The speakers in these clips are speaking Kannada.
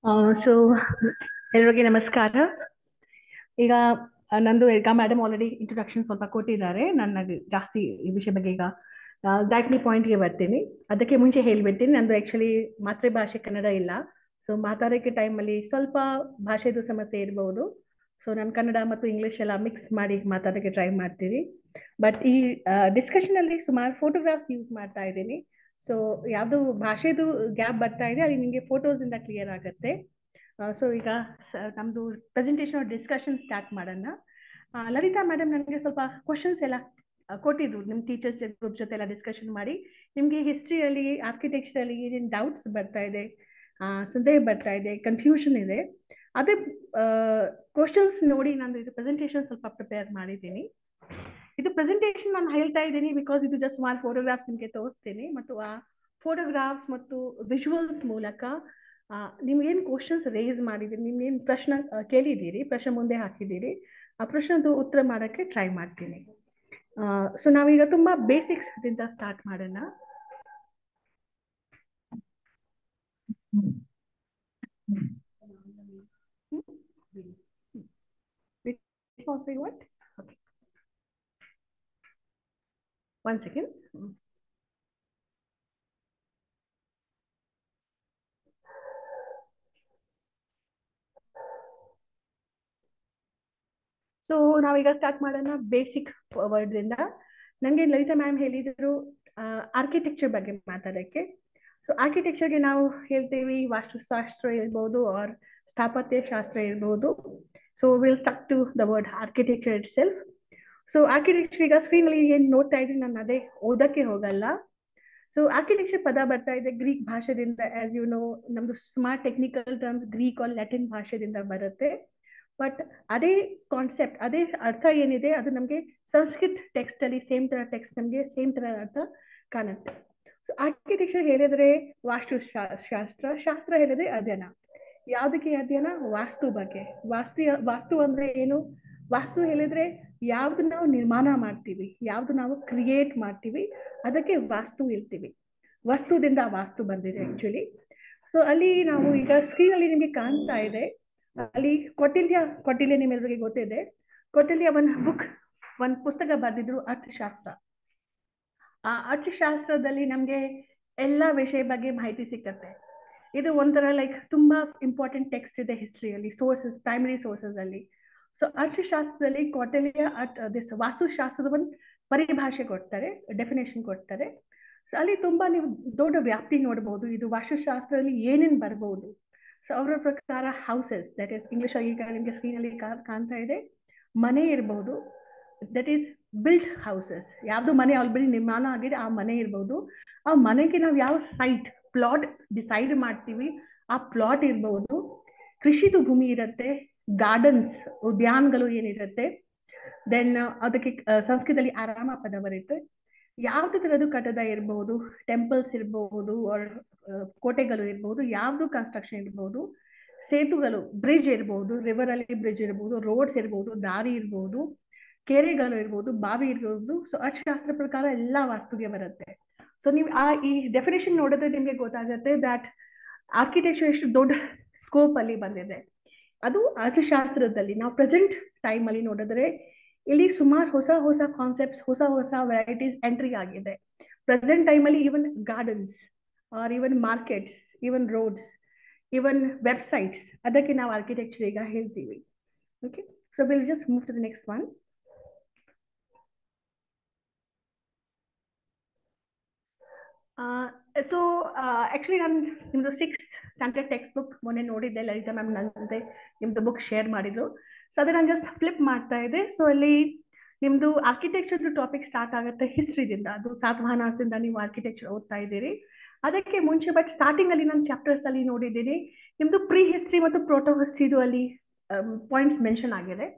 ಸೊ ಎಲ್ಲರಿಗೆ ನಮಸ್ಕಾರ. ಈಗ ನಂದು ಈಗ ಮೇಡಮ್ ಆಲ್ರೆಡಿ ಇಂಟ್ರೊಡಕ್ಷನ್ ಸ್ವಲ್ಪ ಕೊಟ್ಟಿದ್ದಾರೆ. ನನ್ನ ಜಾಸ್ತಿ ಈ ವಿಷಯ ಬಗ್ಗೆ ಈಗ ಡೈರೆಕ್ಟ್ಲಿ ಪಾಯಿಂಟ್ಗೆ ಬರ್ತೀನಿ. ಅದಕ್ಕೆ ಮುಂಚೆ ಹೇಳ್ಬಿಡ್ತೀನಿ, ನಂದು ಆಕ್ಚುಲಿ ಮಾತೃಭಾಷೆ ಕನ್ನಡ ಇಲ್ಲ. ಸೊ ಮಾತಾಡೋಕ್ಕೆ ಟೈಮಲ್ಲಿ ಸ್ವಲ್ಪ ಭಾಷೆದು ಸಮಸ್ಯೆ ಇರಬಹುದು. ಸೊ ನಾನು ಕನ್ನಡ ಮತ್ತು ಇಂಗ್ಲಿಷ್ ಎಲ್ಲ ಮಿಕ್ಸ್ ಮಾಡಿ ಮಾತಾಡೋಕ್ಕೆ ಟ್ರೈ ಮಾಡ್ತೀನಿ. ಬಟ್ ಈ ಡಿಸ್ಕಷನ್ ಅಲ್ಲಿ ಸುಮಾರು ಫೋಟೋಗ್ರಾಫ್ಸ್ ಯೂಸ್ ಮಾಡ್ತಾ ಇದ್ದೀನಿ. ಸೊ ಯಾವುದು ಭಾಷೆದು ಗ್ಯಾಪ್ ಬರ್ತಾ ಇದೆ ಅಲ್ಲಿ ನಿಮಗೆ ಫೋಟೋಸ್ ಇಂದ ಕ್ಲಿಯರ್ ಆಗುತ್ತೆ. ಸೊ ಈಗ ನಮ್ದು ಪ್ರೆಸೆಂಟೇಷನ್ ಡಿಸ್ಕಷನ್ ಸ್ಟಾರ್ಟ್ ಮಾಡೋಣ. ಲಲಿತಾ ಮೇಡಮ್ ನನಗೆ ಸ್ವಲ್ಪ ಕ್ವಶನ್ಸ್ ಎಲ್ಲ ಕೊಟ್ಟಿದ್ರು, ನಿಮ್ಮ ಟೀಚರ್ಸ್ ಗ್ರೂಪ್ ಜೊತೆ ಎಲ್ಲ ಡಿಸ್ಕಷನ್ ಮಾಡಿ ನಿಮಗೆ ಹಿಸ್ಟ್ರಿಯಲ್ಲಿ ಆರ್ಕಿಟೆಕ್ಚರ್ ಅಲ್ಲಿ ಏನೇನು ಡೌಟ್ಸ್ ಬರ್ತಾ ಇದೆ, ಸಂದೇಹ ಬರ್ತಾ ಇದೆ, ಕನ್ಫ್ಯೂಷನ್ ಇದೆ, ಅದೇ ಕ್ವಶನ್ಸ್ ನೋಡಿ ನಾನು ಇದು ಪ್ರೆಸೆಂಟೇಷನ್ ಸ್ವಲ್ಪ ಪ್ರಿಪೇರ್ ಮಾಡಿದ್ದೀನಿ. ಇದು ಪ್ರೆಸೆಂಟೇಷನ್ ನಾನು ಹೇಳ್ತಾ ಇದ್ದೀನಿ ಬಿಕಾಸ್ ಇದು ಜಸ್ಟ್ ಸುಮಾರು ಫೋಟೋಗ್ರಾಫ್ಸ್ ನಿಮಗೆ ತೋರಿಸ್ತೀನಿ ಮತ್ತು ಆ ಫೋಟೋಗ್ರಾಫ್ಸ್ ಮತ್ತು ವಿಜುವಲ್ಸ್ ಮೂಲಕ ನೀವು ಏನು ಕ್ವಶನ್ಸ್ ರೇಸ್ ಮಾಡಿದ್ದೀರಿ, ನೀವು ಏನು ಪ್ರಶ್ನೆ ಕೇಳಿದ್ದೀರಿ, ಪ್ರಶ್ನೆ ಮುಂದೆ ಹಾಕಿದ್ದೀರಿ, ಆ ಪ್ರಶ್ನೆದು ಉತ್ತರ ಮಾಡೋಕ್ಕೆ ಟ್ರೈ ಮಾಡ್ತೀನಿ. ಸೊ ನಾವೀಗ ತುಂಬಾ ಬೇಸಿಕ್ಸ್ ದಿಂದ ಸ್ಟಾರ್ಟ್ ಮಾಡೋಣ. One second. ಸೊ ನಾವೀಗ ಸ್ಟಾರ್ಟ್ ಮಾಡೋಣ ಬೇಸಿಕ್ ವರ್ಡ್ ಇಂದ. ನನಗೆ ಲಲಿತಾ ಮ್ಯಾಮ್ ಹೇಳಿದ್ರು ಆರ್ಕಿಟೆಕ್ಚರ್ ಬಗ್ಗೆ ಮಾತಾಡೋಕ್ಕೆ. ಸೊ ಆರ್ಕಿಟೆಕ್ಚರ್ಗೆ ನಾವು ಹೇಳ್ತೀವಿ ವಾಸ್ತುಶಾಸ್ತ್ರ ಇರ್ಬೋದು ಆರ್ ಸ್ಥಾಪತ್ಯ ಶಾಸ್ತ್ರ ಇರ್ಬೋದು. So will stuck to the word architecture itself. So architecture ಈಗ ಸ್ಕ್ರೀನ್ ಅಲ್ಲಿ ಏನ್ ನೋಡ್ತಾ ಇದ್ದೀನಿ ನಾನು ಅದೇ ಓದಕ್ಕೆ ಹೋಗಲ್ಲ. ಸೊ ಆರ್ಕಿಟೆಕ್ಚರ್ ಪದ ಬರ್ತಾ ಇದೆ ಗ್ರೀಕ್ ಭಾಷೆದಿಂದ. ಆಸ್ ಯು ನೋ, ನಮ್ದು ಸುಮಾರು technical terms Greek or Latin ಭಾಷೆದಿಂದ ಬರುತ್ತೆ. ಬಟ್ ಅದೇ ಕಾನ್ಸೆಪ್ಟ್, ಅದೇ ಅರ್ಥ ಏನಿದೆ ಅದು ನಮಗೆ ಸಂಸ್ಕೃತ್ ಟೆಕ್ಸ್ಟ್ ಅಲ್ಲಿ ಸೇಮ್ ತರ ಟೆಕ್ಸ್ಟ್ ನಮಗೆ ಸೇಮ್ ತರ ಅರ್ಥ ಕಾಣುತ್ತೆ. ಸೊ ಆರ್ಕಿಟೆಕ್ಚರ್ ಹೇಳಿದ್ರೆ ವಾಸ್ತುಶಾಸ್ತ್ರ, ಶಾಸ್ತ್ರ ಹೇಳಿದ್ರೆ ಅಧ್ಯಯನ. ಯಾವ್ದಕ್ಕೆ ಅಧ್ಯಯನ? ವಾಸ್ತು ಬಗ್ಗೆ. ವಾಸ್ತು ಅಂದ್ರೆ ಏನು? ವಾಸ್ತು ಹೇಳಿದ್ರೆ ಯಾವ್ದು ನಾವು ನಿರ್ಮಾಣ ಮಾಡ್ತೀವಿ, ಯಾವ್ದು ನಾವು ಕ್ರಿಯೇಟ್ ಮಾಡ್ತೀವಿ, ಅದಕ್ಕೆ ವಾಸ್ತು ಇರ್ತೀವಿ. ವಸ್ತುದಿಂದ ವಾಸ್ತು ಬಂದಿದೆ ಆಕ್ಚುಲಿ. ಸೊ ಅಲ್ಲಿ ನಾವು ಈಗ ಸ್ಕ್ರೀನ್ ಅಲ್ಲಿ ನಿಮಗೆ ಕಾಣ್ತಾ ಇದೆ, ಅಲ್ಲಿ ಕೊಟ್ಟಿಲ್ಯ ನಿಮ್ಮೆಲ್ಲರಿಗೆ ಗೊತ್ತಿದೆ. ಕೊಟ್ಟಿಲ್ಯ ಒಂದ್ ಪುಸ್ತಕ ಬರೆದಿದ್ರು, ಅರ್ಥಶಾಸ್ತ್ರ. ಆ ಅರ್ಥಶಾಸ್ತ್ರದಲ್ಲಿ ನಮ್ಗೆ ಎಲ್ಲಾ ವಿಷಯ ಬಗ್ಗೆ ಮಾಹಿತಿ ಸಿಕ್ಕತ್ತೆ. ಇದು ಒಂಥರ ಲೈಕ್ ತುಂಬಾ ಇಂಪಾರ್ಟೆಂಟ್ ಟೆಕ್ಸ್ಟ್ ಇದೆ ಹಿಸ್ಟ್ರಿಯಲ್ಲಿ, ಸೋರ್ಸಸ್, ಪ್ರೈಮರಿ ಸೋರ್ಸಸ್ ಅಲ್ಲಿ. ಸೊ ಅರ್ಥಶಾಸ್ತ್ರದಲ್ಲಿ ಕೌಟಿಲ್ಯ ವಾಸ್ತುಶಾಸ್ತ್ರದ ಒಂದು ಪರಿಭಾಷೆ ಕೊಡ್ತಾರೆ, ಡೆಫಿನೇಷನ್ ಕೊಡ್ತಾರೆ. ಸೊ ಅಲ್ಲಿ ತುಂಬಾ ನೀವು ದೊಡ್ಡ ವ್ಯಾಪ್ತಿ ನೋಡಬಹುದು. ಇದು ವಾಸ್ತುಶಾಸ್ತ್ರದಲ್ಲಿ ಏನೇನ್ ಬರ್ಬಹುದು. ಸೊ ಅವರ ಪ್ರಕಾರ ಹೌಸಸ್, ದಟ್ ಈಸ್ ಇಂಗ್ಲಿಷ್ ಈಗ ನಿಮ್ಗೆ ಸ್ಕ್ರೀನ್ ಅಲ್ಲಿ ಕಾಣ್ತಾ ಇದೆ, ಮನೆ ಇರಬಹುದು. ದಟ್ ಈಸ್ ಬಿಲ್ಟ್ ಹೌಸಸ್, ಯಾವ್ದು ಮನೆ ಆಲ್ರೆಡಿ ನಿರ್ಮಾಣ ಆಗಿದೆ ಆ ಮನೆ ಇರ್ಬೋದು. ಆ ಮನೆಗೆ ನಾವು ಯಾವ ಸೈಟ್ ಪ್ಲಾಟ್ ಡಿಸೈಡ್ ಮಾಡ್ತೀವಿ ಆ ಪ್ಲಾಟ್ ಇರ್ಬಹುದು. ಕೃಷಿದು ಭೂಮಿ ಇರುತ್ತೆ, ಗಾರ್ಡನ್ಸ್ ಉದ್ಯಾನಗಳು ಏನಿರುತ್ತೆ. ದೆನ್ ಅದಕ್ಕೆ ಸಂಸ್ಕೃತದಲ್ಲಿ ಆರಾಮ ಪದ ಬರುತ್ತೆ. ಯಾವ್ದು ತರದ್ದು ಕಟ್ಟಡ ಇರಬಹುದು, ಟೆಂಪಲ್ಸ್ ಇರಬಹುದು, ಕೋಟೆಗಳು ಇರಬಹುದು, ಯಾವ್ದು ಕನ್ಸ್ಟ್ರಕ್ಷನ್ ಇರಬಹುದು, ಸೇತುಗಳು, ಬ್ರಿಡ್ಜ್ ಇರಬಹುದು, ರಿವರ್ ಅಲ್ಲಿ ಬ್ರಿಡ್ಜ್ ಇರಬಹುದು, ರೋಡ್ಸ್ ಇರಬಹುದು, ದಾರಿ ಇರಬಹುದು, ಕೆರೆಗಳು ಇರ್ಬೋದು, ಬಾವಿ ಇರ್ಬೋದು. ಸೊ ಅರ್ಥಶಾಸ್ತ್ರ ಪ್ರಕಾರ ಎಲ್ಲಾ ವಾಸ್ತುಗೆ ಬರುತ್ತೆ. ಸೊ ನೀವು ಈ ಡೆಫಿನೇಷನ್ ನೋಡಿದ್ರೆ ನಿಮ್ಗೆ ಗೊತ್ತಾಗುತ್ತೆ ದಟ್ ಆರ್ಕಿಟೆಕ್ಚರ್ ಎಷ್ಟು ದೊಡ್ಡ ಸ್ಕೋಪ್ ಅಲ್ಲಿ ಬಂದಿದೆ. ಅದು ಅರ್ಥಶಾಸ್ತ್ರದಲ್ಲಿ. ನಾವು ಪ್ರೆಸೆಂಟ್ ಟೈಮ್ ಅಲ್ಲಿ ನೋಡಿದ್ರೆ ಇಲ್ಲಿ ಸುಮಾರು ಹೊಸ ಕಾನ್ಸೆಪ್ಟ್ಸ್, ಹೊಸ ವೆರೈಟೀಸ್ ಎಂಟ್ರಿ ಆಗಿದೆ. ಪ್ರೆಸೆಂಟ್ ಟೈಮ್ ಅಲ್ಲಿ even gardens or even markets, even roads, even websites, ಅದಕ್ಕೆ ನಾವು ಆರ್ಕಿಟೆಕ್ಚರ್ ಈಗ ಹೇಳ್ತೀವಿ. Okay, so will just move to the next one. So actually ನಾನು ನಿಮ್ದು 6th ಸ್ಟ್ಯಾಂಡರ್ಡ್ ಟೆಕ್ಸ್ಟ್ ಬುಕ್ ಮೊನ್ನೆ ನೋಡಿದ್ದೆ, ಲಲಿತಾ ಮ್ಯಾಮ್ ನನ್ನ ನಿಮ್ದು ಬುಕ್ ಶೇರ್ ಮಾಡಿದ್ರು. ಸೊ ಅದೇ ನಾನು ಜಸ್ಟ್ ಫ್ಲಿಪ್ ಮಾಡ್ತಾ ಇದ್ದೆ. ಸೊ ಅಲ್ಲಿ ನಿಮ್ದು ಆರ್ಕಿಟೆಕ್ಚರ್ ಟಾಪಿಕ್ ಸ್ಟಾರ್ಟ್ ಆಗುತ್ತೆ ಹಿಸ್ಟ್ರಿದಿಂದ. ಅದು ಸಾತವಾಹನದಿಂದ ನೀವು ಆರ್ಕಿಟೆಕ್ಚರ್ ಓದ್ತಾ ಇದ್ದೀರಿ. ಅದಕ್ಕೆ ಮುಂಚೆ ಬಟ್ ಸ್ಟಾರ್ಟಿಂಗ್ ಅಲ್ಲಿ ನಾನು ಚಾಪ್ಟರ್ಸ್ ಅಲ್ಲಿ ನೋಡಿದ್ದೀನಿ ನಿಮ್ದು ಪ್ರೀ ಹಿಸ್ಟ್ರಿ ಮತ್ತು ಪ್ರೋಟೋ ಹಿಸ್ಟ್ರಿದು ಅಲ್ಲಿ ಪಾಯಿಂಟ್ಸ್ ಮೆನ್ಷನ್ ಆಗಿದೆ.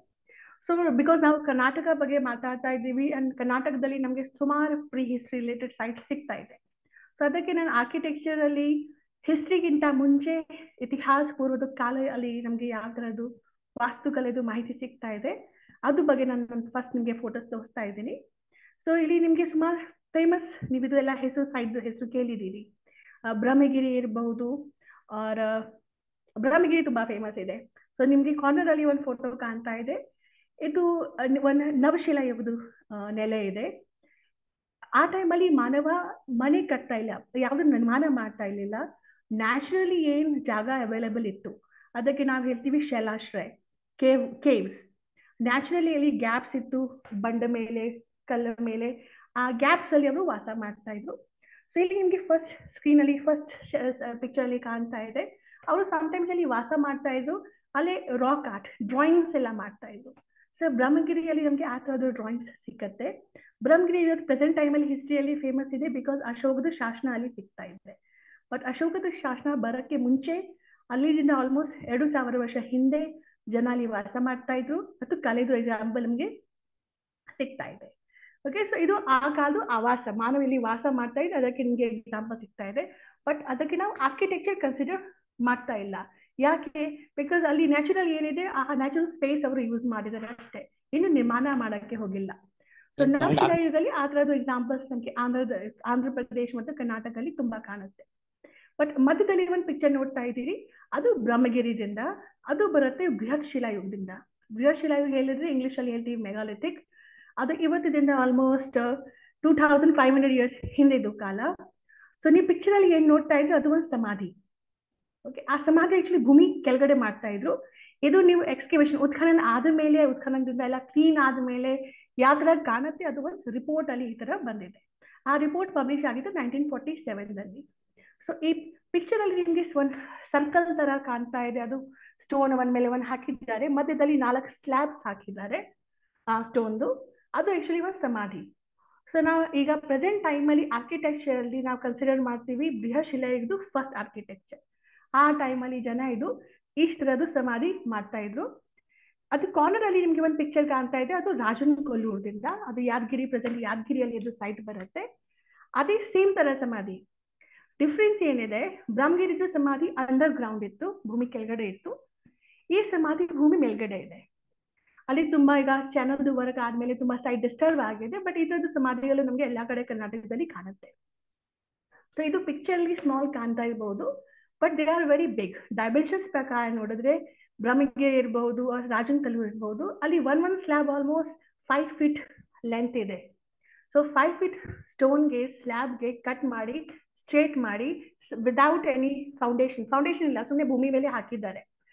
ಸೊ ಬಿಕಾಸ್ ನಾವು ಕರ್ನಾಟಕ ಬಗ್ಗೆ ಮಾತಾಡ್ತಾ ಇದ್ದೀವಿ ಅಂಡ್ ಕರ್ನಾಟಕದಲ್ಲಿ ನಮಗೆ ಸುಮಾರು ಪ್ರೀ ಹಿಸ್ಟ್ರಿ ರಿಲೇಟೆಡ್ ಸೈಟ್ ಸಿಗ್ತಾ ಇದೆ. ಸೊ ಅದಕ್ಕೆ ನಾನು ಆರ್ಕಿಟೆಕ್ಚರ್ ಅಲ್ಲಿ ಹಿಸ್ಟ್ರಿಗಿಂತ ಮುಂಚೆ ಇತಿಹಾಸ ಪೂರ್ವದ ಕಾಲ ಅಲ್ಲಿ ನಮ್ಗೆ ಯಾವ ತರದ್ದು ವಾಸ್ತುಕಲೆದು ಮಾಹಿತಿ ಸಿಗ್ತಾ ಇದೆ ಅದ್ರ ಬಗ್ಗೆ ನಾನು ಫಸ್ಟ್ ನಿಮ್ಗೆ ಫೋಟೋಸ್ ತೋರಿಸ್ತಾ ಇದ್ದೀನಿ. ಸೊ ಇಲ್ಲಿ ನಿಮ್ಗೆ ಸುಮಾರು ಫೇಮಸ್, ನೀವು ಇದೆಲ್ಲ ಹೆಸರು ಸೈಡ್ ಹೆಸರು ಕೇಳಿದ್ದೀರಿ. ಬ್ರಹ್ಮಗಿರಿ ಇರಬಹುದು, ಆರ್ ಬ್ರಹ್ಮಗಿರಿ ತುಂಬಾ ಫೇಮಸ್ ಇದೆ. ಸೊ ನಿಮ್ಗೆ ಕಾರ್ನರ್ ಅಲ್ಲಿ ಒಂದು ಫೋಟೋ ಕಾಣ್ತಾ ಇದೆ. ಇದು ಒಂದು ನವಶಿಲಾ ಯುಗದ ನೆಲೆ ಇದೆ. ಆ ಟೈಮಲ್ಲಿ ಮಾನವ ಮನೆ ಕಟ್ತಾ ಇಲ್ಲ, ಯಾವ್ದು ನಿರ್ಮಾಣ ಮಾಡ್ತಾ ಇರ್ಲಿಲ್ಲ. ನ್ಯಾಚುರಲಿ ಏನ್ ಜಾಗ ಅವೈಲೇಬಲ್ ಇತ್ತು ಅದಕ್ಕೆ ನಾವು ಹೇಳ್ತೀವಿ ಶೈಲಾಶ್ರಯ, ಕೇವ್ಸ್. ನ್ಯಾಚುರಲಿ ಅಲ್ಲಿ ಗ್ಯಾಪ್ಸ್ ಇತ್ತು, ಬಂಡ ಮೇಲೆ, ಕಲ್ಲ ಮೇಲೆ, ಆ ಗ್ಯಾಪ್ಸ್ ಅಲ್ಲಿ ಅವರು ವಾಸ ಮಾಡ್ತಾ ಇದ್ರು. ಸೊ ಇಲ್ಲಿ ನಿಮ್ಗೆ ಫಸ್ಟ್ ಸ್ಕ್ರೀನ್ ಅಲ್ಲಿ ಫಸ್ಟ್ ಪಿಕ್ಚರ್ ಅಲ್ಲಿ ಕಾಣ್ತಾ ಇದೆ, ಅವರು ಸಮ್ಟೈಮ್ಸ್ ಅಲ್ಲಿ ವಾಸ ಮಾಡ್ತಾ ಇದ್ರು. ಅಲ್ಲೇ ರಾಕ್ ಆರ್ಟ್ ಡ್ರಾಯಿಂಗ್ಸ್ ಎಲ್ಲ ಮಾಡ್ತಾ ಇದ್ರು. ಸೊ ಬ್ರಹ್ಮಗಿರಿಯಲ್ಲಿ ನಮ್ಗೆ ಆ ತರದ ಡ್ರಾಯಿಂಗ್ಸ್ ಸಿಕ್ಕತ್ತೆ. ಬ್ರಹ್ಮಗಿರಿ ಇವತ್ತು ಪ್ರೆಸೆಂಟ್ ಟೈಮಲ್ಲಿ ಹಿಸ್ಟ್ರಿಯಲ್ಲಿ ಫೇಮಸ್ ಇದೆ ಬಿಕಾಸ್ ಅಶೋಕದ ಶಾಸನ ಅಲ್ಲಿ ಸಿಗ್ತಾ ಇದೆ. ಬಟ್ ಅಶೋಕದ ಶಾಸನ ಬರಕ್ಕೆ ಮುಂಚೆ ಅಲ್ಲಿಂದ ಆಲ್ಮೋಸ್ಟ್ 2000 ವರ್ಷ ಹಿಂದೆ ಜನ ಅಲ್ಲಿ ವಾಸ ಮಾಡ್ತಾ ಇದ್ರು ಮತ್ತು ಕಲೆದು ಎಕ್ಸಾಂಪಲ್ ನಮ್ಗೆ ಸಿಗ್ತಾ ಇದೆ. ಓಕೆ, ಸೊ ಇದು ಆ ಕಾಲದ ಆವಾಸ, ಮಾನವ ಇಲ್ಲಿ ವಾಸ ಮಾಡ್ತಾ ಇದೆ, ಅದಕ್ಕೆ ನಿಮ್ಗೆ ಎಕ್ಸಾಂಪಲ್ ಸಿಗ್ತಾ ಇದೆ. ಬಟ್ ಅದಕ್ಕೆ ನಾವು ಆರ್ಕಿಟೆಕ್ಚರ್ ಕನ್ಸಿಡರ್ ಮಾಡ್ತಾ ಇಲ್ಲ. ಯಾಕೆ? ಬಿಕಾಸ್ ಅಲ್ಲಿ ನ್ಯಾಚುರಲ್ ಏನಿದೆ ಆ ನ್ಯಾಚುರಲ್ ಸ್ಪೇಸ್ ಅವರು ಯೂಸ್ ಮಾಡಿದ್ದಾರೆ ಅಷ್ಟೇ, ಇನ್ನು ನಿರ್ಮಾಣ ಮಾಡಕ್ಕೆ ಹೋಗಿಲ್ಲ. ಸೊ ನವಶಿಲಾಯುಗದಲ್ಲಿ ಆ ತರದ ಎಕ್ಸಾಂಪಲ್ಸ್ ನಮ್ಗೆ ಆಂಧ್ರ ಪ್ರದೇಶ ಮತ್ತು ಕರ್ನಾಟಕದಲ್ಲಿ ತುಂಬಾ ಕಾಣುತ್ತೆ. ಬಟ್ ಮಧ್ಯದಲ್ಲಿ ಒಂದು ಪಿಕ್ಚರ್ ನೋಡ್ತಾ ಇದ್ದೀರಿ, ಅದು ಬ್ರಹ್ಮಗಿರಿದಿಂದ, ಅದು ಬರುತ್ತೆ ಬೃಹತ್ ಶಿಲಾಯುಗದಿಂದ. ಬೃಹತ್ ಶಿಲಾಯುಗ ಹೇಳಿದ್ರೆ ಇಂಗ್ಲಿಷ್ ಅಲ್ಲಿ ಹೇಳ್ತೀವಿ ಮೆಗಾಲಿಥಿಕ್. ಅದು ಇವತ್ತಿನಿಂದ ಆಲ್ಮೋಸ್ಟ್ 2500 ಇಯರ್ಸ್ ಹಿಂದಿದ್ದು ಕಾಲ. ಸೊ ನೀವು ಪಿಕ್ಚರ್ ಅಲ್ಲಿ ಏನ್ ನೋಡ್ತಾ ಇದ್ರೆ ಅದು ಒಂದು ಸಮಾಧಿ. ಓಕೆ, ಆ ಸಮಾಧಿ ಆಕ್ಚುಲಿ ಭೂಮಿ ಕೆಳಗಡೆ ಮಾಡ್ತಾ ಇದ್ರು. ಇದು ನೀವು ಎಕ್ಸ್ಕವೇಷನ್ ಉತ್ಖನನ ಆದ್ಮೇಲೆ, ಉತ್ಖನನದಿಂದ ಎಲ್ಲ ಕ್ಲೀನ್ ಆದ್ಮೇಲೆ ಯಾವ ತರ ಕಾಣುತ್ತೆ ಅದು ಒಂದು ರಿಪೋರ್ಟ್ ಅಲ್ಲಿ ಈ ತರ ಬಂದಿದೆ. ಆ ರಿಪೋರ್ಟ್ ಪಬ್ಲಿಷ್ ಆಗಿದ್ದು 1947 ಸೊ ಈ ಪಿಕ್ಚರ್ ಅಲ್ಲಿ ನಿಮ್ಗೆ ಒಂದು ಸರ್ಕಲ್ ತರ ಕಾಣ್ತಾ ಇದೆ, ಅದು ಸ್ಟೋನ್ ಒಂದ್ ಮೇಲೆ ಒಂದ್ ಹಾಕಿದ್ದಾರೆ, ಮಧ್ಯದಲ್ಲಿ 4 ಸ್ಲ್ಯಾಬ್ಸ್ ಹಾಕಿದ್ದಾರೆ ಆ ಸ್ಟೋನ್ದು. ಅದು ಆಕ್ಚುಲಿ ಒಂದು ಸಮಾಧಿ. ಸೊ ನಾವು ಈಗ ಪ್ರೆಸೆಂಟ್ ಟೈಮ್ ಅಲ್ಲಿ ಆರ್ಕಿಟೆಕ್ಚರ್ ಅಲ್ಲಿ ನಾವು ಕನ್ಸಿಡರ್ ಮಾಡ್ತೀವಿ ಬೃಹಶಿಲಾಯುಗದ್ದು ಫಸ್ಟ್ ಆರ್ಕಿಟೆಕ್ಚರ್. ಆ ಟೈಮ್ ಅಲ್ಲಿ ಜನ ಇದು ಇಷ್ಟರದ್ದು ಸಮಾಧಿ ಮಾಡ್ತಾ ಇದ್ರು. ಅದು ಕಾರ್ನರ್ ಅಲ್ಲಿ ನಿಮ್ಗೆ ಒಂದು ಪಿಕ್ಚರ್ ಕಾಣ್ತಾ ಇದೆ, ಅದು ರಾಜನ್ ಕೊಲ್ಲೂರದಿಂದ, ಅದು ಯಾದಗಿರಿ, ಪ್ರೆಸೆಂಟ್ ಯಾದಗಿರಿಯಲ್ಲಿ ಅದು ಸೈಟ್ ಬರುತ್ತೆ. ಅದೇ ಸೇಮ್ ತರ ಸಮಾಧಿ. ಡಿಫ್ರೆನ್ಸ್ ಏನಿದೆ, ಬ್ರಹ್ಮಗಿರಿದು ಸಮಾಧಿ ಅಂಡರ್ ಗ್ರೌಂಡ್ ಇತ್ತು, ಭೂಮಿ ಕೆಳಗಡೆ ಇತ್ತು. ಈ ಸಮಾಧಿ ಭೂಮಿ ಮೇಲ್ಗಡೆ ಇದೆ. ಅಲ್ಲಿ ತುಂಬಾ ಈಗ ಚಾನಲ್ದು ವರ್ಕ್ ಆದ್ಮೇಲೆ ತುಂಬಾ ಸೈಟ್ ಡಿಸ್ಟರ್ಬ್ ಆಗಿದೆ. ಬಟ್ ಇದರದ್ದು ಸಮಾಧಿಗಳು ನಮ್ಗೆ ಎಲ್ಲಾ ಕಡೆ ಕರ್ನಾಟಕದಲ್ಲಿ ಕಾಣುತ್ತೆ. ಸೊ ಇದು ಪಿಕ್ಚರ್ ಅಲ್ಲಿ ಸ್ಮಾಲ್ ಕಾಣ್ತಾ ಇರಬಹುದು, but they are very big. Dimensions ಪ್ರಕಾರ ನೋಡಿದ್ರೆ ಬ್ರಹ್ಮಗಿರಿ ಇರಬಹುದು, ರಾಜನ್ ಕಲ್ಲೂರ್ ಇರಬಹುದು, ಅಲ್ಲಿ ಒಂದ್ ಸ್ಲ್ಯಾಬ್ ಆಲ್ಮೋಸ್ಟ್ 5 ಫೀಟ್ ಲೆಂತ್ ಇದೆ. ಸೊ 5 ಫೀಟ್ ಸ್ಟೋನ್ಗೆ, ಸ್ಲ್ಯಾಬ್ಗೆ ಕಟ್ ಮಾಡಿ, ಸ್ಟ್ರೇಟ್ ಮಾಡಿ, ವಿದೌಟ್ ಎನಿ ಫೌಂಡೇಶನ್ ಇಲ್ಲ, ಸುಮ್ಮನೆ ಭೂಮಿ ಮೇಲೆ ಹಾಕಿದ್ದಾರೆ.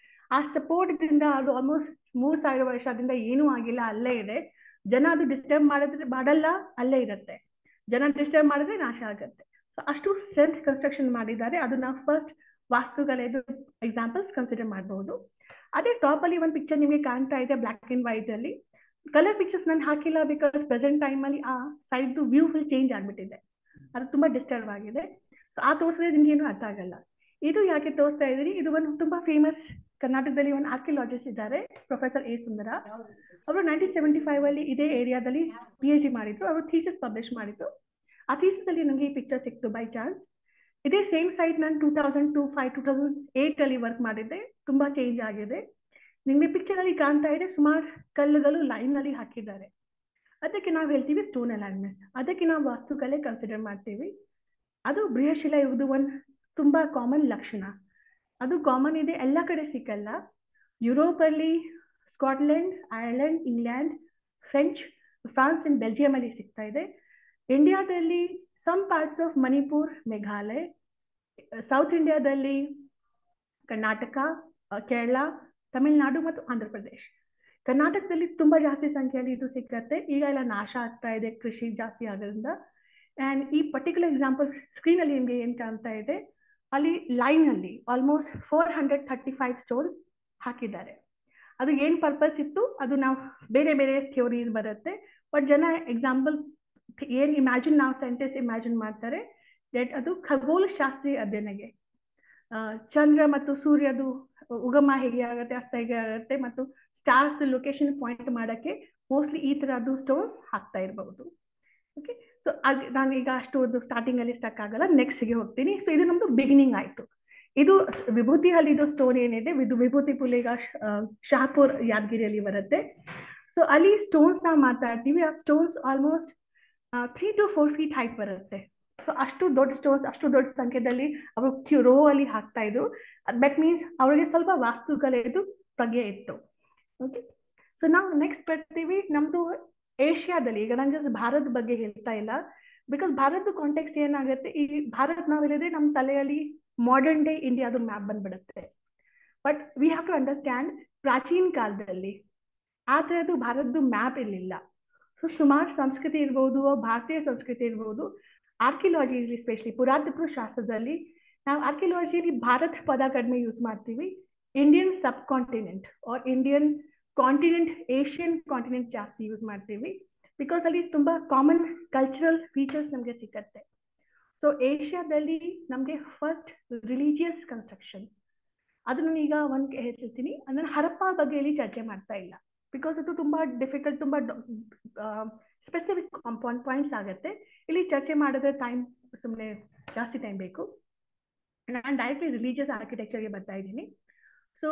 ಆ ಸಪೋರ್ಟ್ ದಿಂದ ಅದು ಆಲ್ಮೋಸ್ಟ್ 3000 ವರ್ಷದಿಂದ ಏನೂ ಆಗಿಲ್ಲ, ಅಲ್ಲೇ ಇದೆ. ಜನ ಅದು ಡಿಸ್ಟರ್ಬ್ ಮಾಡಲ್ಲ, ಅಲ್ಲೇ ಇರುತ್ತೆ. ಜನ ಡಿಸ್ಟರ್ಬ್ ಮಾಡಿದ್ರೆ ನಾಶ ಆಗುತ್ತೆ. ಸೊ ಅಷ್ಟು ಸ್ಟ್ರೆಂತ್ ಕನ್ಸ್ಟ್ರಕ್ಷನ್ ಮಾಡಿದ್ದಾರೆ. ಅದು ನಾವು ಫಸ್ಟ್ ವಾಸ್ತುಕಲೆದು ಎಕ್ಸಾಂಪಲ್ಸ್ ಕನ್ಸಿಡರ್ ಮಾಡಬಹುದು. ಅದೇ ಟಾಪ್ ಅಲ್ಲಿ ಒಂದು ಪಿಕ್ಚರ್ ನಿಮಗೆ ಕಾಣ್ತಾ ಇದೆ ಬ್ಲಾಕ್ ಅಂಡ್ ವೈಟ್ ಅಲ್ಲಿ. ಕಲರ್ ಪಿಕ್ಚರ್ಸ್ ನಾನು ಹಾಕಿಲ್ಲ ಬಿಕಾಸ್ ಪ್ರೆಸೆಂಟ್ ಟೈಮ್ ಅಲ್ಲಿ ಆ ಸೈಡ್ ವ್ಯೂ ಫುಲ್ ಚೇಂಜ್ ಆಗ್ಬಿಟ್ಟಿದೆ, ಅದು ತುಂಬಾ ಡಿಸ್ಟರ್ಬ್ ಆಗಿದೆ. ಸೊ ಆ ತೋರಿಸಿದ್ರೆ ನಿಮ್ಗೆ ಏನು ಅರ್ಥ ಆಗಲ್ಲ. ಇದು ಯಾಕೆ ತೋರಿಸ್ತಾ ಇದ್ದೀರಿ, ಇದು ಒಂದು ತುಂಬಾ ಫೇಮಸ್ ಕರ್ನಾಟಕದಲ್ಲಿ ಒಂದು ಆರ್ಕಿಯಾಲಜಿಸ್ಟ್ ಇದ್ದಾರೆ, ಪ್ರೊಫೆಸರ್ ಎ ಸುಂದರ. ಅವರು 1975 ಅಲ್ಲಿ ಇದೇ ಏರಿಯಾದಲ್ಲಿ PhD ಮಾಡಿದ್ರು. ಅವರು ಥೀಸಿಸ್ ಪಬ್ಲಿಷ್ ಮಾಡಿದ್ರು. ಆ ಥೀಸಿಸ್ ಅಲ್ಲಿ ನನಗೆ ಈ ಪಿಕ್ಚರ್ ಸಿಕ್ತು ಬೈ ಚಾನ್ಸ್. ಇದೇ ಸೇಮ್ ಸೈಟ್ ನಾನು 2008 ಅಲ್ಲಿ ವರ್ಕ್ ಮಾಡಿದ್ದೆ. ತುಂಬಾ ಚೇಂಜ್ ಆಗಿದೆ. ನಿಮ್ಗೆ ಪಿಕ್ಚರ್ ಅಲ್ಲಿ ಕಾಣ್ತಾ ಇದೆ, ಸುಮಾರು ಕಲ್ಲುಗಳು ಲೈನ್ ಅಲ್ಲಿ ಹಾಕಿದ್ದಾರೆ. ಅದಕ್ಕೆ ನಾವು ಹೇಳ್ತೀವಿ ಸ್ಟೋನ್ ಅಲೈನ್ಮೆಂಟ್ಸ್. ಅದಕ್ಕೆ ನಾವು ವಾಸ್ತುಕಲೆ ಕನ್ಸಿಡರ್ ಮಾಡ್ತೀವಿ. ಅದು ಬೃಹಶಿಲಾಯುಗದ ಒಂದು ತುಂಬಾ ಕಾಮನ್ ಲಕ್ಷಣ. ಅದು ಕಾಮನ್ ಇದೆ, ಎಲ್ಲ ಕಡೆ ಸಿಕ್ಕಲ್ಲ. ಯುರೋಪ್ ಅಲ್ಲಿ, Scotland, Ireland, England, France and Belgium ಅಲ್ಲಿ ಸಿಗ್ತಾ ಇದೆ. ಇಂಡಿಯಾದಲ್ಲಿ some parts of Manipur, Meghalaya, south ಇಂಡಿಯಾದಲ್ಲಿ ಕರ್ನಾಟಕ, ಕೇರಳ, ತಮಿಳುನಾಡು ಮತ್ತು ಆಂಧ್ರ ಪ್ರದೇಶ್. ಕರ್ನಾಟಕದಲ್ಲಿ ತುಂಬಾ ಜಾಸ್ತಿ ಸಂಖ್ಯೆಯಲ್ಲಿ ಇದು ಸಿಕ್ಕತ್ತೆ. ಈಗ ಎಲ್ಲ ನಾಶ ಆಗ್ತಾ ಇದೆ ಕೃಷಿ ಜಾಸ್ತಿ ಆಗೋದ್ರಿಂದ. ಅಂಡ್ ಈ ಪರ್ಟಿಕ್ಯುಲರ್ ಎಕ್ಸಾಂಪಲ್ ಸ್ಕ್ರೀನ್ ಅಲ್ಲಿ ನಿಮ್ಗೆ ಏನ್ ಕಾಣ್ತಾ ಇದೆ, ಅಲ್ಲಿ ಲೈನ್ ಅಲ್ಲಿ ಆಲ್ಮೋಸ್ಟ್ 435 ಸ್ಟೋನ್ಸ್ ಹಾಕಿದ್ದಾರೆ. ಅದು ಏನ್ ಪರ್ಪಸ್ ಇತ್ತು ಅದು ನಾವು ಬೇರೆ ಬೇರೆ ಥಿಯೋರೀಸ್ ಬರುತ್ತೆ. ಬಟ್ ಜನ ಎಕ್ಸಾಂಪಲ್ ಏನ್ ನಾವು ಸೈಂಟಿಸ್ಟ್ ಇಮ್ಯಾಜಿನ್ ಮಾಡ್ತಾರೆ ದಟ್ ಅದು ಖಗೋಳಶಾಸ್ತ್ರೀಯ ಅಧ್ಯಯನಗೆ, ಚಂದ್ರ ಮತ್ತು ಸೂರ್ಯದು ಉಗಮ ಹೇಗೆ ಆಗುತ್ತೆ, ಅಸ್ತ ಹೇಗೆ ಆಗುತ್ತೆ, ಮತ್ತು ಸ್ಟಾರ್ಸ್ ಲೊಕೇಶನ್ ಪಾಯಿಂಟ್ ಮಾಡಕ್ಕೆ ಮೋಸ್ಟ್ಲಿ ಈ ತರದ್ದು ಸ್ಟೋನ್ಸ್ ಹಾಕ್ತಾ ಇರಬಹುದು. ಓಕೆ, ಸೊ ನಾನು ಈಗ ಅಷ್ಟು ಸ್ಟಾರ್ಟಿಂಗ್ ಅಲ್ಲಿ ಸ್ಟಕ್ ಆಗಲ್ಲ, ನೆಕ್ಸ್ಟ್ ಗೆ ಹೋಗ್ತೀನಿ. ಸೊ ಇದು ನಮ್ದು ಬಿಗಿನಿಂಗ್ ಆಯ್ತು. ಇದು ವಿಭೂತಿ ಹಲ್ಲಿದು ಸ್ಟೋನ್ ಏನಿದೆ, ಇದು ವಿಭೂತಿ ಪುಲಿಗ ಶಹಾಪುರ್ ಯಾದಗಿರಿಯಲ್ಲಿ ಬರುತ್ತೆ. ಸೊ ಅಲ್ಲಿ ಸ್ಟೋನ್ಸ್ ನಾವು ಮಾತಾಡ್ತೀವಿ. ಆ stones almost 3 to 4 feet height ಬರುತ್ತೆ. ಸೊ ಸೊ ಅಷ್ಟು ದೊಡ್ಡ ಸ್ಟೋನ್ಸ್, ಅಷ್ಟು ದೊಡ್ಡ ಸಂಖ್ಯೆಯಲ್ಲಿ ಅವರು ರೋ ಅಲ್ಲಿ ಹಾಕ್ತಾ ಇದ್ರು. ದಟ್ ಮೀನ್ಸ್ ಅವರಿಗೆ ಸ್ವಲ್ಪ ವಾಸ್ತುಕಲೆದು ಪ್ರಜ್ಞೆ ಇತ್ತು. ಓಕೆ, ಸೊ ನಾವು ನೆಕ್ಸ್ಟ್ ಬರ್ತೀವಿ ನಮ್ದು ಏಷ್ಯಾದಲ್ಲಿ. ಈಗ ನಾನು ಜಸ್ಟ್ ಭಾರತ ಬಗ್ಗೆ ಹೇಳ್ತಾ ಇಲ್ಲ, ಬಿಕಾಸ್ ಭಾರತದ ಕಾಂಟೆಕ್ಸ್ಟ್ ಏನಾಗುತ್ತೆ, ಈ ಭಾರತ ನಾವು ಹೇಳಿದ್ರೆ ನಮ್ಮ ತಲೆಯಲ್ಲಿ ಮಾಡರ್ನ್ ಡೇ ಇಂಡಿಯಾದು ಮ್ಯಾಪ್ ಬಂದ್ಬಿಡುತ್ತೆ. But we have to understand, ಪ್ರಾಚೀನ ಕಾಲದಲ್ಲಿ ಆ ಥರದ್ದು ಭಾರತದ ಮ್ಯಾಪ್ ಇರಲಿಲ್ಲ. ಸೊ ಸುಮಾರು ಸಂಸ್ಕೃತಿ ಇರ್ಬೋದು, ಭಾರತೀಯ ಸಂಸ್ಕೃತಿ ಇರ್ಬೋದು, ಆರ್ಕಿಯಾಲಜಿ ಸ್ಪೆಷಲಿ ಪುರಾತತ್ವ ಶಾಸ್ತ್ರದಲ್ಲಿ ನಾವು ಆರ್ಕಿಯಾಲಜಿಯಲ್ಲಿ ಭಾರತ ಪದ ಕಡಿಮೆ ಯೂಸ್ ಮಾಡ್ತೀವಿ. Indian subcontinent or Indian continent, Asian continent ಜಾಸ್ತಿ ಯೂಸ್ ಮಾಡ್ತೀವಿ. ಬಿಕಾಸ್ ಅಲ್ಲಿ ತುಂಬಾ ಕಾಮನ್ ಕಲ್ಚರಲ್ ಫೀಚರ್ಸ್ ನಮಗೆ ಸಿಕ್ಕತ್ತೆ. ಸೊ ಏಷ್ಯಾದಲ್ಲಿ ನಮಗೆ ಫಸ್ಟ್ ರಿಲಿಜಿಯಸ್ ಕನ್ಸ್ಟ್ರಕ್ಷನ್, ಅದನ್ನು ಈಗ ಒಂದು ಹೇಳ್ತೀನಿ. ನಾನು ಹರಪ್ಪ ಬಗ್ಗೆ ಇಲ್ಲಿ ಚರ್ಚೆ ಮಾಡ್ತಾ ಇಲ್ಲ, ಬಿಕಾಸ್ ಅದು ತುಂಬಾ ಡಿಫಿಕಲ್ಟ್, ತುಂಬಾ ಸ್ಪೆಸಿಫಿಕ್ ಪಾಯಿಂಟ್ಸ್ ಆಗುತ್ತೆ. ಇಲ್ಲಿ ಚರ್ಚೆ ಮಾಡಿದ್ರೆ ಟೈಮ್ ಸುಮ್ಮನೆ ಜಾಸ್ತಿ ಟೈಮ್ ಬೇಕು. ನಾನು ಡೈರೆಕ್ಟ್ಲಿ ರಿಲಿಜಿಯಸ್ ಆರ್ಕಿಟೆಕ್ಚರ್ಗೆ ಬರ್ತಾ ಇದ್ದೀನಿ. ಸೊ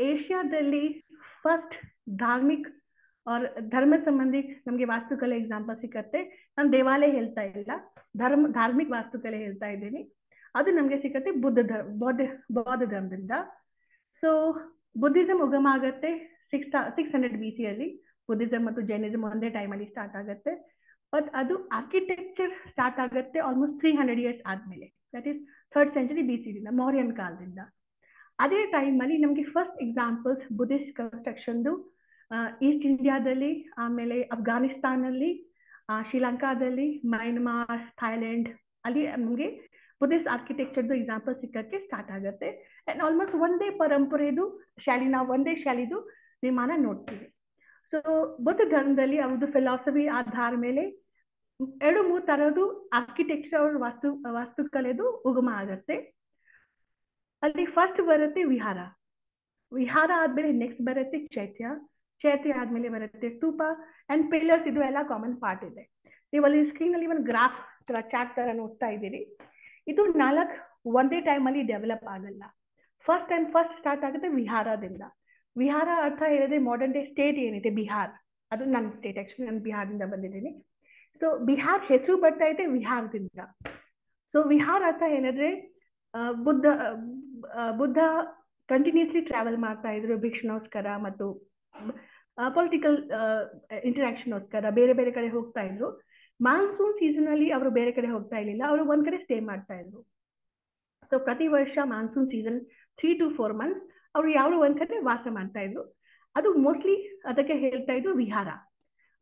ಏಷ್ಯಾದಲ್ಲಿ ಫಸ್ಟ್ ಧಾರ್ಮಿಕ್ और ಧರ್ಮ ಸಂಬಂಧಿ ನಮಗೆ ವಾಸ್ತುಕಲೆ ಎಕ್ಸಾಂಪಲ್ ಸಿಕ್ಕತ್ತೆ. ನಾನು ದೇವಾಲಯ ಹೇಳ್ತಾ ಇಲ್ಲ, ಧಾರ್ಮಿಕ ವಾಸ್ತುಕಲೆ ಹೇಳ್ತಾ ಇದ್ದೀನಿ. ಅದು ನಮಗೆ ಸಿಕ್ಕತ್ತೆ ಬೌದ್ಧ ಧರ್ಮದಿಂದ. ಸೊ ಬುದ್ಧಿಸಮ್ ಉಗಮ ಆಗುತ್ತೆ 600 BC ಅಲ್ಲಿ. ಬುದ್ಧಿಸಮ್ ಮತ್ತು ಜೈನಿಸಮ್ ಒಂದೇ ಟೈಮಲ್ಲಿ ಸ್ಟಾರ್ಟ್ ಆಗುತ್ತೆ. ಬಟ್ ಅದು ಆರ್ಕಿಟೆಕ್ಚರ್ ಸ್ಟಾರ್ಟ್ ಆಗುತ್ತೆ ಆಲ್ಮೋಸ್ಟ್ 300 years ಆದ್ಮೇಲೆ, that is 3rd century BC ದಿಂದ, ಮೌರ್ಯನ್ ಕಾಲದಿಂದ. ಅದೇ ಟೈಮಲ್ಲಿ ನಮಗೆ ಫಸ್ಟ್ ಎಕ್ಸಾಂಪಲ್ಸ್ ಬುದ್ಧಿಸ್ಟ್ ಕನ್ಸ್ಟ್ರಕ್ಷನ್ದು ಈಸ್ಟ್ ಇಂಡಿಯಾದಲ್ಲಿ, ಆಮೇಲೆ ಅಫ್ಘಾನಿಸ್ತಾನಲ್ಲಿ, ಶ್ರೀಲಂಕಾದಲ್ಲಿ, ಮಯನ್ಮಾರ್, ಥೈಲ್ಯಾಂಡ್ ಅಲ್ಲಿ ನಮಗೆ ಬುದ್ಧಿಸ್ಟ್ ಆರ್ಕಿಟೆಕ್ಚರ್ದು ಎಕ್ಸಾಂಪಲ್ ಸಿಕ್ಕಕ್ಕೆ ಸ್ಟಾರ್ಟ್ ಆಗುತ್ತೆ. ಅಂಡ್ ಆಲ್ಮೋಸ್ಟ್ ಒಂದೇ ಪರಂಪರೆದು ಶೈಲಿ, ನಾವು ಒಂದೇ ಶೈಲಿದು ನಿರ್ಮಾಣ ನೋಡ್ತೀವಿ. ಸೊ ಬುದ್ಧ ಧರ್ಮದಲ್ಲಿ ಅವ್ರದ್ದು ಫಿಲಾಸಫಿ ಆಧಾರ ಮೇಲೆ 2-3 ತರದ್ದು ಆರ್ಕಿಟೆಕ್ಚರ್, ವಾಸ್ತುಕಲೆದು ಉಗಮ ಆಗುತ್ತೆ. ಅಲ್ಲಿ ಫಸ್ಟ್ ಬರುತ್ತೆ ವಿಹಾರ. ವಿಹಾರ ಆದ್ಮೇಲೆ ನೆಕ್ಸ್ಟ್ ಬರುತ್ತೆ ಚೈತ್ಯ ಆದ್ಮೇಲೆ ಬರುತ್ತೆ ಸ್ತೂಪ ಅಂಡ್ ಪಿಲ್ಲರ್ಸ್. ಇದು ಎಲ್ಲ ಕಾಮನ್ ಪಾರ್ಟ್ ಇದೆ. ನೀವು ಅಲ್ಲಿ ಸ್ಕ್ರೀನ್ ಅಲ್ಲಿ ಒಂದು ಗ್ರಾಫ್ ತರ, ಚಾರ್ಟ್ ತರ ನೋಡ್ತಾ ಇದ್ದೀರಿ. ಇದು 4 ಒಂದೇ ಟೈಮ್ ಅಲ್ಲಿ ಡೆವಲಪ್ ಆಗಲ್ಲ. ಫಸ್ಟ್ ಸ್ಟಾರ್ಟ್ ಆಗುತ್ತೆ ವಿಹಾರದಿಂದ. ವಿಹಾರ ಅರ್ಥ ಹೇಳಿದ್ರೆ ಮಾಡರ್ನ್ ಡೇ ಸ್ಟೇಟ್ ಏನಿದೆ ಬಿಹಾರ್, ಅದು ನನ್ನ ಸ್ಟೇಟ್. ಆಕ್ಚುಲಿ ನಾನು ಬಿಹಾರದಿಂದ ಬಂದಿದ್ದೀನಿ. ಸೊ ಬಿಹಾರ್ ಹೆಸರು ಬರ್ತಾ ಇದೆ ವಿಹಾರದಿಂದ. ಸೊ ವಿಹಾರ ಅರ್ಥ ಹೇಳಿದ್ರೆ ಬುದ್ಧ ಕಂಟಿನ್ಯೂಸ್ಲಿ ಟ್ರಾವೆಲ್ ಮಾಡ್ತಾ ಇದ್ರು ಭಿಕ್ಷಣೋಸ್ಕರ ಮತ್ತು ಪೊಲಿಟಿಕಲ್ ಇಂಟರಾಕ್ಷನ್ಗೋಸ್ಕರ ಬೇರೆ ಬೇರೆ ಕಡೆ ಹೋಗ್ತಾ ಇದ್ರು. ಮಾನ್ಸೂನ್ ಸೀಸನ್ ಅಲ್ಲಿ ಅವರು ಬೇರೆ ಕಡೆ ಹೋಗ್ತಾ ಇರ್ಲಿಲ್ಲ, ಅವರು ಒಂದ್ ಕಡೆ ಸ್ಟೇ ಮಾಡ್ತಾ ಇದ್ರು. ಸೊ ಪ್ರತಿ ವರ್ಷ ಮಾನ್ಸೂನ್ ಸೀಸನ್ 3 to 4 months ಅವರು ಯಾರು ಒಂದ್ ಕಡೆ ವಾಸ ಮಾಡ್ತಾ ಇದ್ರು. ಅದು ಮೋಸ್ಟ್ಲಿ ಅದಕ್ಕೆ ಹೇಳ್ತಾ ಇದ್ರು ವಿಹಾರ.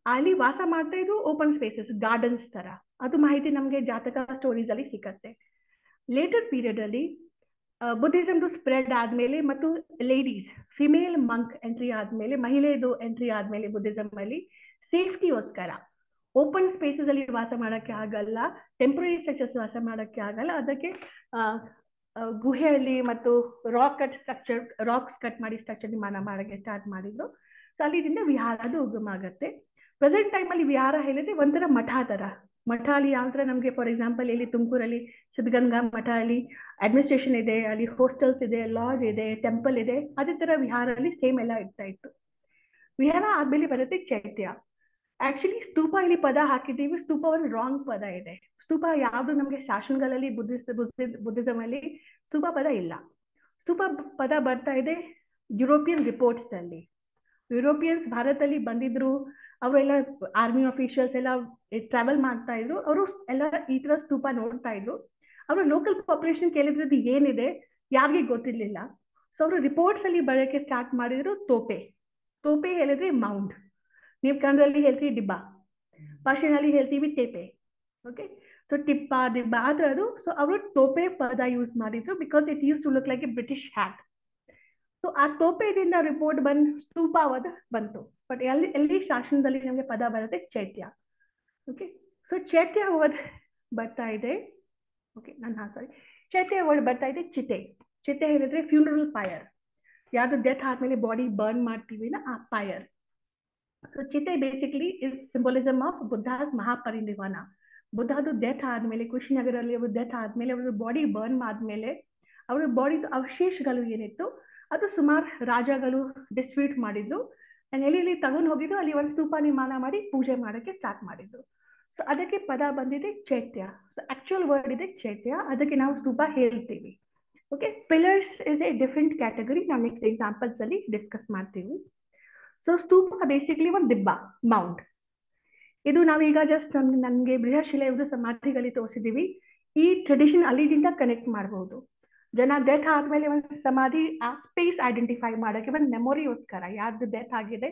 ಅಲ್ಲಿ ವಾಸ ಮಾಡ್ತಾ ಇದ್ರು ಓಪನ್ ಸ್ಪೇಸಸ್, ಗಾರ್ಡನ್ಸ್ ತರ. ಅದು ಮಾಹಿತಿ ನಮಗೆ ಜಾತಕ ಸ್ಟೋರೀಸ್ ಅಲ್ಲಿ ಸಿಕ್ಕತ್ತೆ. ಲೇಟರ್ ಪೀರಿಯಡ್ ಅಲ್ಲಿ ಬುದ್ಧಿಸಮ್ದು ಸ್ಪ್ರೆಡ್ ಆದ್ಮೇಲೆ ಮತ್ತು ಲೇಡೀಸ್, ಫಿಮೇಲ್ ಮಂಕ್ ಎಂಟ್ರಿ ಆದ್ಮೇಲೆ, ಮಹಿಳೆದು ಎಂಟ್ರಿ ಆದ್ಮೇಲೆ ಬುದ್ಧಿಸಮ್ ಅಲ್ಲಿ ಸೇಫ್ಟಿಗೋಸ್ಕರ ಓಪನ್ ಸ್ಪೇಸಸ್ ಅಲ್ಲಿ ವಾಸ ಮಾಡಕ್ಕೆ ಆಗಲ್ಲ, ಟೆಂಪರರಿ ಸ್ಟ್ರಕ್ಚರ್ಸ್ ವಾಸ ಮಾಡಕ್ಕೆ ಆಗಲ್ಲ, ಅದಕ್ಕೆ ಗುಹೆಯಲ್ಲಿ ಮತ್ತು ರಾಕ್ಸ್ ಕಟ್ ಮಾಡಿ ಸ್ಟ್ರಕ್ಚರ್ ನಿರ್ಮಾಣ ಮಾಡಕ್ಕೆ ಸ್ಟಾರ್ಟ್ ಮಾಡಿದ್ರು. ಸೊ ಅಲ್ಲಿಂದ ವಿಹಾರದು ಉಗಮ ಆಗತ್ತೆ. ಪ್ರೆಸೆಂಟ್ ಟೈಮ್ ಅಲ್ಲಿ ವಿಹಾರ ಹೇಳಿದ್ರೆ ಒಂಥರ ಮಠ ತರ. ಮಠ ಅಲ್ಲಿ ಯಾವ ತರ ನಮಗೆ, ಫಾರ್ ಎಕ್ಸಾಂಪಲ್ ಇಲ್ಲಿ ತುಮಕೂರಲ್ಲಿ ಸಿದ್ಧಗಂಗಾ ಮಠ ಅಲ್ಲಿ ಅಡ್ಮಿನಿಸ್ಟ್ರೇಷನ್ ಇದೆ, ಅಲ್ಲಿ ಹಾಸ್ಟೆಲ್ಸ್ ಇದೆ, ಲಾಡ್ಜ್ ಇದೆ, ಟೆಂಪಲ್ ಇದೆ. ಅದೇ ತರ ವಿಹಾರಲ್ಲಿ ಸೇಮ್ ಎಲ್ಲ ಇರ್ತಾ ಇತ್ತು. ವಿಹಾರ ಆದ್ಮೇಲೆ ಬರುತ್ತೆ ಚೈತ್ಯ. ಆಕ್ಚುಲಿ ಸ್ತೂಪ ಇಲ್ಲಿ ಪದ ಹಾಕಿದ್ದೀವಿ, ಸ್ತೂಪ ಒಂದು ರಾಂಗ್ ಪದ ಇದೆ. ಸ್ತೂಪ ಯಾವ್ದು ನಮಗೆ ಶಾಸನಗಳಲ್ಲಿ ಬುದ್ಧಿಸಮ್ ಅಲ್ಲಿ ಸ್ತೂಪ ಪದ ಇಲ್ಲ. ಸ್ತೂಪ ಪದ ಬರ್ತಾ ಇದೆ ಯುರೋಪಿಯನ್ ರಿಪೋರ್ಟ್ಸ್ ಅಲ್ಲಿ. ಯುರೋಪಿಯನ್ಸ್ ಭಾರತದಲ್ಲಿ ಬಂದಿದ್ರು, ಅವರೆಲ್ಲ ಆರ್ಮಿ ಆಫೀಷಿಯಲ್ಸ್ ಎಲ್ಲ ಟ್ರಾವೆಲ್ ಮಾಡ್ತಾ ಇದ್ರು, ಅವರು ಎಲ್ಲ ಈ ತರ ಸ್ತೂಪ ನೋಡ್ತಾ ಇದ್ರು. ಅವರು ಲೋಕಲ್ ಪಾಪ್ಯುಲೇಷನ್ ಕೇಳಿದ್ರದ್ದು ಏನಿದೆ ಯಾರಿಗೆ ಗೊತ್ತಿರ್ಲಿಲ್ಲ. ಸೊ ಅವರು ರಿಪೋರ್ಟ್ಸ್ ಅಲ್ಲಿ ಬರೋಕ್ಕೆ ಸ್ಟಾರ್ಟ್ ಮಾಡಿದ್ರು ತೋಪೆ ಹೇಳಿದ್ರೆ ಮೌಂಡ್, ನೀವು ಕನ್ನಡದಲ್ಲಿ ಹೇಳ್ತೀವಿ ಡಿಬ್ಬ, ಭಾಷೆನಲ್ಲಿ ಹೇಳ್ತೀವಿ ಟೇಪೆ. ಓಕೆ, ಸೊ ಟಿಪ್ಪ, ದಿಬ್ಬ ಆ ಥರದ್ದು. ಸೊ ಅವರು ತೋಪೆ ಪದ ಯೂಸ್ ಮಾಡಿದ್ರು because it used to look like a British hat. So ಆ ತೋಪೆದಿಂದ ರಿಪೋರ್ಟ್ ಸ್ತೂಪವಾದ ಬಂತು. ಬಟ್ ಎಲ್ಲಿ ಶಾಸನದಲ್ಲಿ ನಮಗೆ ಪದ ಬರುತ್ತೆ ಚೈತ್ಯ. ಓಕೆ, ಸೊ ಚೈತ್ಯ ವರ್ಡ್ ಬರ್ತಾ ಇದೆ. ಓಕೆ, ಚೈತ್ಯ ವರ್ಡ್ ಬರ್ತಾ ಇದೆ ಚಿತೆ ಹೇಳಿದ್ರೆ ಫ್ಯೂನರಲ್ ಫೈರ್. ಯಾವ್ದು ಡೆತ್ ಆದ್ಮೇಲೆ ಬಾಡಿ ಬರ್ನ್ ಮಾಡ್ತೀವಿ ಆ ಫೈರ್. ಸೊ ಚಿತೆ basically is symbolism of Buddha's Mahaparinirvana. ಬುದ್ಧದು ಡೆತ್ ಆದ್ಮೇಲೆ, ಕುಶಿನಗರಲ್ಲಿ ಅವರು ಡೆತ್ ಆದ್ಮೇಲೆ, ಅವ್ರ ಬಾಡಿ ಬರ್ನ್ ಆದ್ಮೇಲೆ ಅವ್ರ ಬಾಡಿದು ಅವಶೇಷಗಳು ಏನಿತ್ತು ಅದು ಸುಮಾರು ರಾಜಗಳು ಡಿಸ್ಟ್ರಿಬ್ಯೂಟ್ ಮಾಡಿದ್ರು. ಎಲ್ಲಿ ತಗೊಂಡು ಹೋಗಿದ್ದು ಅಲ್ಲಿ ಒಂದು ಸ್ತೂಪ ನಿರ್ಮಾಣ ಮಾಡಿ ಪೂಜೆ ಮಾಡಕ್ಕೆ ಸ್ಟಾರ್ಟ್ ಮಾಡಿದ್ರು. ಸೊ ಅದಕ್ಕೆ ಪದ ಬಂದಿದೆ ಚೈತ್ಯ. ಸೊ ಆಕ್ಚುಯಲ್ ವರ್ಡ್ ಇದೆ ಚೈತ್ಯ, ಅದಕ್ಕೆ ನಾವು ಸ್ತೂಪ ಹೇಳ್ತೀವಿ. Okay, pillars is A different category, ನಾವು ನೆಕ್ಸ್ಟ್ ಎಕ್ಸಾಂಪಲ್ಸ್ ಅಲ್ಲಿ ಡಿಸ್ಕಸ್ ಮಾಡ್ತೀವಿ. ಸೊ ಸ್ತೂಪ ಬೇಸಿಕ್ಲಿ ಒಂದು ದಿಬ್ಬ, ಮೌಂಟ್. ಇದು ನಾವೀಗ ಜಸ್ಟ್ ನನ್ಗೆ ಬೃಹಶಿಲೆಯುವುದು ಸಮಾಧಿಗಳಲ್ಲಿ ತೋರಿಸಿದೀವಿ. ಈ ಟ್ರೆಡಿಷನ್ ಅಲ್ಲಿದಿಂದ ಕನೆಕ್ಟ್ ಮಾಡಬಹುದು. ಜನ ಡೆತ್ ಆದ್ಮೇಲೆ ಒಂದು ಸಮಾಧಿ ಆ ಸ್ಪೇಸ್ ಐಡೆಂಟಿಫೈ ಮಾಡಕ್ಕೆ, ಒಂದು ಮೆಮೊರಿಗೋಸ್ಕರ ಯಾರ್ದು ಡೆತ್ ಆಗಿದೆ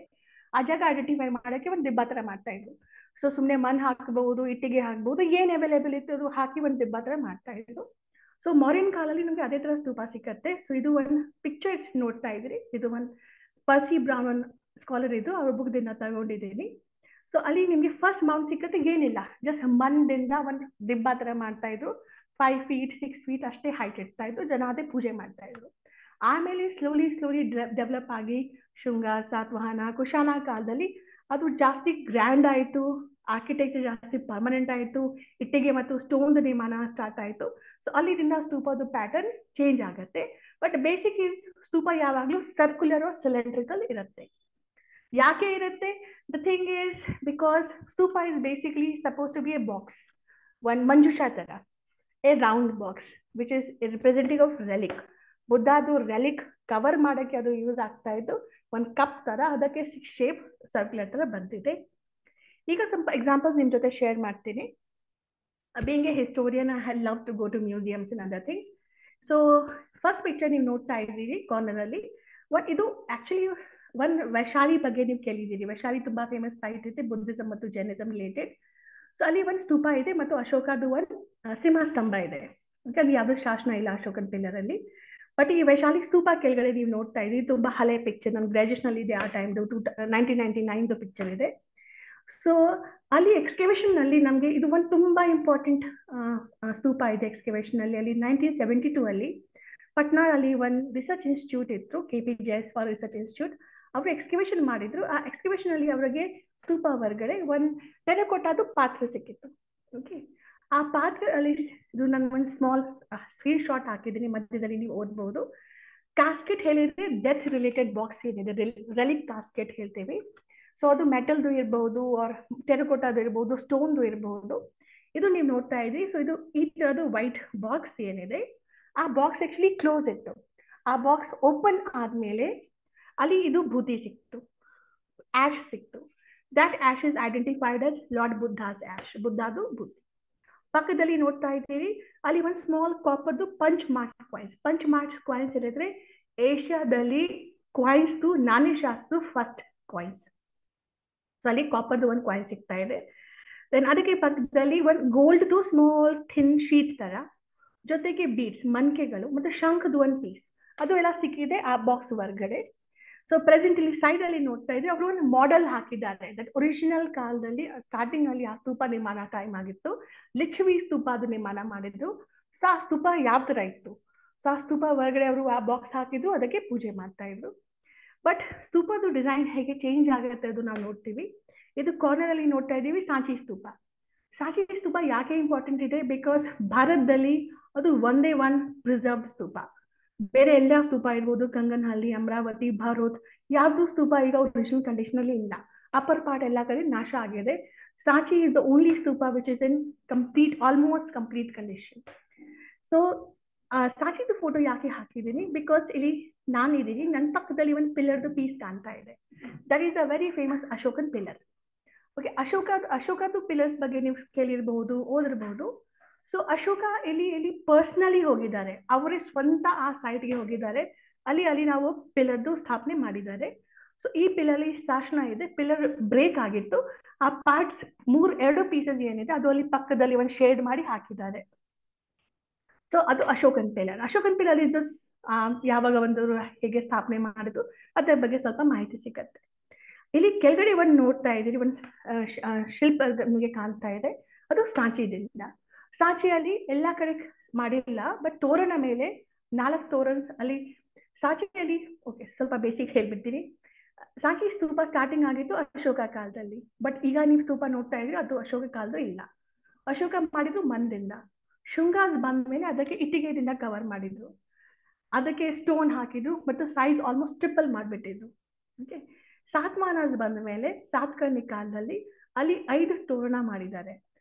ಆ ಜಾಗ ಐಡೆಂಟಿಫೈ ಮಾಡಕ್ಕೆ ಒಂದು ದಿಬ್ಬ ತರ ಮಾಡ್ತಾ ಇದ್ರು. ಸೊ ಸುಮ್ನೆ ಮಣ್ಣು ಹಾಕಬಹುದು, ಇಟ್ಟಿಗೆ ಹಾಕಬಹುದು, ಏನ್ ಅವೈಲೇಬಲ್ ಇತ್ತು ಅದು ಹಾಕಿ ಒಂದು ದಿಬ್ಬ ತರ ಮಾಡ್ತಾ ಇದ್ರು. ಸೊ ಮಾರ್ನಿಂಗ್ ಕಾಲಲ್ಲಿ ನಮ್ಗೆ ಅದೇ ತರ ಸ್ತೂಪ ಸಿಕ್ಕತ್ತೆ. ಸೊ ಇದು ಒಂದು ಪಿಕ್ಚರ್ ನೋಡ್ತಾ ಇದ್ರಿ, ಇದು ಒಂದು ಪರ್ಸಿ ಬ್ರೌನ್ ಸ್ಕಾಲರ್ ಇದು, ಅವ್ರ ಬುಕ್ದಿಂದ ತಗೊಂಡಿದ್ದೀನಿ. ಸೊ ಅಲ್ಲಿ ನಿಮ್ಗೆ ಫಸ್ಟ್ ಮೌಂಟ್ ಸಿಕ್ಕತ್ತೆ, ಏನಿಲ್ಲ, ಜಸ್ಟ್ ಮಣ್ಣಿಂದ ಒಂದು ದಿಬ್ಬ ತರ ಮಾಡ್ತಾ ಇದ್ರು. 5 feet 6 feet ಅಷ್ಟೇ ಹೈಟ್ ಇರ್ತಾ ಇದ್ರು, ಜನ ಅದೇ ಪೂಜೆ ಮಾಡ್ತಾ ಇದ್ರು. ಆಮೇಲೆ ಸ್ಲೋಲಿ ಡೆವಲಪ್ ಆಗಿ ಶುಂಗ, ಸಾತವಾಹನ, ಕುಶಾನ ಕಾಲದಲ್ಲಿ ಅದು ಜಾಸ್ತಿ ಗ್ರ್ಯಾಂಡ್ ಆಯ್ತು, ಆರ್ಕಿಟೆಕ್ಚರ್ ಜಾಸ್ತಿ ಪರ್ಮನೆಂಟ್ ಆಯ್ತು, ಇಟ್ಟಿಗೆ ಮತ್ತು ಸ್ಟೋನ್ ನಿರ್ಮಾಣ ಸ್ಟಾರ್ಟ್ ಆಯ್ತು. ಸೊ ಅಲ್ಲಿಂದ ಸ್ತೂಪದ ಪ್ಯಾಟರ್ನ್ ಚೇಂಜ್ ಆಗುತ್ತೆ. ಬಟ್ ಬೇಸಿಕ್ ಇಸ್ ಸ್ತೂಪ ಯಾವಾಗ್ಲೂ ಸರ್ಕ್ಯುಲರ್ ಸಿಲಿಂಡ್ರಿಕಲ್ ಇರುತ್ತೆ. ಯಾಕೆ ಇರುತ್ತೆ? The thing is because stupa is basically suppose to be a box, ಒಂದು ಮಂಜುಷಾ ತರ, a round box which is representing of relic. ಬುದ್ಧದು ರೆಲಿಕ್ ಕವರ್ ಮಾಡಕ್ಕೆ ಅದು ಯೂಸ್ ಆಗ್ತಾ ಇತ್ತು, ಒಂದು ಕಪ್ ತರ, ಅದಕ್ಕೆ ಶೇಪ್ ಸರ್ಕ್ಯುಲರ್ ತರ ಬಂದಿದೆ. ಈಗ ಸ್ವಲ್ಪ ಎಕ್ಸಾಂಪಲ್ಸ್ ನಿಮ್ ಜೊತೆ ಶೇರ್ ಮಾಡ್ತೀನಿ. Being a historian, I have love to go to museums and other things. So first picture ನೀವು ನೋಡ್ತಾ ಇದ್ದೀರಿ ಕಾರ್ನರ್ ಅಲ್ಲಿ, ಇದು ಆಕ್ಚುಲಿ ಒಂದು ವೈಶಾಲಿ ಬಗ್ಗೆ ನೀವು ಕೇಳಿದ್ದೀರಿ. ವೈಶಾಲಿ ತುಂಬಾ ಫೇಮಸ್ ಸೈಟ್ ಇದೆ, ಬುದ್ಧಿಸಂ ಮತ್ತು ಜೈನಿಸಂ ರಿಲೇಟೆಡ್. ಸೊ ಅಲ್ಲಿ ಒಂದು ಸ್ತೂಪ ಇದೆ ಮತ್ತು ಅಶೋಕದು ಒಂದು ಸಿಂಹ ಸ್ತಂಭ ಇದೆ. ಅಲ್ಲಿ ಯಾವ್ದು ಶಾಸನ ಇಲ್ಲ ಅಶೋಕನ್ ಪಿಲ್ಲರ್ ಅಲ್ಲಿ. ಬಟ್ ಈ ವೈಶಾಲಿ ಸ್ತೂಪ ಕೆಳಗಡೆ ನೀವು ನೋಡ್ತಾ ಇದ್ದೀರಿ, ತುಂಬಾ ಹಳೆ ಪಿಕ್ಚರ್, ನಮ್ ಗ್ರಾಜುಯೇಷನ್ ಅಲ್ಲಿ ಇದೆ ಆ ಟೈಮ್ದು, 1999 ಪಿಕ್ಚರ್ ಇದೆ. ಸೊ ಅಲ್ಲಿ ಎಕ್ಸ್ಕವೇಷನ್ ನಲ್ಲಿ ನಮ್ಗೆ ಇದು ಒಂದು ತುಂಬಾ ಇಂಪಾರ್ಟೆಂಟ್ ಸ್ತೂಪ ಇದೆ ಎಕ್ಸ್ಕವೇಷನ್ ಅಲ್ಲಿ. 1972 ಅಲ್ಲಿ ಪಟ್ನಾ ಅಲ್ಲಿ ಒಂದು ರಿಸರ್ಚ್ ಇನ್ಸ್ಟಿಟ್ಯೂಟ್ ಇತ್ತು, KP Jaiswal ರಿಸರ್ಚ್ ಇನ್ಸ್ಟಿಟ್ಯೂಟ್. ಅವರು ಎಕ್ಸ್ಕವೇಷನ್ ಮಾಡಿದ್ರು. ಆ ಎಕ್ಸ್ಕವೇಷನ್ ಅಲ್ಲಿ ಅವರಿಗೆ ಸ್ತೂಪ ಹೊರಗಡೆ ಒಂದು ಟೆರಕೋಟಾದು ಪಾತ್ರ ಸಿಕ್ಕಿತ್ತು. ಓಕೆ, ಆ ಪಾತ್ರ ಅಲ್ಲಿ ಇದು ನಾನು ಒಂದು ಸ್ಮಾಲ್ ಸ್ಕ್ರೀನ್ ಶಾಟ್ ಹಾಕಿದ್ದೀನಿ, ಮಧ್ಯದಲ್ಲಿ ನೀವು ಓದ್ಬಹುದು. ಕಾಸ್ಕೆಟ್ ಹೇಳಿದ್ರೆ ಡೆತ್ ರಿಲೇಟೆಡ್ ಬಾಕ್ಸ್ ಏನಿದೆ, ರೆಲಿಕ್ ಕಾಸ್ಕೆಟ್ ಹೇಳ್ತೇವೆ. ಸೊ ಅದು ಮೆಟಲ್ದು ಇರಬಹುದು, ಆರ್ ಟೆರಕೋಟಾದು ಇರಬಹುದು, ಸ್ಟೋನ್ದು ಇರಬಹುದು. ಇದು ನೀವು ನೋಡ್ತಾ ಇದ್ರಿ. ಸೊ ಇದು ಈ ತರದ್ದು ವೈಟ್ ಬಾಕ್ಸ್ ಏನಿದೆ, ಆ ಬಾಕ್ಸ್ ಆಕ್ಚುಲಿ ಕ್ಲೋಸ್ ಇತ್ತು. ಆ ಬಾಕ್ಸ್ ಓಪನ್ ಆದ್ಮೇಲೆ ಅಲ್ಲಿ ಇದು ಬೂದಿ ಸಿಕ್ತು, ಆಶ್ ಸಿಕ್ತು. That ash is identified as lord Buddha's ash, ಬುದ್ಧದು ಬೂದಿ. ಪಕ್ಕದಲ್ಲಿ ನೋಡ್ತಾ ಇದ್ದೀರಿ, ಅಲ್ಲಿ ಒಂದು ಸ್ಮಾಲ್ ಕಾಪರ್ದು ಪಂಚ್ ಮಾರ್ಕ್ ಕಾಯಿನ್ಸ್ ಹೇಳಿದ್ರೆ ಏಷ್ಯಾದಲ್ಲಿ ಕಾಯಿನ್ಸ್ದು ನಾಣ್ಯಶಾಸ್ತ್ರ ಫಸ್ಟ್ ಕಾಯಿನ್ಸ್. ಸೊ ಅಲ್ಲಿ ಕಾಪರ್ದು ಒಂದು ಕಾಯಿನ್ ಸಿಗ್ತಾ ಇದೆ. ದೆನ್ ಅದಕ್ಕೆ ಪಕ್ಕದಲ್ಲಿ ಒಂದು ಗೋಲ್ಡ್ದು ಸ್ಮಾಲ್ ಥಿನ್ ಶೀಟ್ ತರ, ಜೊತೆಗೆ ಬೀಡ್ಸ್, ಮನ್ಕೆಗಳು ಮತ್ತು ಶಂಖದು ಒಂದು ಪೀಸ್, ಅದು ಎಲ್ಲ ಸಿಕ್ಕಿದೆ ಆ ಬಾಕ್ಸ್ ಹೊರಗಡೆ. ಸೊ ಪ್ರೆಸೆಂಟ್ ಇಲ್ಲಿ ಸೈಡ್ ಅಲ್ಲಿ ನೋಡ್ತಾ ಇದ್ರೆ ಅವರು ಒಂದು ಮಾಡೆಲ್ ಹಾಕಿದ್ದಾರೆ. ದಟ್ ಒರಿಜಿನಲ್ ಕಾಲದಲ್ಲಿ ಸ್ಟಾರ್ಟಿಂಗ್ ಅಲ್ಲಿ ಆ ಸ್ತೂಪ ನಿರ್ಮಾಣ ಟೈಮ್ ಆಗಿತ್ತು, ಲಿಚ್ವಿ ಸ್ತೂಪ ಅದು ನಿರ್ಮಾಣ ಮಾಡಿದ್ರು. ಸೊ ಆ ಸ್ತೂಪ ಯಾವ ತರ ಇತ್ತು, ಸೊ ಆ ಸ್ತೂಪ ಹೊರಗಡೆ ಅವರು ಆ ಬಾಕ್ಸ್ ಹಾಕಿದ್ರು, ಅದಕ್ಕೆ ಪೂಜೆ ಮಾಡ್ತಾ ಇದ್ರು. ಬಟ್ ಸ್ತೂಪದ ಡಿಸೈನ್ ಹೇಗೆ ಚೇಂಜ್ ಆಗುತ್ತೆ ಅದು ನಾವು ನೋಡ್ತೀವಿ. ಇದು ಕಾರ್ನರ್ ಅಲ್ಲಿ ನೋಡ್ತಾ ಇದ್ದೀವಿ ಸಾಂಚಿ ಸ್ತೂಪ. ಸಾಂಚಿ ಸ್ತೂಪ ಯಾಕೆ ಇಂಪಾರ್ಟೆಂಟ್ ಇದೆ? ಬಿಕಾಸ್ ಭಾರತದಲ್ಲಿ ಅದು ಒಂದೇ ಒಂದು ಪ್ರಿಸರ್ವ್ಡ್ ಸ್ತೂಪ. ಬೇರೆ ಎಲ್ಲ ಸ್ತೂಪ ಇರ್ಬೋದು, ಕಂಗನಹಳ್ಳಿ, ಅಮರಾವತಿ, ಭಾರತ್, ಯಾವ್ದು ಸ್ತೂಪ ಈಗ ಒರಿಜಿನಲ್ ಕಂಡೀಷನ್ ಅಲ್ಲಿ ಇಲ್ಲ. ಅಪ್ಪರ್ ಪಾರ್ಟ್ ಎಲ್ಲ ಕಡೆ ನಾಶ ಆಗಿದೆ. Sanchi is the only stupa which is in complete, almost complete condition. So ಸಾಂಚಿದು ಫೋಟೋ ಯಾಕೆ ಹಾಕಿದ್ದೀನಿ? ಬಿಕಾಸ್ ಇಲ್ಲಿ ನಾನಿದ್ದೀನಿ, ನನ್ನ ಪಕ್ಕದಲ್ಲಿ ಒಂದು ಪಿಲ್ಲರ್ದು ಪೀಸ್ ಕಾಣ್ತಾ ಇದೆ. That is a very famous Ashokan pillar. Okay, ಅಶೋಕದು ಪಿಲ್ಲರ್ಸ್ ಬಗ್ಗೆ ನೀವು ಕೇಳಿರಬಹುದು, ಓದಿರಬಹುದು. ಸೊ ಅಶೋಕ ಇಲ್ಲಿ ಪರ್ಸನಲಿ ಹೋಗಿದ್ದಾರೆ, ಅವರೇ ಸ್ವಂತ ಆ ಸೈಟ್ಗೆ ಹೋಗಿದ್ದಾರೆ. ಅಲ್ಲಿ ನಾವು ಪಿಲ್ಲರ್ದು ಸ್ಥಾಪನೆ ಮಾಡಿದ್ದಾರೆ. ಸೊ ಈ ಪಿಲ್ಲರ್ ಶಾಸನ ಇದೆ, ಪಿಲ್ಲರ್ ಬ್ರೇಕ್ ಆಗಿತ್ತು, ಆ ಪಾರ್ಟ್ಸ್ 2 ಪೀಸಸ್ ಏನಿದೆ ಅದು ಅಲ್ಲಿ ಪಕ್ಕದಲ್ಲಿ ಒಂದು ಶೇಡ್ ಮಾಡಿ ಹಾಕಿದ್ದಾರೆ. ಸೊ ಅದು ಅಶೋಕನ್ ಪಿಲ್ಲರ್ ಇದು ಯಾವಾಗ ಒಂದು ಹೇಗೆ ಸ್ಥಾಪನೆ ಮಾಡಿದ್ರು ಅದರ ಬಗ್ಗೆ ಸ್ವಲ್ಪ ಮಾಹಿತಿ ಸಿಗತ್ತೆ. ಇಲ್ಲಿ ಕೆಳಗಡೆ ಒಂದು ನೋಡ್ತಾ ಇದ್ದೀರಿ, ಒಂದು ಶಿಲ್ಪ ನಿಮಗೆ ಕಾಣ್ತಾ ಇದೆ, ಅದು ಸಾಂಚಿದಿಂದ. ಸಾಂಚಿಯಲ್ಲಿ ಎಲ್ಲಾ ಕಡೆ ಮಾಡಿಲ್ಲ, ಬಟ್ ತೋರಣ ಮೇಲೆ 4 ತೋರಣ ಅಲ್ಲಿ ಸಾಂಚಿಯಲ್ಲಿ. ಓಕೆ, ಸ್ವಲ್ಪ ಬೇಸಿಕ್ ಹೇಳ್ಬಿಡ್ತೀನಿ. ಸಾಂಚಿ ಸ್ತೂಪ ಸ್ಟಾರ್ಟಿಂಗ್ ಆಗಿತ್ತು ಅಶೋಕ ಕಾಲದಲ್ಲಿ, ಬಟ್ ಈಗ ನೀವು ಸ್ತೂಪ ನೋಡ್ತಾ ಇದ್ರಿ, ಅದು ಅಶೋಕ ಕಾಲದ್ದು ಇಲ್ಲ. ಅಶೋಕ ಮಾಡಿದ್ದು ಮಣ್ಣದಿಂದ. ಶುಂಗಾಸ್ ಬಂದ ಮೇಲೆ ಅದಕ್ಕೆ ಇಟ್ಟಿಗೆದಿಂದ ಕವರ್ ಮಾಡಿದ್ರು, ಅದಕ್ಕೆ ಸ್ಟೋನ್ ಹಾಕಿದ್ರು ಮತ್ತು ಸೈಜ್ ಆಲ್ಮೋಸ್ಟ್ ಟ್ರಿಪಲ್ ಮಾಡಿಬಿಟ್ಟಿದ್ರು. ಓಕೆ, ಸಾತವಾಹನಸ್ ಬಂದ ಮೇಲೆ ಸಾತಕರ್ಣಿ ಕಾಲದಲ್ಲಿ ಅಲ್ಲಿ 5 ತೋರಣ ಮಾಡಿದ್ದಾರೆ.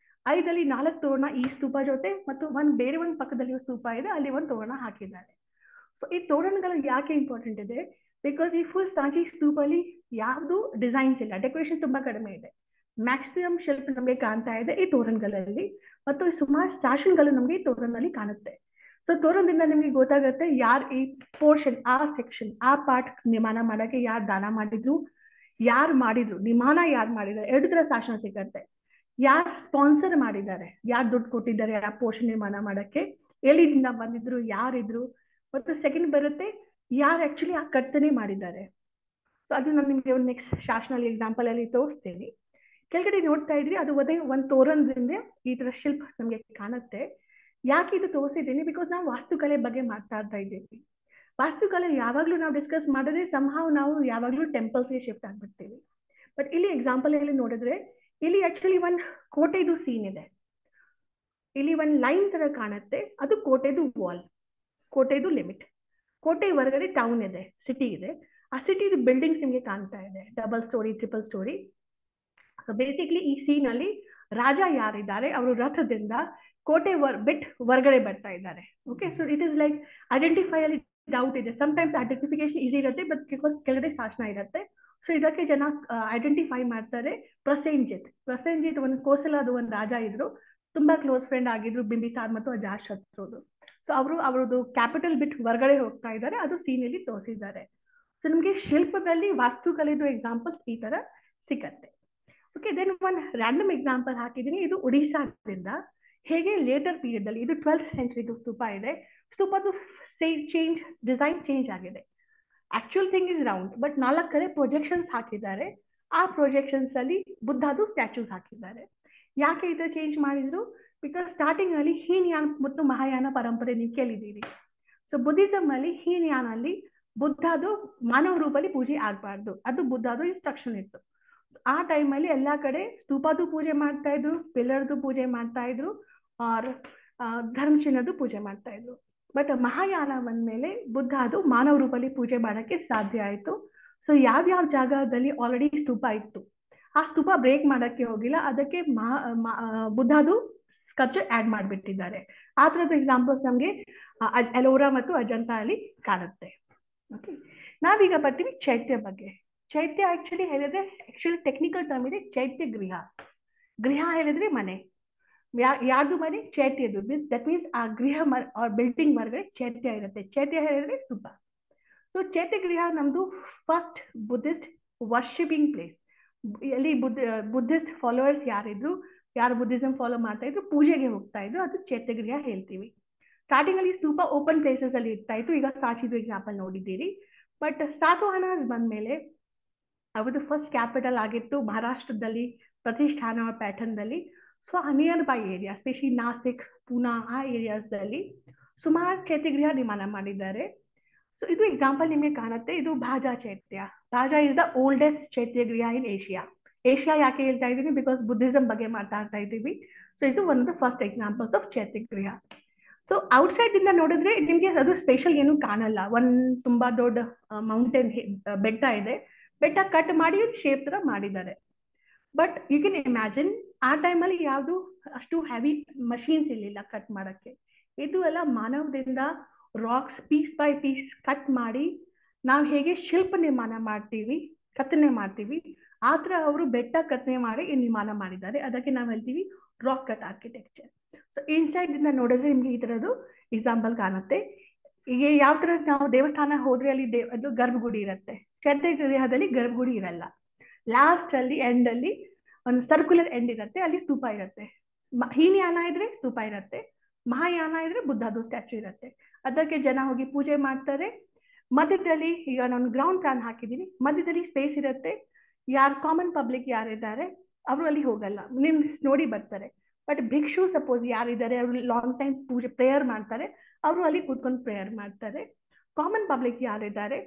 ಐದಲ್ಲಿ 4 ತೋರಣ ಈ ಸ್ತೂಪ ಜೊತೆ ಮತ್ತು ಬೇರೆ ಒಂದು ಪಕ್ಕದಲ್ಲಿ ಸ್ತೂಪ ಇದೆ, ಅಲ್ಲಿ ಒಂದು ತೋರಣ ಹಾಕಿದ್ದಾರೆ. ಸೊ ಈ ತೋರಣಗಳು ಯಾಕೆ ಇಂಪಾರ್ಟೆಂಟ್ ಇದೆ, ಬಿಕಾಸ್ ಈ ಫುಲ್ ಸಾಂಚಿ ಸ್ತೂಪಲ್ಲಿ ಯಾವುದು ಡಿಸೈನ್ಸ್ ಇಲ್ಲ, ಡೆಕೋರೇಷನ್ ತುಂಬಾ ಕಡಿಮೆ ಇದೆ. ಮ್ಯಾಕ್ಸಿಮಮ್ ಶಿಲ್ಪ ನಮಗೆ ಕಾಣ್ತಾ ಇದೆ ಈ ತೋರಣಗಳಲ್ಲಿ, ಮತ್ತು ಸುಮಾರು ಶಾಸನಗಳು ನಮಗೆ ಈ ತೋರಣದಲ್ಲಿ ಕಾಣುತ್ತೆ. ಸೊ ತೋರಣದಿಂದ ನಿಮಗೆ ಗೊತ್ತಾಗುತ್ತೆ ಯಾರು ಈ ಪೋರ್ಷನ್, ಆ ಸೆಕ್ಷನ್, ಆ ಪಾರ್ಟ್ ನಿರ್ಮಾಣ ಮಾಡಕ್ಕೆ ಯಾರು ದಾನ ಮಾಡಿದ್ರು, ಯಾರು ಮಾಡಿದ್ರು, ನಿರ್ಮಾಣ ಯಾರು ಮಾಡಿದ್ದಾರೆ, 2 ತರ ಶಾಸನ ಸಿಗತ್ತೆ. ಯಾರು ಸ್ಪಾನ್ಸರ್ ಮಾಡಿದ್ದಾರೆ, ಯಾರು ದುಡ್ಡು ಕೊಟ್ಟಿದ್ದಾರೆ ಆ ಪೋರ್ಷನ್ ನಿರ್ಮಾಣ ಮಾಡಕ್ಕೆ, ಎಲ್ಲಿಂದ ಬಂದಿದ್ರು, ಯಾರಿದ್ರು, ಮತ್ತು ಸೆಕೆಂಡ್ ಬರುತ್ತೆ ಯಾರು ಆಕ್ಚುಲಿ ಆ ಕರ್ತನೆ ಮಾಡಿದ್ದಾರೆ. ಸೊ ಅದು ನಾನು ನಿಮ್ಗೆ ಒಂದು ನೆಕ್ಸ್ಟ್ ಶಾಸನಲ್ಲಿ ಎಕ್ಸಾಂಪಲ್ ಅಲ್ಲಿ ತೋರಿಸ್ತೀನಿ. ಕೆಳಗಡೆ ನೋಡ್ತಾ ಇದ್ರಿ, ಅದು ಒಂದು ತೋರಣದಿಂದ ಈ ತರ ಶಿಲ್ಪ ನಮ್ಗೆ ಕಾಣುತ್ತೆ. ಯಾಕೆ ಇದು ತೋರಿಸಿದ್ದೀನಿ, ಬಿಕಾಸ್ ನಾವು ವಾಸ್ತುಕಲೆ ಬಗ್ಗೆ ಮಾತಾಡ್ತಾ ಇದ್ದೀವಿ. ವಾಸ್ತುಕಲೆ ಯಾವಾಗ್ಲೂ ನಾವು ಡಿಸ್ಕಸ್ ಮಾಡಿದ್ರೆ ನಾವು ಯಾವಾಗ್ಲೂ ಟೆಂಪಲ್ಸ್ಗೆ ಶಿಫ್ಟ್ ಆಗ್ಬಿಡ್ತೀವಿ. ಬಟ್ ಇಲ್ಲಿ ಎಕ್ಸಾಂಪಲ್ ಅಲ್ಲಿ ನೋಡಿದ್ರೆ, ಇಲ್ಲಿ ಆಕ್ಚುಲಿ ಒಂದು ಕೋಟೆದು ಸೀನ್ ಇದೆ. ಇಲ್ಲಿ ಒಂದು ಲೈನ್ ತರ ಕಾಣುತ್ತೆ, ಅದು ಕೋಟೆದು ವಾಲ್, ಕೋಟೆದು ಲಿಮಿಟ್. ಕೋಟೆ ಹೊರಗಡೆ ಟೌನ್ ಇದೆ, ಸಿಟಿ ಇದೆ. ಆ ಸಿಟಿದು ಬಿಲ್ಡಿಂಗ್ಸ್ ನಿಮ್ಗೆ ಕಾಣ್ತಾ ಇದೆ, 2 ಸ್ಟೋರಿ 3 ಸ್ಟೋರಿ. ಬೇಸಿಕ್ಲಿ ಈ ಸೀನ್ ಅಲ್ಲಿ ರಾಜ ಯಾರಿದ್ದಾರೆ, ಅವರು ರಥದಿಂದ ಕೋಟೆ ಬಿಟ್ ಹೊರಗಡೆ ಬರ್ತಾ ಇದ್ದಾರೆ. Okay, so it is like identify ಅಲ್ಲಿ ಡೌಟ್ ಇದೆ. ಸಮಟೈಮ್ಸ್ ಐಡೆಂಟಿಫಿಕೇಶನ್ ಈಸಿ ಇರುತ್ತೆ, ಬಟ್ ಬಿಕಾಸ್ ಕೆಳಗಡೆ ಶಾಸನ ಇರುತ್ತೆ. ಸೊ ಇದಕ್ಕೆ ಜನ ಐಡೆಂಟಿಫೈ ಮಾಡ್ತಾರೆ. ಪ್ರಸೇಂಜಿತ್ ಒಂದು ಕೋಸಲದ ಒಂದು ರಾಜ ಇದ್ರು, ತುಂಬಾ ಕ್ಲೋಸ್ ಫ್ರೆಂಡ್ ಆಗಿದ್ರು ಬಿಂಬಿಸಾರ್ ಮತ್ತು ಅಜಾತಶತ್ರುದು. ಸೊ ಅವರದ್ದು ಕ್ಯಾಪಿಟಲ್ ಬಿಟ್ ಹೊರಗಡೆ ಹೋಗ್ತಾ ಇದ್ದಾರೆ, ಅದು ಸೀನ್ ಅಲ್ಲಿ ತೋರಿಸಿದ್ದಾರೆ. ಸೊ ನಿಮ್ಗೆ ಶಿಲ್ಪದಲ್ಲಿ ವಾಸ್ತುಕಲೆದು ಎಕ್ಸಾಂಪಲ್ಸ್ ಈ ತರ ಸಿಗತ್ತೆ. ಓಕೆ, ದೆನ್ ಒಂದು ರ್ಯಾಂಡಮ್ ಎಕ್ಸಾಂಪಲ್ ಹಾಕಿದ್ದೀನಿ. ಇದು ಒಡಿಶಾದಿಂದ ಹೇಗೆ ಲೇಟರ್ ಪೀರಿಯಡ್ ಅಲ್ಲಿ, ಇದು 12th ಸೆಂಚುರಿದು ಸ್ತೂಪ ಇದೆ. ಸ್ತೂಪದು ಡಿಸೈನ್ ಚೇಂಜ್ ಆಗಿದೆ. Actual thing is round, but 4 ಕಡೆ ಪ್ರೊಜೆಕ್ಷನ್ಸ್ ಹಾಕಿದ್ದಾರೆ. ಆ ಪ್ರೊಜೆಕ್ಷನ್ಸ್ ಅಲ್ಲಿ ಬುದ್ಧದು ಸ್ಟ್ಯಾಚ್ಯೂಸ್ ಹಾಕಿದ್ದಾರೆ. ಯಾಕೆ ಇದು ಚೇಂಜ್ ಮಾಡಿದ್ರು, ಬಿಕಾಸ್ ಸ್ಟಾರ್ಟಿಂಗ್ ಅಲ್ಲಿ ಹೀನಯಾನ ಮತ್ತು ಮಹಾಯಾನ ಪರಂಪರೆ ನೀವು ಕೇಳಿದ್ದೀರಿ. ಸೊ ಬುದ್ಧಿಸಮ್ ಅಲ್ಲಿ ಹೀನಯಾನ ಅಲ್ಲಿ ಬುದ್ಧದು ಮಾನವ ರೂಪದಲ್ಲಿ ಪೂಜೆ ಆಗ್ಬಾರ್ದು, ಅದು ಬುದ್ಧದು ಇನ್ಸ್ಟ್ರಕ್ಷನ್ ಇತ್ತು. ಆ ಟೈಮಲ್ಲಿ ಎಲ್ಲಾ ಕಡೆ ಸ್ತೂಪದು ಪೂಜೆ ಮಾಡ್ತಾ ಇದ್ರು, ಪಿಲ್ಲರ್ದು ಪೂಜೆ ಮಾಡ್ತಾ ಇದ್ರು, ಧರ್ಮ ಚಿಹ್ನದು ಪೂಜೆ ಮಾಡ್ತಾ ಇದ್ರು. ಬಟ್ ಮಹಾಯಾನ ಬಂದ್ಮೇಲೆ ಬುದ್ಧ ಅದು ಮಾನವ ರೂಪದಲ್ಲಿ ಪೂಜೆ ಮಾಡಕ್ಕೆ ಸಾಧ್ಯ ಆಯ್ತು. ಸೊ ಯಾವ್ಯಾವ ಜಾಗದಲ್ಲಿ ಆಲ್ರೆಡಿ ಸ್ತೂಪ ಇತ್ತು, ಆ ಸ್ತೂಪ ಬ್ರೇಕ್ ಮಾಡಕ್ಕೆ ಹೋಗಿಲ್ಲ, ಅದಕ್ಕೆ ಬುದ್ಧದು ಸ್ಕಲ್ಪ್ಚರ್ ಆಡ್ ಮಾಡಿಬಿಟ್ಟಿದ್ದಾರೆ. ಆ ತರದ ಎಕ್ಸಾಂಪಲ್ಸ್ ನಮ್ಗೆ ಎಲೋರಾ ಮತ್ತು ಅಜಂತಾ ಅಲ್ಲಿ ಕಾಣುತ್ತೆ. ಓಕೆ, ನಾವೀಗ ಬರ್ತೀವಿ ಚೈತ್ಯ ಬಗ್ಗೆ. ಚೈತ್ಯ ಆಕ್ಚುಲಿ ಟೆಕ್ನಿಕಲ್ ಟರ್ಮ್ ಇದೆ, ಚೈತ್ಯ ಗೃಹ. ಗೃಹ ಹೇಳಿದ್ರೆ ಮನೆ, ಯಾರ್ದು ಮನೆ, ಚೈತ್ಯದು. ದಟ್ ಮೀನ್ಸ್ ಆ ಗೃಹ ಬಿಲ್ಡಿಂಗ್ ಹೊರಗಡೆ ಚೈತ್ಯ ಇರುತ್ತೆ. ಚೈತ್ಯ ಹೇಳಿದ್ರೆ ಸ್ತೂಪ. ಸೊ ಚೈತ್ಯ ಗೃಹ ನಮ್ದು ಫಸ್ಟ್ ಬುದ್ಧಿಸ್ಟ್ ವರ್ಷಿಪಿಂಗ್ ಪ್ಲೇಸ್. ಎಲ್ಲಿ ಬುದ್ಧಿಸ್ಟ್ ಫಾಲೋವರ್ಸ್ ಯಾರಿದ್ರು, ಯಾರು ಬುದ್ಧಿಸಮ್ ಫಾಲೋ ಮಾಡ್ತಾ ಇದ್ರು, ಪೂಜೆಗೆ ಹೋಗ್ತಾ ಇದ್ರು, ಅದು ಚೈತ್ಯ ಗೃಹ ಹೇಳ್ತೀವಿ. ಸ್ಟಾರ್ಟಿಂಗ್ ಅಲ್ಲಿ ಸ್ತೂಪ ಓಪನ್ ಪ್ಲೇಸಸ್ ಅಲ್ಲಿ ಇರ್ತಾ ಇತ್ತು. ಈಗ ಸಾಚಿದು ಎಕ್ಸಾಂಪಲ್ ನೋಡಿದ್ದೀರಿ. ಬಟ್ ಸಾತವಾಹನಾಸ್ ಬಂದ್ಮೇಲೆ ಅವತ್ತು ಫಸ್ಟ್ ಕ್ಯಾಪಿಟಲ್ ಆಗಿತ್ತು ಮಹಾರಾಷ್ಟ್ರದಲ್ಲಿ, ಪ್ರತಿಷ್ಠಾನ ಪ್ಯಾಟರ್ನ್ದಲ್ಲಿ. So near by area, specially Nasik, Poona, ಆ ಏರಿಯಾಸ್ದಲ್ಲಿ ಸುಮಾರು ಚೈತ್ಯಗೃಹ ನಿರ್ಮಾಣ ಮಾಡಿದ್ದಾರೆ. ಸೊ ಇದು ಎಕ್ಸಾಂಪಲ್ ನಿಮಗೆ ಕಾಣುತ್ತೆ. ಇದು Bhaja chaitya. Bhaja is the oldest chaityagriha in Asia. Asia ಯಾಕೆ ಹೇಳ್ತಾ ಇದ್ದೀನಿ, ಬಿಕಾಸ್ ಬುದ್ಧಿಸಮ್ ಬಗ್ಗೆ ಮಾತಾಡ್ತಾ ಇದ್ದೀವಿ. ಸೊ ಇದು one of the first examples of chaityagriha. So outside ಇಂದ ನೋಡಿದ್ರೆ ನಿಮ್ಗೆ ಅದು ಸ್ಪೆಷಲ್ ಏನು ಕಾಣಲ್ಲ. ತುಂಬಾ ದೊಡ್ಡ ಮೌಂಟೇನ್ ಬೆಟ್ಟ ಇದೆ, ಬೆಟ್ಟ ಕಟ್ ಮಾಡಿ ಶೇಪ್ ತರ ಮಾಡಿದ್ದಾರೆ. ಬಟ್ ಯು ಕ್ಯಾನ್ ಇಮ್ಯಾಜಿನ್, ಆ ಟೈಮಲ್ಲಿ ಯಾವುದು ಅಷ್ಟು ಹೆವಿ ಮಷೀನ್ಸ್ ಇರಲಿಲ್ಲ ಕಟ್ ಮಾಡಕ್ಕೆ. ಇದು ಎಲ್ಲ ಮಾನವದಿಂದ rocks piece by piece cut ಮಾಡಿ ನಾವು ಹೇಗೆ ಶಿಲ್ಪ ನಿರ್ಮಾಣ ಮಾಡ್ತೀವಿ, ಕತ್ತನೆ ಮಾಡ್ತೀವಿ, ಆ ಥರ ಅವರು ಬೆಟ್ಟ ಕತ್ತನೆ ಮಾಡಿ ನಿರ್ಮಾಣ ಮಾಡಿದ್ದಾರೆ. ಅದಕ್ಕೆ ನಾವು ಹೇಳ್ತೀವಿ rock cut architecture. So inside ಇಂದ ನೋಡಿದ್ರೆ ನಿಮ್ಗೆ ಈ ತರದ್ದು ಎಕ್ಸಾಂಪಲ್ ಕಾಣುತ್ತೆ. ಈಗ ಯಾವ ತರ ನಾವು ದೇವಸ್ಥಾನ ಹೋದ್ರೆ ಅಲ್ಲಿ ಅದು ಗರ್ಭಗುಡಿ ಇರುತ್ತೆ. ಚೈತ್ಯಗೃಹದಲ್ಲಿ ಗರ್ಭಗುಡಿ ಇರಲ್ಲ. ಲಾಸ್ಟ್ ಅಲ್ಲಿ ಎಂಡ್ ಅಲ್ಲಿ ಒಂದು ಸರ್ಕ್ಯುಲರ್ ಎಂಡ್ ಇರುತ್ತೆ, ಅಲ್ಲಿ ಸ್ತೂಪ ಇರುತ್ತೆ. ಹೀನಯಾನ ಇದ್ರೆ ಸ್ತೂಪ ಇರುತ್ತೆ, ಮಹಾಯಾನ ಇದ್ರೆ ಬುದ್ಧದು ಸ್ಟ್ಯಾಚ್ಯೂ ಇರುತ್ತೆ. ಅದಕ್ಕೆ ಜನ ಹೋಗಿ ಪೂಜೆ ಮಾಡ್ತಾರೆ. ಮಧ್ಯದಲ್ಲಿ ಈಗ ನಾನು ಗ್ರೌಂಡ್ ಪ್ಲಾನ್ ಹಾಕಿದ್ದೀನಿ, ಮಧ್ಯದಲ್ಲಿ ಸ್ಪೇಸ್ ಇರುತ್ತೆ. ಯಾರು ಕಾಮನ್ ಪಬ್ಲಿಕ್ ಯಾರಿದ್ದಾರೆ ಅವರು ಅಲ್ಲಿ ಹೋಗಲ್ಲ, ನಿಮ್ ನೋಡಿ ಬರ್ತಾರೆ. ಬಟ್ ಭಿಕ್ಷು ಸಪೋಸ್ ಯಾರಿದ್ದಾರೆ, ಅವರು ಲಾಂಗ್ ಟೈಮ್ ಪೂಜೆ ಪ್ರೇಯರ್ ಮಾಡ್ತಾರೆ, ಅವರು ಅಲ್ಲಿ ಕೂತ್ಕೊಂಡು ಪ್ರೇಯರ್ ಮಾಡ್ತಾರೆ. ಕಾಮನ್ ಪಬ್ಲಿಕ್ ಯಾರಿದ್ದಾರೆ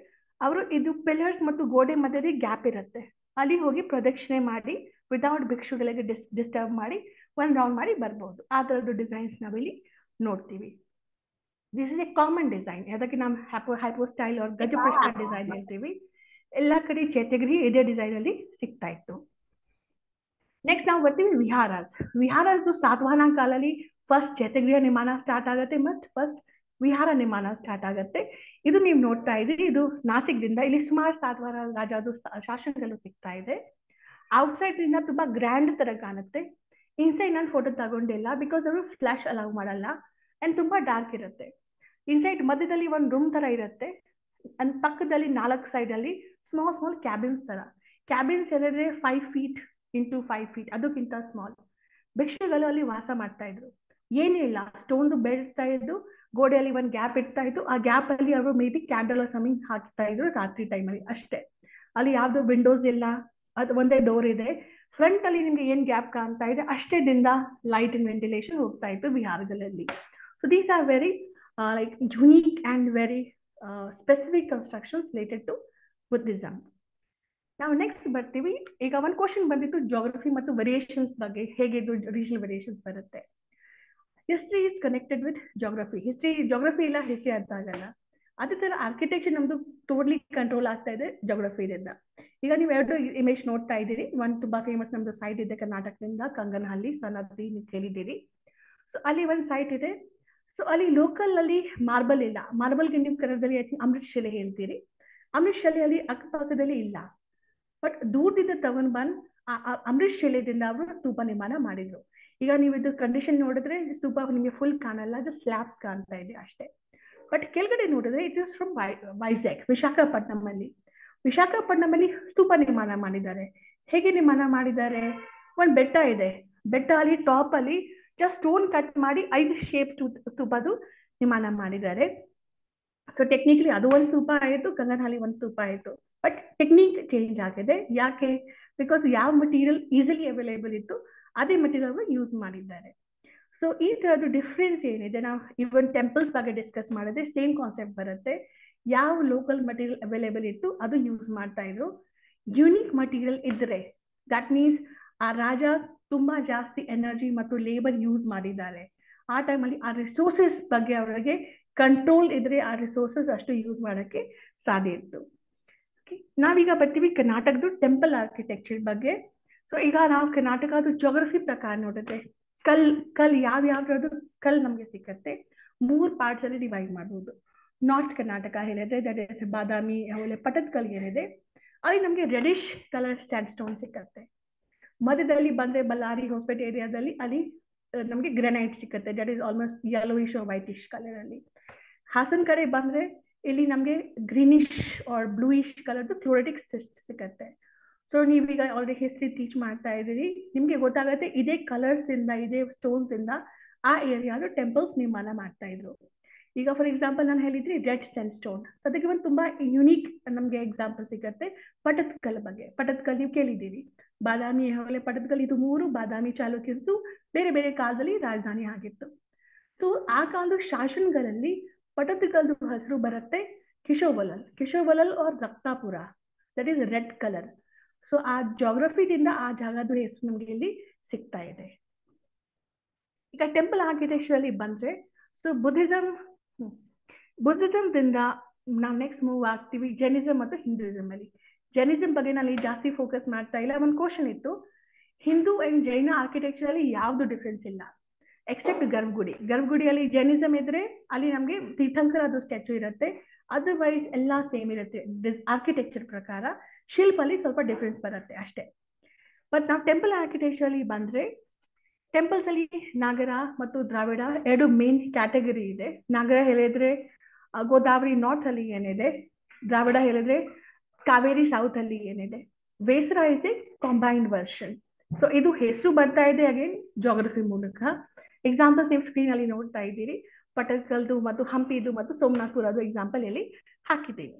ಅವರು ಇದು ಪಿಲ್ಲರ್ಸ್ ಮತ್ತು ಗೋಡೆ ಮಧ್ಯದಲ್ಲಿ ಗ್ಯಾಪ್ ಇರುತ್ತೆ, ಅಲ್ಲಿ ಹೋಗಿ ಪ್ರದಕ್ಷಿಣೆ ಮಾಡಿ ವಿತೌಟ್ ಭಿಕ್ಷುಗಳಿಗೆ ಡಿಸ್ಟರ್ಬ್ ಮಾಡಿ ಒಂದು ರೌಂಡ್ ಮಾಡಿ ಬರ್ಬೋದು. ಆ ತರದ್ದು ಡಿಸೈನ್ಸ್ ನಾವಿಲ್ಲಿ ನೋಡ್ತೀವಿ. This is A common design. ಅದಕ್ಕೆ ನಾವು ಹೈಪೋ ಸ್ಟೈಲ್ ಅವ್ರ ಗಜಪ್ರಶ್ನ ಡಿಸೈನ್ ಹೇಳ್ತೀವಿ. ಎಲ್ಲಾ ಕಡೆ ಚೈತ್ಯಗೃಹ ಇದೇ ಡಿಸೈನ್ ಅಲ್ಲಿ ಸಿಗ್ತಾ ಇತ್ತು. ನೆಕ್ಸ್ಟ್ ನಾವು ಬರ್ತೀವಿ ವಿಹಾರಸ್. ವಿಹಾರಸ್ ಸಾತವಾಹನ ಕಾಲದಲ್ಲಿ ಫಸ್ಟ್ ಜೈತಗೃಹ ನಿರ್ಮಾಣ ಸ್ಟಾರ್ಟ್ ಆಗುತ್ತೆ, ಫಸ್ಟ್ ವಿಹಾರ ನಿರ್ಮಾಣ ಸ್ಟಾರ್ಟ್ ಆಗುತ್ತೆ. ಇದು ನೀವು ನೋಡ್ತಾ ಇದ್ದೀರಿ, ಇದು ನಾಸಿಕ್ದಿಂದ. ಇಲ್ಲಿ ಸುಮಾರು ಸಾತವಾಹನ ರಾಜಾದು ಶಾಸನಗಳು ಸಿಗ್ತಾ ಇದೆ. ಔಟ್ಸೈಡ್ ಇಂದ ತುಂಬಾ ಗ್ರ್ಯಾಂಡ್ ತರ ಕಾಣುತ್ತೆ. ಇನ್ಸೈಡ್ ನಾನು ಫೋಟೋ ತಗೊಂಡಿಲ್ಲ ಬಿಕಾಸ್ ಅವರು ಫ್ಲಾಶ್ ಅಲೌ ಮಾಡಲ್ಲ ಅಂಡ್ ತುಂಬಾ ಡಾರ್ಕ್ ಇರುತ್ತೆ. ಇನ್ಸೈಡ್ ಮಧ್ಯದಲ್ಲಿ ಒಂದು ರೂಮ್ ತರ ಇರುತ್ತೆ ಅಂಡ್ ಪಕ್ಕದಲ್ಲಿ 4 ಸೈಡ್ ಅಲ್ಲಿ ಸ್ಮಾಲ್ ಕ್ಯಾಬಿನ್ಸ್ ತರ. ಕ್ಯಾಬಿನ್ಸ್ ಹೇಳಿದ್ರೆ 5 feet ಇಂಟು 5 feet, ಅದಕ್ಕಿಂತ ಸ್ಮಾಲ್. ಭಿಕ್ಷುಗಳು ಅಲ್ಲಿ ವಾಸ ಮಾಡ್ತಾ ಇದ್ರು. ಏನೂ ಇಲ್ಲ, ಸ್ಟೋನ್ ಬೆಡ್ ಇರ್ತಾ ಇದ್ದು, ಗೋಡೆಯಲ್ಲಿ ಒಂದು ಗ್ಯಾಪ್ ಇರ್ತಾ ಇತ್ತು. ಆ ಗ್ಯಾಪ್ ಅಲ್ಲಿ ಅವರು ಮೇ ಬಿ ಕ್ಯಾಂಡಲ್ ಸಮಥಿಂಗ್ ಹಾಕ್ತಾ ಇದ್ರು ರಾತ್ರಿ ಟೈಮ್ ಅಲ್ಲಿ ಅಷ್ಟೇ. ಅಲ್ಲಿ ಯಾವ್ದು ವಿಂಡೋಸ್ ಇಲ್ಲ, ಅದು ಒಂದೇ ಡೋರ್ ಇದೆ. ಫ್ರಂಟ್ ಅಲ್ಲಿ ನಿಮ್ಗೆ ಏನ್ ಗ್ಯಾಪ್ ಕಾಣ್ತಾ ಇದೆ ಅಷ್ಟೇ ದಿಂದ ಲೈಟ್ ಅಂಡ್ ವೆಂಟಿಲೇಷನ್ ಹೋಗ್ತಾ ಇತ್ತು ವಿಹಾರಗಳಲ್ಲಿ. So these are very like unique and very specific constructions related to Buddhism. ನಾವು ನೆಕ್ಸ್ಟ್ ಬರ್ತೀವಿ. ಈಗ ಒಂದು ಕ್ವಶನ್ ಬಂದಿತ್ತು ಜಾಗ್ರಫಿ ಮತ್ತು ವೇರಿಯೇಷನ್ಸ್ ಬಗ್ಗೆ, ಹೇಗೆ ಇದು ರೀಜನಲ್ ವೇರಿಯೇಷನ್ಸ್ ಬರುತ್ತೆ. History is connected with geography. Geography ಇಲ್ಲ ಹಿಸ್ಟ್ರಿ ಅರ್ಥ ಆಗಲ್ಲ. ಅದೇ ತರ ಆರ್ಕಿಟೆಕ್ಚರ್ ನಮ್ದು ಟೋಟಲಿ ಕಂಟ್ರೋಲ್ ಆಗ್ತಾ ಇದೆ ಜಾಗ್ರಫಿಯಿಂದ. ಈಗ ನೀವು 2 ಇಮೇಜ್ ನೋಡ್ತಾ ಇದ್ದೀರಿ. ಒಂದು ತುಂಬಾ ಫೇಮಸ್ ನಮ್ದು ಸೈಟ್ ಇದೆ ಕರ್ನಾಟಕದಿಂದ, ಕಂಗನಹಳ್ಳಿ, ಸನದಿ, ನೀವು ಕೇಳಿದ್ದೀರಿ. ಸೊ ಅಲ್ಲಿ ಒಂದು ಸೈಟ್ ಇದೆ. ಸೊ ಅಲ್ಲಿ ಲೋಕಲ್ ಅಲ್ಲಿ ಮಾರ್ಬಲ್ ಇಲ್ಲ. ಮಾರ್ಬಲ್ಗೆ ನೀವು ಕನ್ನಡದಲ್ಲಿ ಅಮೃತ ಶಿಲೆ ಹೇಳ್ತೀರಿ. ಅಮೃತ ಶಿಲೆಯಲ್ಲಿ ಅಕ್ಕಪಕ್ಕದಲ್ಲಿ ಇಲ್ಲ. ಬಟ್ ದೂರದಿಂದ ತಗೊಂಡ್ ಬಂದ್ ಅಮೃತ ಶಿಲೆದಿಂದ ಅವರು ಸ್ತೂಪ ನಿರ್ಮಾಣ ಮಾಡಿದ್ರು. ಈಗ ನೀವು ಇದು ಕಂಡೀಷನ್ ನೋಡಿದ್ರೆ ಸ್ತೂಪ ನಿಮಗೆ ಫುಲ್ ಕಾಣಲ್ಲ, ಅದು ಸ್ಲ್ಯಾಬ್ಸ್ ಕಾಣ್ತಾ ಇದೆ ಅಷ್ಟೇ. ಬಟ್ ಕೆಳಗಡೆ ನೋಡಿದ್ರೆ it is from Vizag, Visakhapatnam ಅಲ್ಲಿ. ವಿಶಾಖಪಟ್ಟಣಂ ಅಲ್ಲಿ ಸ್ತೂಪ ನಿರ್ಮಾಣ ಮಾಡಿದ್ದಾರೆ. ಹೇಗೆ ನಿರ್ಮಾಣ ಮಾಡಿದ್ದಾರೆ? ಒಂದು ಬೆಟ್ಟ ಇದೆ, ಬೆಟ್ಟ ಅಲ್ಲಿ ಟಾಪ್ ಅಲ್ಲಿ ಜಸ್ಟ್ ಸ್ಟೋನ್ ಕಟ್ ಮಾಡಿ 5 ಶೇಪ್ ಸ್ತೂಪದು ನಿರ್ಮಾಣ ಮಾಡಿದ್ದಾರೆ. ಸೊ ಟೆಕ್ನಿಕಲಿ ಅದು ಒಂದು ಸ್ತೂಪ ಆಯಿತು, ಕಂಗನಹಳ್ಳಿ ಒಂದು ಸ್ತೂಪ ಆಯಿತು. ಬಟ್ ಟೆಕ್ನಿಕ್ ಚೇಂಜ್ ಆಗಿದೆ. ಯಾಕೆ? ಬಿಕಾಸ್ ಯಾವ ಮಟೀರಿಯಲ್ ಈಸಿಲಿ ಅವೈಲೇಬಲ್ ಇತ್ತು ಅದೇ ಮಟೀರಿಯಲ್ ಯೂಸ್ ಮಾಡಿದ್ದಾರೆ. ಸೊ ಈ ತರದ್ದು ಡಿಫ್ರೆನ್ಸ್ ಏನಿದೆ, ನಾವು ಇವನ್ ಟೆಂಪಲ್ಸ್ ಬಗ್ಗೆ ಡಿಸ್ಕಸ್ ಮಾಡಿದ್ರೆ ಸೇಮ್ ಕಾನ್ಸೆಪ್ಟ್ ಬರುತ್ತೆ. ಯಾವ ಲೋಕಲ್ ಮಟೀರಿಯಲ್ ಅವೈಲೇಬಲ್ ಇತ್ತು ಅದು ಯೂಸ್ ಮಾಡ್ತಾ ಇದ್ರು. ಯುನಿಕ್ ಮಟೀರಿಯಲ್ ಇದ್ರೆ ದಟ್ ಮೀನ್ಸ್ ಆ ರಾಜ ತುಂಬಾ ಜಾಸ್ತಿ ಎನರ್ಜಿ ಮತ್ತು ಲೇಬರ್ ಯೂಸ್ ಮಾಡಿದ್ದಾರೆ. ಆ ಟೈಮಲ್ಲಿ ಆ ರಿಸೋರ್ಸಸ್ ಬಗ್ಗೆ ಅವರಿಗೆ ಕಂಟ್ರೋಲ್ ಇದ್ರೆ ಆ ರಿಸೋರ್ಸಸ್ ಅಷ್ಟು ಯೂಸ್ ಮಾಡಕ್ಕೆ ಸಾಧ್ಯ ಇತ್ತು. ನಾವೀಗ ಬರ್ತೀವಿ ಕರ್ನಾಟಕದ ಟೆಂಪಲ್ ಆರ್ಕಿಟೆಕ್ಚರ್ ಬಗ್ಗೆ. ಸೊ ಈಗ ನಾವು ಕರ್ನಾಟಕದ ಜೋಗ್ರಫಿ ಪ್ರಕಾರ ನೋಡಿದ್ರೆ ಕಲ್ ಯಾವ್ಯಾವ್ದು ಕಲ್ ನಮ್ಗೆ ಸಿಕ್ಕತ್ತೆ 3 ಪಾರ್ಟ್ಸ್ ಅಲ್ಲಿ ಡಿವೈಡ್ ಮಾಡಬಹುದು. ನಾರ್ತ್ ಕರ್ನಾಟಕ ಏನಿದೆ ದಟ್ ಇಸ್ ಬಾದಾಮಿ, ಆಮೇಲೆ ಪಟ್ಟದಕಲ್ ಏನಿದೆ ಅಲ್ಲಿ ನಮ್ಗೆ ರೆಡಿಶ್ ಕಲರ್ ಸ್ಯಾಂಡ್ ಸ್ಟೋನ್ ಸಿಕ್ಕತ್ತೆ. ಮಧ್ಯದಲ್ಲಿ ಬಂದ್ರೆ ಬಳ್ಳಾರಿ ಹೊಸಪೇಟೆ ಏರಿಯಾದಲ್ಲಿ ಅಲ್ಲಿ ನಮ್ಗೆ ಗ್ರೆನೈಟ್ ಸಿಕ್ಕತ್ತೆ, that is almost yellowish or whitish colour ಅಲ್ಲಿ. ಹಾಸನ್ ಕಡೆ ಬಂದ್ರೆ ಇಲ್ಲಿ ನಮ್ಗೆ ಗ್ರೀನಿಶ್ ಆರ್ ಬ್ಲೂಯಿಶ್ ಕಲರ್ದು ಕ್ಲೋರೈಟಿಕ್ ಸಿಸ್ಟ್ ಸಿಕ್ಕತ್ತೆ. ಸೊ ನೀವೀಗ ಆಲ್ರೆಡಿ ಹಿಸ್ಟ್ರಿ ಟೀಚ್ ಮಾಡ್ತಾ ಇದ್ದೀರಿ, ನಿಮ್ಗೆ ಗೊತ್ತಾಗತ್ತೆ ಇದೇ ಕಲರ್ಸ್ ಇಂದ ಇದೇ ಸ್ಟೋನ್ಸ್ ಇಂದ ಆ ಏರಿಯಾದ ಟೆಂಪಲ್ಸ್ ನಿರ್ಮಾಣ ಮಾಡ್ತಾ ಇದ್ರು. ಈಗ ಫಾರ್ ಎಕ್ಸಾಂಪಲ್ ನಾನು ಹೇಳಿದ್ರಿ ರೆಡ್ ಸ್ಯಾಂಡ್ ಸ್ಟೋನ್, ಅದಕ್ಕೆ ಒಂದು ತುಂಬಾ ಯುನೀಕ್ ನಮ್ಗೆ ಎಕ್ಸಾಂಪಲ್ ಸಿಗತ್ತೆ ಪಟ್ಟದಕಲ್ ಬಗ್ಗೆ. ಪಟ್ಟದಕಲ್ ನೀವು ಕೇಳಿದ್ದೀರಿ. ಬಾದಾಮಿ ಆಮೇಲೆ ಪಟ್ಟದಕಲ್ ಇದು 3 ಬಾದಾಮಿ ಚಾಲುಕ್ಯರದು ಬೇರೆ ಬೇರೆ ಕಾಲದಲ್ಲಿ ರಾಜಧಾನಿ ಆಗಿತ್ತು. ಸೊ ಆ ಕಾಲದ ಶಾಸನಗಳಲ್ಲಿ ಪಟ್ಟದಕಲ್ದು ಹೆಸರು ಬರುತ್ತೆ Kisuvolal or Raktapura, that is red colour. So ಆ ಜಾಗ್ರಫಿದಿಂದ ಆ ಜಾಗದ ಹೆಸರು ನಮ್ಗೆ ಇಲ್ಲಿ ಸಿಗ್ತಾ ಇದೆ. ಈಗ ಟೆಂಪಲ್ ಆರ್ಕಿಟೆಕ್ಚರ್ ಅಲ್ಲಿ ಬಂದ್ರೆ ಸೊ ಬುದ್ಧಿಸಮ್ದಿಂದ ನಾವು ನೆಕ್ಸ್ಟ್ ಮೂವ್ ಆಗ್ತೀವಿ ಜೈನಿಸಮ್ ಮತ್ತು ಹಿಂದೂಯಿಸಮ್ ಅಲ್ಲಿ. ಜೈನಿಸಮ್ ಬಗ್ಗೆ ನಾನು ಜಾಸ್ತಿ ಫೋಕಸ್ ಮಾಡ್ತಾ ಇಲ್ಲ. ಒಂದು ಕ್ವಶನ್ ಇತ್ತು, ಹಿಂದೂ ಅಂಡ್ ಜೈನ ಆರ್ಕಿಟೆಕ್ಚರ್ ಅಲ್ಲಿ ಯಾವ್ದು ಡಿಫ್ರೆನ್ಸ್ ಇಲ್ಲ ಎಕ್ಸೆಪ್ಟ್ ಗರ್ಭಗುಡಿಯಲ್ಲಿ ಜೈನಿಸಮ್ ಇದ್ರೆ ಅಲ್ಲಿ ನಮ್ಗೆ ತೀರ್ಥಂಕರದು ಸ್ಟ್ಯಾಚ್ಯೂ ಇರುತ್ತೆ, ಅದರ್ವೈಸ್ ಎಲ್ಲಾ ಸೇಮ್ ಇರುತ್ತೆ ಆರ್ಕಿಟೆಕ್ಚರ್ ಪ್ರಕಾರ. ಶಿಲ್ಪಲ್ಲಿ ಸ್ವಲ್ಪ ಡಿಫ್ರೆನ್ಸ್ ಬರುತ್ತೆ ಅಷ್ಟೇ. ಬಟ್ ನಾವು ಟೆಂಪಲ್ ಆರ್ಕಿಟೆಕ್ಚರ್ ಅಲ್ಲಿ ಬಂದ್ರೆ ಟೆಂಪಲ್ಸ್ ಅಲ್ಲಿ ನಾಗರ ಮತ್ತು ದ್ರಾವಿಡ 2 ಮೇನ್ ಕ್ಯಾಟಗರಿ ಇದೆ. ನಾಗರ ಹೇಳಿದ್ರೆ ಗೋದಾವರಿ ನಾರ್ತ್ ಅಲ್ಲಿ ಏನಿದೆ, ದ್ರಾವಿಡ ಹೇಳಿದ್ರೆ ಕಾವೇರಿ ಸೌತ್ ಅಲ್ಲಿ ಏನಿದೆ. ವೇಸರ ಇಸ್ ಎ ಕಾಂಬೈನ್ಡ್ ವರ್ಷನ್. ಸೊ ಇದು ಹೆಸರು ಬರ್ತಾ ಇದೆ ಅಗೇನ್ ಜಾಗ್ರಫಿ ಮೂಲಕ. ಎಕ್ಸಾಂಪಲ್ಸ್ ನೀವು ಸ್ಕ್ರೀನ್ ಅಲ್ಲಿ ನೋಡ್ತಾ ಇದ್ದೀರಿ, ಪಟ್ಟದಕಲ್ದು ಮತ್ತು ಹಂಪಿದು ಮತ್ತು ಸೋಮನಾಥ್ಪುರದು ಎಕ್ಸಾಂಪಲ್ ಇಲ್ಲಿ ಹಾಕಿದ್ದೀನಿ.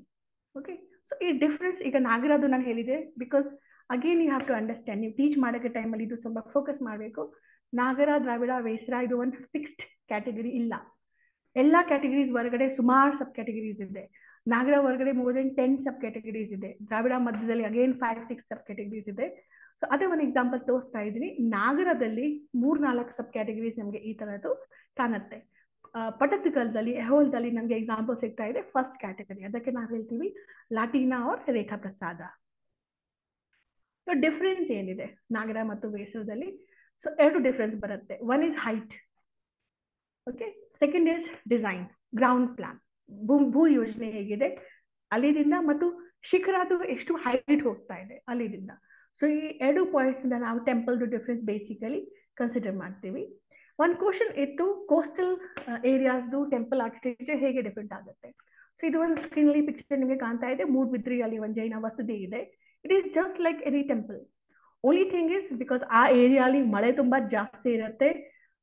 ಓಕೆ, ಸೊ ಈ ಡಿಫ್ರೆನ್ಸ್ ಈಗ ನಾಗರದು ನಾನು ಹೇಳಿದೆ because again you have to understand, ನೀವು ಟೀಚ್ ಮಾಡೋಕ್ಕೆ ಟೈಮಲ್ಲಿ ಇದು ಸ್ವಲ್ಪ ಫೋಕಸ್ ಮಾಡಬೇಕು. ನಾಗರ, ದ್ರಾವಿಡ, ವೇಸರ ಇದು ಒಂದು ಫಿಕ್ಸ್ಡ್ ಕ್ಯಾಟಗರಿ ಇಲ್ಲ. ಎಲ್ಲಾ ಕ್ಯಾಟಗರೀಸ್ ಹೊರಗಡೆ ಸುಮಾರು ಸಬ್ ಕ್ಯಾಟಗರೀಸ್ ಇದೆ. ನಾಗರ ಹೊರಗಡೆ ಮೋರ್ ದೆನ್ 10 ಸಬ್ ಕ್ಯಾಟಗರೀಸ್ ಇದೆ. ದ್ರಾವಿಡ ಮಧ್ಯದಲ್ಲಿ ಅಗೇನ್ 5-6 ಸಬ್ ಕ್ಯಾಟಗರೀಸ್ ಇದೆ. ಸೊ ಅದೇ ಒಂದು ಎಕ್ಸಾಂಪಲ್ ತೋರಿಸ್ತಾ ಇದ್ದೀನಿ. ನಾಗರದಲ್ಲಿ 3-4 ಸಬ್ ಕ್ಯಾಟಗರೀಸ್ ನಮಗೆ ಈ ತರದ್ದು ಕಾಣುತ್ತೆ. ಪಟ್ಟದಕಲ್ದಲ್ಲಿ ಐಹೋಲ್ದಲ್ಲಿ ನಮಗೆ ಎಕ್ಸಾಂಪಲ್ ಸಿಗ್ತಾ ಇದೆ ಫಸ್ಟ್ ಕ್ಯಾಟಗರಿ, ಅದಕ್ಕೆ ನಾವು ಹೇಳ್ತೀವಿ ಲಾಟಿನಾ और ರೇಖಾ ಪ್ರಸಾದ. ಸೊ ಡಿಫ್ರೆನ್ಸ್ ಏನಿದೆ ನಾಗರ ಮತ್ತು ಬೇಸರದಲ್ಲಿ? ಸೊ ಎರಡು ಡಿಫ್ರೆನ್ಸ್ ಬರುತ್ತೆ. One is height, okay. Second is design, ground plan, ಭೂ ಯೋಜನೆ ಹೇಗಿದೆ ಅಲ್ಲಿದಿಂದ, ಮತ್ತು ಶಿಖರ ಅದು ಎಷ್ಟು ಹೈಟ್ ಹೋಗ್ತಾ ಇದೆ ಅಲ್ಲಿದಿಂದ. ಸೊ ಈ ಎರಡು ಪಾಯಿಂಟ್ಸ್ ಇಂದ ನಾವು ಟೆಂಪಲ್ ಡಿಫ್ರೆನ್ಸ್ ಬೇಸಿಕಲಿ ಕನ್ಸಿಡರ್ ಮಾಡ್ತೀವಿ. ಒಂದು ಕ್ವಶನ್ ಇತ್ತು, ಕೋಸ್ಟಲ್ ಏರಿಯಾಸ್ದು ಟೆಂಪಲ್ ಆರ್ಕಿಟೆಕ್ಚರ್ ಹೇಗೆ ಡಿಫ್ರೆಂಟ್ ಆಗುತ್ತೆ. ಸೊ ಇದು ಒಂದು ಸ್ಕ್ರೀನ್ ಅಲ್ಲಿ ಪಿಕ್ಚರ್ ನಿಮಗೆ ಕಾಣ್ತಾ ಇದೆ. ಮೂಡ್ಬಿದ್ರಿ ಅಲ್ಲಿ ಒಂದು ಜೈನ ಮಸೀದಿ ಇದೆ. It is just like any temple. Only thing is because ಆ ಏರಿಯಾಲಿ ಮಳೆ ತುಂಬಾ ಜಾಸ್ತಿ ಇರುತ್ತೆ,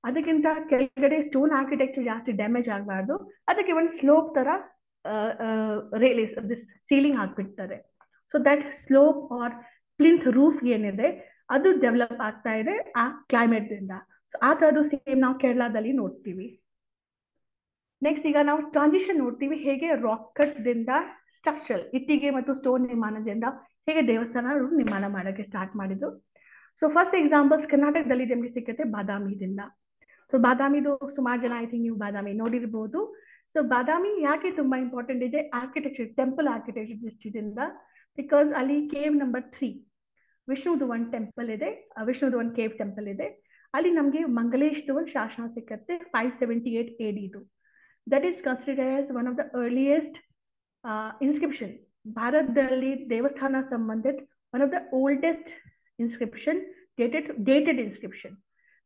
ಅದಕ್ಕಿಂತ ಕೆಳಗಡೆ ಸ್ಟೋನ್ ಆರ್ಕಿಟೆಕ್ಚರ್ ಜಾಸ್ತಿ ಡ್ಯಾಮೇಜ್ ಆಗಬಾರ್ದು, ಅದಕ್ಕೆ ಒಂದು ಸ್ಲೋಪ್ ತರ ರೇಲಿಸ್ ದಿಸ್ ಸೀಲಿಂಗ್ ಹಾಕ್ಬಿಡ್ತಾರೆ. So that slope or plinth roof ಏನಿದೆ ಅದು ಡೆವಲಪ್ ಆಗ್ತಾ ಇದೆ ಆ ಕ್ಲೈಮೇಟ್ ಇಂದ. ಆ ತರದ್ದು ಸೇಮ್ ನಾವು ಕೇರಳದಲ್ಲಿ ನೋಡ್ತೀವಿ. ನೆಕ್ಸ್ಟ್ ಈಗ ನಾವು ಟ್ರಾನ್ಸಿಷನ್ ನೋಡ್ತೀವಿ, ಹೇಗೆ ರಾಕ್ ಕಟ್ ದಿಂದ ಸ್ಟ್ರಕ್ಚರ್, ಇಟ್ಟಿಗೆ ಮತ್ತು ಸ್ಟೋನ್ ನಿರ್ಮಾಣದಿಂದ ಹೇಗೆ ದೇವಸ್ಥಾನ ನಿರ್ಮಾಣ ಮಾಡೋಕ್ಕೆ ಸ್ಟಾರ್ಟ್ ಮಾಡಿದ್ರು. ಸೊ ಫಸ್ಟ್ ಎಕ್ಸಾಂಪಲ್ಸ್ ಕರ್ನಾಟಕದಲ್ಲಿ ನಿಮಗೆ ಸಿಕ್ಕತ್ತೆ ಬಾದಾಮಿದಿಂದ. ಸೊ ಬಾದಾಮಿದು ಸುಮಾರು ಜನ ಐ ಥಿಂಕ್ ನೀವು ಬಾದಾಮಿ ನೋಡಿರ್ಬೋದು. ಸೊ ಬಾದಾಮಿ ಯಾಕೆ ತುಂಬಾ ಇಂಪಾರ್ಟೆಂಟ್ ಇದೆ ಆರ್ಕಿಟೆಕ್ಚರ್, ಟೆಂಪಲ್ ಆರ್ಕಿಟೆಕ್ಚರ್ ದೃಷ್ಟಿಯಿಂದ? ಬಿಕಾಸ್ ಅಲ್ಲಿ ಕೇವ್ ನಂಬರ್ 3 ವಿಷ್ಣುದು ಒಂದು ಟೆಂಪಲ್ ಇದೆ, ವಿಷ್ಣುದು ಒಂದು ಕೇವ್ ಟೆಂಪಲ್ ಇದೆ. ಅಲ್ಲಿ ನಮಗೆ ಮಂಗಲೇಶ್ದು ಒಂದು ಶಾಸನ ಸಿಕ್ಕತ್ತೆ 578 AD. That is considered as one of the earliest inscription ಭಾರತದಲ್ಲಿ ದೇವಸ್ಥಾನ ಸಂಬಂಧಿತ one of the oldest inscription, dated inscription.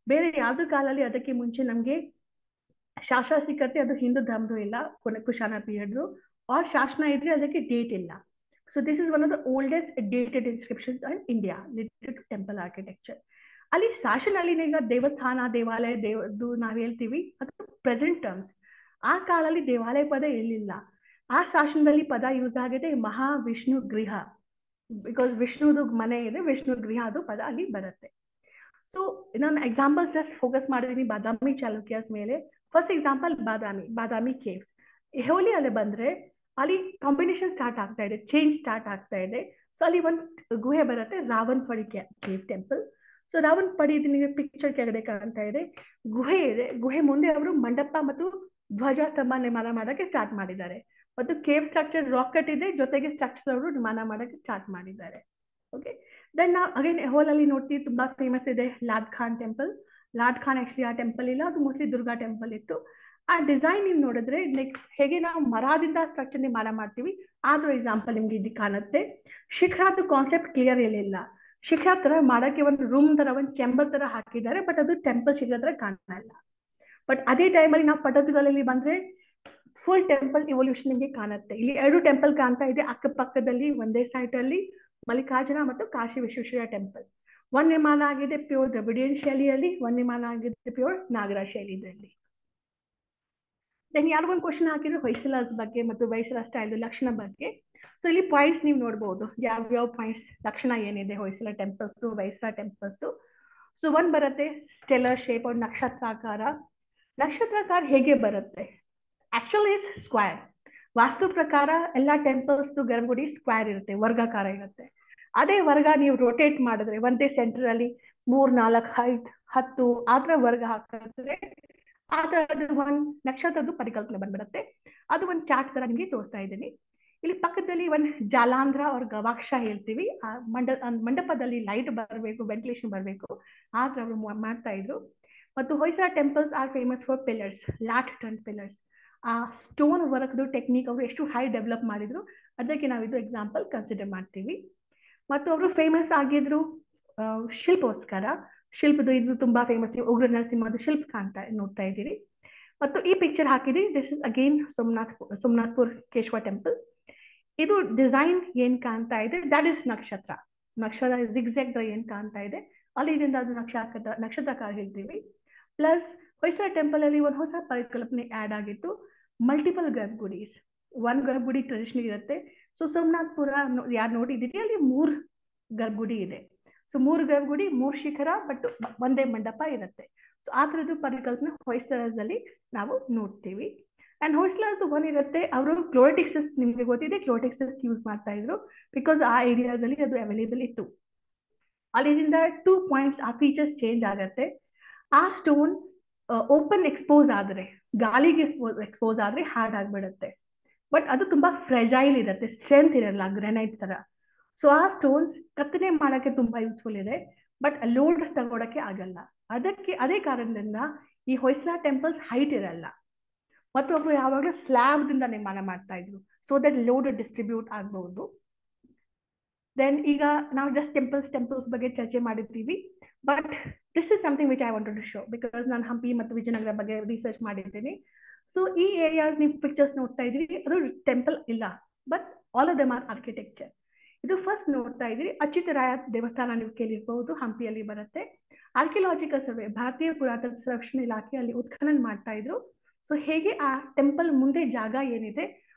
ಬೇರೆ ಯಾವ್ದು ಕಾಲಲ್ಲಿ ಅದಕ್ಕೆ ಮುಂಚೆ ನಮಗೆ ಶಾಸನ ಸಿಕ್ಕತ್ತೆ, ಅದು ಹಿಂದೂ ಧರ್ಮದು ಇಲ್ಲ, ಕುಶಾನ ಪೀರಿಯಡ್ ಆರ್ ಶಾಸನ ಇದ್ರೆ ಅದಕ್ಕೆ ಡೇಟ್ ಇಲ್ಲ. So this is one of the oldest dated inscriptions in India related to temple architecture. ಅಲ್ಲಿ ಶಾಸನಲ್ಲಿ ಈಗ ದೇವಸ್ಥಾನ, ದೇವಾಲಯ, ದೇವದು ನಾವು ಹೇಳ್ತೀವಿ, ಅದು ಪ್ರೆಸೆಂಟ್ ಟರ್ಮ್ಸ್. ಆ ಕಾಲದಲ್ಲಿ ದೇವಾಲಯ ಪದ ಇರಲಿಲ್ಲ. ಆ ಶಾಸನದಲ್ಲಿ ಪದ ಯೂಸ್ ಆಗಿದೆ ಮಹಾವಿಷ್ಣು ಗೃಹ, ಬಿಕಾಸ್ ವಿಷ್ಣುದು ಮನೆ ಇದೆ, ವಿಷ್ಣು ಗೃಹ ಅದು ಪದ ಅಲ್ಲಿ ಬರುತ್ತೆ. ಸೊ ನಾನು ಎಕ್ಸಾಂಪಲ್ಸ್ ಜಸ್ಟ್ ಫೋಕಸ್ ಮಾಡಿದೀನಿ ಬಾದಾಮಿ ಚಾಲುಕ್ಯಾಸ್ ಮೇಲೆ. ಫಸ್ಟ್ ಎಕ್ಸಾಂಪಲ್ ಬಾದಾಮಿ ಕೇವ್ಸ್. ಹೋಲಿ ಅಲ್ಲಿ ಬಂದ್ರೆ ಅಲ್ಲಿ ಕಾಂಬಿನೇಷನ್ ಸ್ಟಾರ್ಟ್ ಆಗ್ತಾ ಇದೆ, ಚೇಂಜ್ ಸ್ಟಾರ್ಟ್ ಆಗ್ತಾ ಇದೆ. ಸೊ ಅಲ್ಲಿ ಒಂದು ಗುಹೆ ಬರುತ್ತೆ, ರಾವಣ್ ಪಡಿ ಕೇವ್ ಟೆಂಪಲ್. ಸೊ ರಾವಣ್ ಪಡಿ ನಿಮಗೆ ಪಿಕ್ಚರ್ ಕೆಳಗಡೆ ಕಾಣ್ತಾ ಇದೆ, ಗುಹೆ ಇದೆ. ಗುಹೆ ಮುಂದೆ ಅವರು ಮಂಡಪ ಮತ್ತು ಧ್ವಜ ಸ್ತಂಭ ನಿರ್ಮಾಣ ಮಾಡೋಕ್ಕೆ ಸ್ಟಾರ್ಟ್ ಮಾಡಿದ್ದಾರೆ. ಮತ್ತು ಕೇವ್ ಸ್ಟ್ರಕ್ಚರ್ ರಾಕೆಟ್ ಇದೆ, ಜೊತೆಗೆ ಸ್ಟ್ರಕ್ಚರ್ ಅವರು ನಿರ್ಮಾಣ ಮಾಡೋಕ್ಕೆ ಸ್ಟಾರ್ಟ್ ಮಾಡಿದ್ದಾರೆ. ಓಕೆ, ದೆನ್ ನಾವು ಅಗೇನ್ ಹೋಲಲ್ಲಿ ನೋಡ್ತೀವಿ, ತುಂಬಾ ಫೇಮಸ್ ಇದೆ ಲಾಡ್ ಖಾನ್ ಟೆಂಪಲ್. ಲಾಡ್ ಖಾನ್ ಆಕ್ಚುಲಿ ಆ ಟೆಂಪಲ್ ಇಲ್ಲ, ಅದು ಮೋಸ್ಟ್ಲಿ ದುರ್ಗಾ ಟೆಂಪಲ್ ಇತ್ತು. ಆ ಡಿಸೈನ್ ನೀವು ನೋಡಿದ್ರೆ ಲೈಕ್ ಹೇಗೆ ನಾವು ಮರದಿಂದ ಸ್ಟ್ರಕ್ಚರ್ ನಿರ್ಮಾಣ ಮಾಡ್ತೀವಿ ಆದ್ರೂ ಎಕ್ಸಾಂಪಲ್ ನಿಮ್ಗೆ ಇಲ್ಲಿ ಕಾಣುತ್ತೆ. ಶಿಖರದ್ದು ಕಾನ್ಸೆಪ್ಟ್ ಕ್ಲಿಯರ್ ಇರಲಿಲ್ಲ. ಶಿಖರ ತರ ಮಾಡಕ್ಕೆ ಒಂದು ರೂಮ್ ತರ, ಒಂದು ಚೆಂಬರ್ ತರ ಹಾಕಿದ್ದಾರೆ, ಬಟ್ ಅದು ಟೆಂಪಲ್ ಶಿಖರ ತರ ಕಾಣಲ್ಲ. ಬಟ್ ಅದೇ ಟೈಮಲ್ಲಿ ನಾವು ಪದ್ಧತಿಗಳಲ್ಲಿ ಬಂದ್ರೆ ಫುಲ್ ಟೆಂಪಲ್ ಇವಲ್ಯೂಷನ್ ನಿಮಗೆ ಕಾಣುತ್ತೆ. ಇಲ್ಲಿ 2 ಟೆಂಪಲ್ ಕಾಣ್ತಾ ಇದೆ ಅಕ್ಕಪಕ್ಕದಲ್ಲಿ, ಒಂದೇ ಸೈಟ್ ಅಲ್ಲಿ ಮಲ್ಲಿಕಾರ್ಜುನ ಮತ್ತು ಕಾಶಿ ವಿಶ್ವೇಶ್ವರ ಟೆಂಪಲ್. ಒಂದ್ ನಿರ್ಮಾಣ ಆಗಿದೆ ಪ್ಯೂರ್ ದ್ರವಿಡಿಯನ್ ಶೈಲಿಯಲ್ಲಿ, ಒಂದ್ ನಿರ್ಮಾಣ ಆಗಿದೆ ಪ್ಯೂರ್ ನಾಗರ ಶೈಲಿಯಲ್ಲಿ. ದೆನ್ ಯಾರು ಒಂದು ಕ್ವಶನ್ ಹಾಕಿದ್ರು ಹೊಯ್ಸಳಸ್ ಬಗ್ಗೆ ಮತ್ತು ಹೊಯ್ಸಳ ಸ್ಟೈಲ್ ಲಕ್ಷಣ ಬಗ್ಗೆ. ಸೊ ಇಲ್ಲಿ ಪಾಯಿಂಟ್ಸ್ ನೀವು ನೋಡಬಹುದು, ಯಾವ ಪಾಯಿಂಟ್ಸ್ ಲಕ್ಷಣ ಏನಿದೆ Hoysala temples, Hoysala temples. So ಒಂದ್ ಬರುತ್ತೆ ಸ್ಟೆಲ್ಲರ್ ಶೇಪ್, ಒಂದು ನಕ್ಷತ್ರಾಕಾರ. ನಕ್ಷತ್ರಾಕಾರ ಹೇಗೆ ಬರುತ್ತೆ? Actually is square. ವಾಸ್ತು ಪ್ರಕಾರ ಎಲ್ಲ ಟೆಂಪಲ್ಸ್ ಗರ್ಭಗುಡಿ ಸ್ಕ್ವೇರ್ ಇರುತ್ತೆ, ವರ್ಗಾಕಾರ ಇರುತ್ತೆ. ಅದೇ ವರ್ಗ ನೀವು ರೊಟೇಟ್ ಮಾಡಿದ್ರೆ ಒಂದೇ ಸೆಂಟರ್ ಅಲ್ಲಿ 3, 4, 5, 10 ಆತರ ವರ್ಗ ಹಾಕಿದ್ರೆ ಆ ತರದ್ದು ಒಂದು ನಕ್ಷತ್ರದ ಪರಿಕಲ್ಪನೆ ಬಂದ್ಬಿಡುತ್ತೆ. ಅದು ಒಂದು ಚಾರ್ಟ್ ತರ ನಿಮಗೆ ತೋರಿಸ್ತಾ ಇದ್ದೀನಿ. ಇಲ್ಲಿ ಪಕ್ಕದಲ್ಲಿ ಒಂದು ಜಾಲಾಂಧ್ರ ಅವ್ರ ಗವಾಕ್ಷ ಹೇಳ್ತೀವಿ, ಆ ಮಂಡಪದಲ್ಲಿ ಲೈಟ್ ಬರಬೇಕು, ವೆಂಟಿಲೇಷನ್ ಬರಬೇಕು, ಆ ತರ ಅವರು ಮಾಡ್ತಾ ಇದ್ರು. ಮತ್ತು Hoysala temples R famous for pillars, ಲ್ಯಾಟ್ turn pillars. ಆ ಸ್ಟೋನ್ ವರ್ಕ್ದು ಟೆಕ್ನಿಕ್ ಅವರು ಎಷ್ಟು ಹೈ ಡೆವಲಪ್ ಮಾಡಿದ್ರು, ಅದಕ್ಕೆ ನಾವು ಇದು ಎಕ್ಸಾಂಪಲ್ ಕನ್ಸಿಡರ್ ಮಾಡ್ತೀವಿ. ಮತ್ತು ಅವರು ಫೇಮಸ್ ಆಗಿದ್ರು ಶಿಲ್ಪೋಸ್ಕರ. ಶಿಲ್ಪದು ಇದು ತುಂಬಾ ಫೇಮಸ್, ಉಗ್ರ ನರಸಿಂಹದ ಶಿಲ್ಪ ನೋಡ್ತಾ ಇದ್ದೀರಿ. ಮತ್ತು ಈ ಪಿಕ್ಚರ್ ಹಾಕಿದ್ರಿ, this is again Somanathpur Keshava temple. ಇದು ಡಿಸೈನ್ ಏನ್ ಕಾಣ್ತಾ ಇದೆ ದಟ್ ಇಸ್ ನಕ್ಷತ್ರ ಜಿಗ್ಜಾಗ್ ಏನ್ ಕಾಣ್ತಾ ಇದೆ ಅಲ್ಲಿಂದ ಅದು ನಕ್ಷತ್ರಕಾರ ಹೇಳ್ತೀವಿ. ಪ್ಲಸ್ ಹೊಯ್ಸಳ ಟೆಂಪಲ್ ಅಲ್ಲಿ ಒಂದು ಹೊಸ ಪರಿಕಲ್ಪನೆ ಆಡ್ ಆಗಿತ್ತು, ಮಲ್ಟಿಪಲ್ ಗರ್ಭಗುಡೀಸ್. ಒಂದ್ ಗರ್ಭಗುಡಿ ಟ್ರೆಡಿಷನಲ್ ಇರುತ್ತೆ. ಸೊ ಸೋಮನಾಥ್ಪುರ ಯಾರು ನೋಡಿದ್ದೀರಿ, ಅಲ್ಲಿ 3 ಗರ್ಭಗುಡಿ ಇದೆ. ಸೊ 3 ಗರ್ಭಗುಡಿ, 3 ಶಿಖರ, ಬಟ್ ಒಂದೇ ಮಂಡಪ ಇರುತ್ತೆ. ಸೊ ಆ ತರದ್ದು ಪರಿಕಲ್ಪನೆ ಹೊಯ್ಸಳದಲ್ಲಿ ನಾವು ನೋಡ್ತೀವಿ. ಅಂಡ್ ಹೊಯ್ಸಳದ್ದು ಒಂದಿರುತ್ತೆ, ಅವರು ಕ್ಲೋರೆಟಿಕ್ ಸಿಸ್ಟ್, ನಿಮ್ಗೆ ಗೊತ್ತಿದೆ ಕ್ಲೋರೆಟಿಕ್ ಸಿಸ್ಟ್ ಯೂಸ್ ಮಾಡ್ತಾ ಇದ್ರು, ಬಿಕಾಸ್ ಆ ಏರಿಯಾದಲ್ಲಿ ಅದು ಅವೈಲೇಬಲ್ ಇತ್ತು. ಅಲ್ಲಿಂದ 2 ಪಾಯಿಂಟ್ಸ್ ಆ ಫೀಚರ್ಸ್ ಚೇಂಜ್ ಆಗತ್ತೆ. ಆ ಸ್ಟೋನ್ ಓಪನ್ ಎಕ್ಸ್ಪೋಸ್ ಆದ್ರೆ, ಗಾಳಿಗೆ ಎಕ್ಸ್ಪೋಸ್ ಆದ್ರೆ ಹಾರ್ಡ್ ಆಗ್ಬಿಡುತ್ತೆ. ಬಟ್ ಅದು ತುಂಬಾ ಫ್ರೆಜೈಲ್ ಇರುತ್ತೆ, ಸ್ಟ್ರೆಂತ್ ಇರಲ್ಲ ಗ್ರಾನೈಟ್ ತರ. ಸೊ ಆ ಸ್ಟೋನ್ಸ್ ಕತ್ತನೆ ಮಾಡಕ್ಕೆ ತುಂಬಾ ಯೂಸ್ಫುಲ್ ಇದೆ, ಬಟ್ ಲೋಡ್ ತಗೊಳಕ್ಕೆ ಆಗಲ್ಲ. ಅದೇ ಕಾರಣದಿಂದ ಈ ಹೊಯ್ಸಳ ಟೆಂಪಲ್ಸ್ ಹೈಟ್ ಇರಲ್ಲ, ಮತ್ತು ಅವರು ಯಾವಾಗಲೂ ಸ್ಲ್ಯಾಬ್ ದಿಂದ ನಿರ್ಮಾಣ ಮಾಡ್ತಾ ಇದ್ರು, ಸೊ ದಟ್ ಲೋಡ್ ಡಿಸ್ಟ್ರಿಬ್ಯೂಟ್ ಆಗಬಹುದು. ದೆನ್ ಈಗ ನಾವು ಜಸ್ಟ್ ಟೆಂಪಲ್ಸ್ ಬಗ್ಗೆ ಚರ್ಚೆ ಮಾಡಿದ್ದೀವಿ, but this is something which I wanted to show, because ನಾನು ಹಂಪಿ ಮತ್ತು ವಿಜಯನಗರ ಬಗ್ಗೆ ರಿಸರ್ಚ್ ಮಾಡಿದ್ದೀನಿ. ಸೊ ಈ ಏರಿಯಾಸ್ ನೀವು ಪಿಕ್ಚರ್ಸ್ ನೋಡ್ತಾ ಇದ್ದೀರಿ, ಅದು ಟೆಂಪಲ್ ಇಲ್ಲ, but all of them are architecture. ಇದು ಫಸ್ಟ್ ನೋಡ್ತಾ ಇದ್ದೀರಿ ಅಚ್ಯುತರಾಯ ದೇವಸ್ಥಾನ, ನೀವು ಕೇಳಿರ್ಬಹುದು, ಹಂಪಿಯಲ್ಲಿ ಬರುತ್ತೆ. ಆರ್ಕಿಯಾಲಜಿಕಲ್ ಸರ್ವೆ, ಭಾರತೀಯ ಪುರಾತತ್ವ ಸಂರಕ್ಷಣಾ ಇಲಾಖೆಯಲ್ಲಿ ಉತ್ಖನನ ಮಾಡ್ತಾ ಇದ್ರು. ಸೊ ಹೇಗೆ ಆ ಟೆಂಪಲ್ ಮುಂದೆ ಜಾಗ ಏನಿದೆ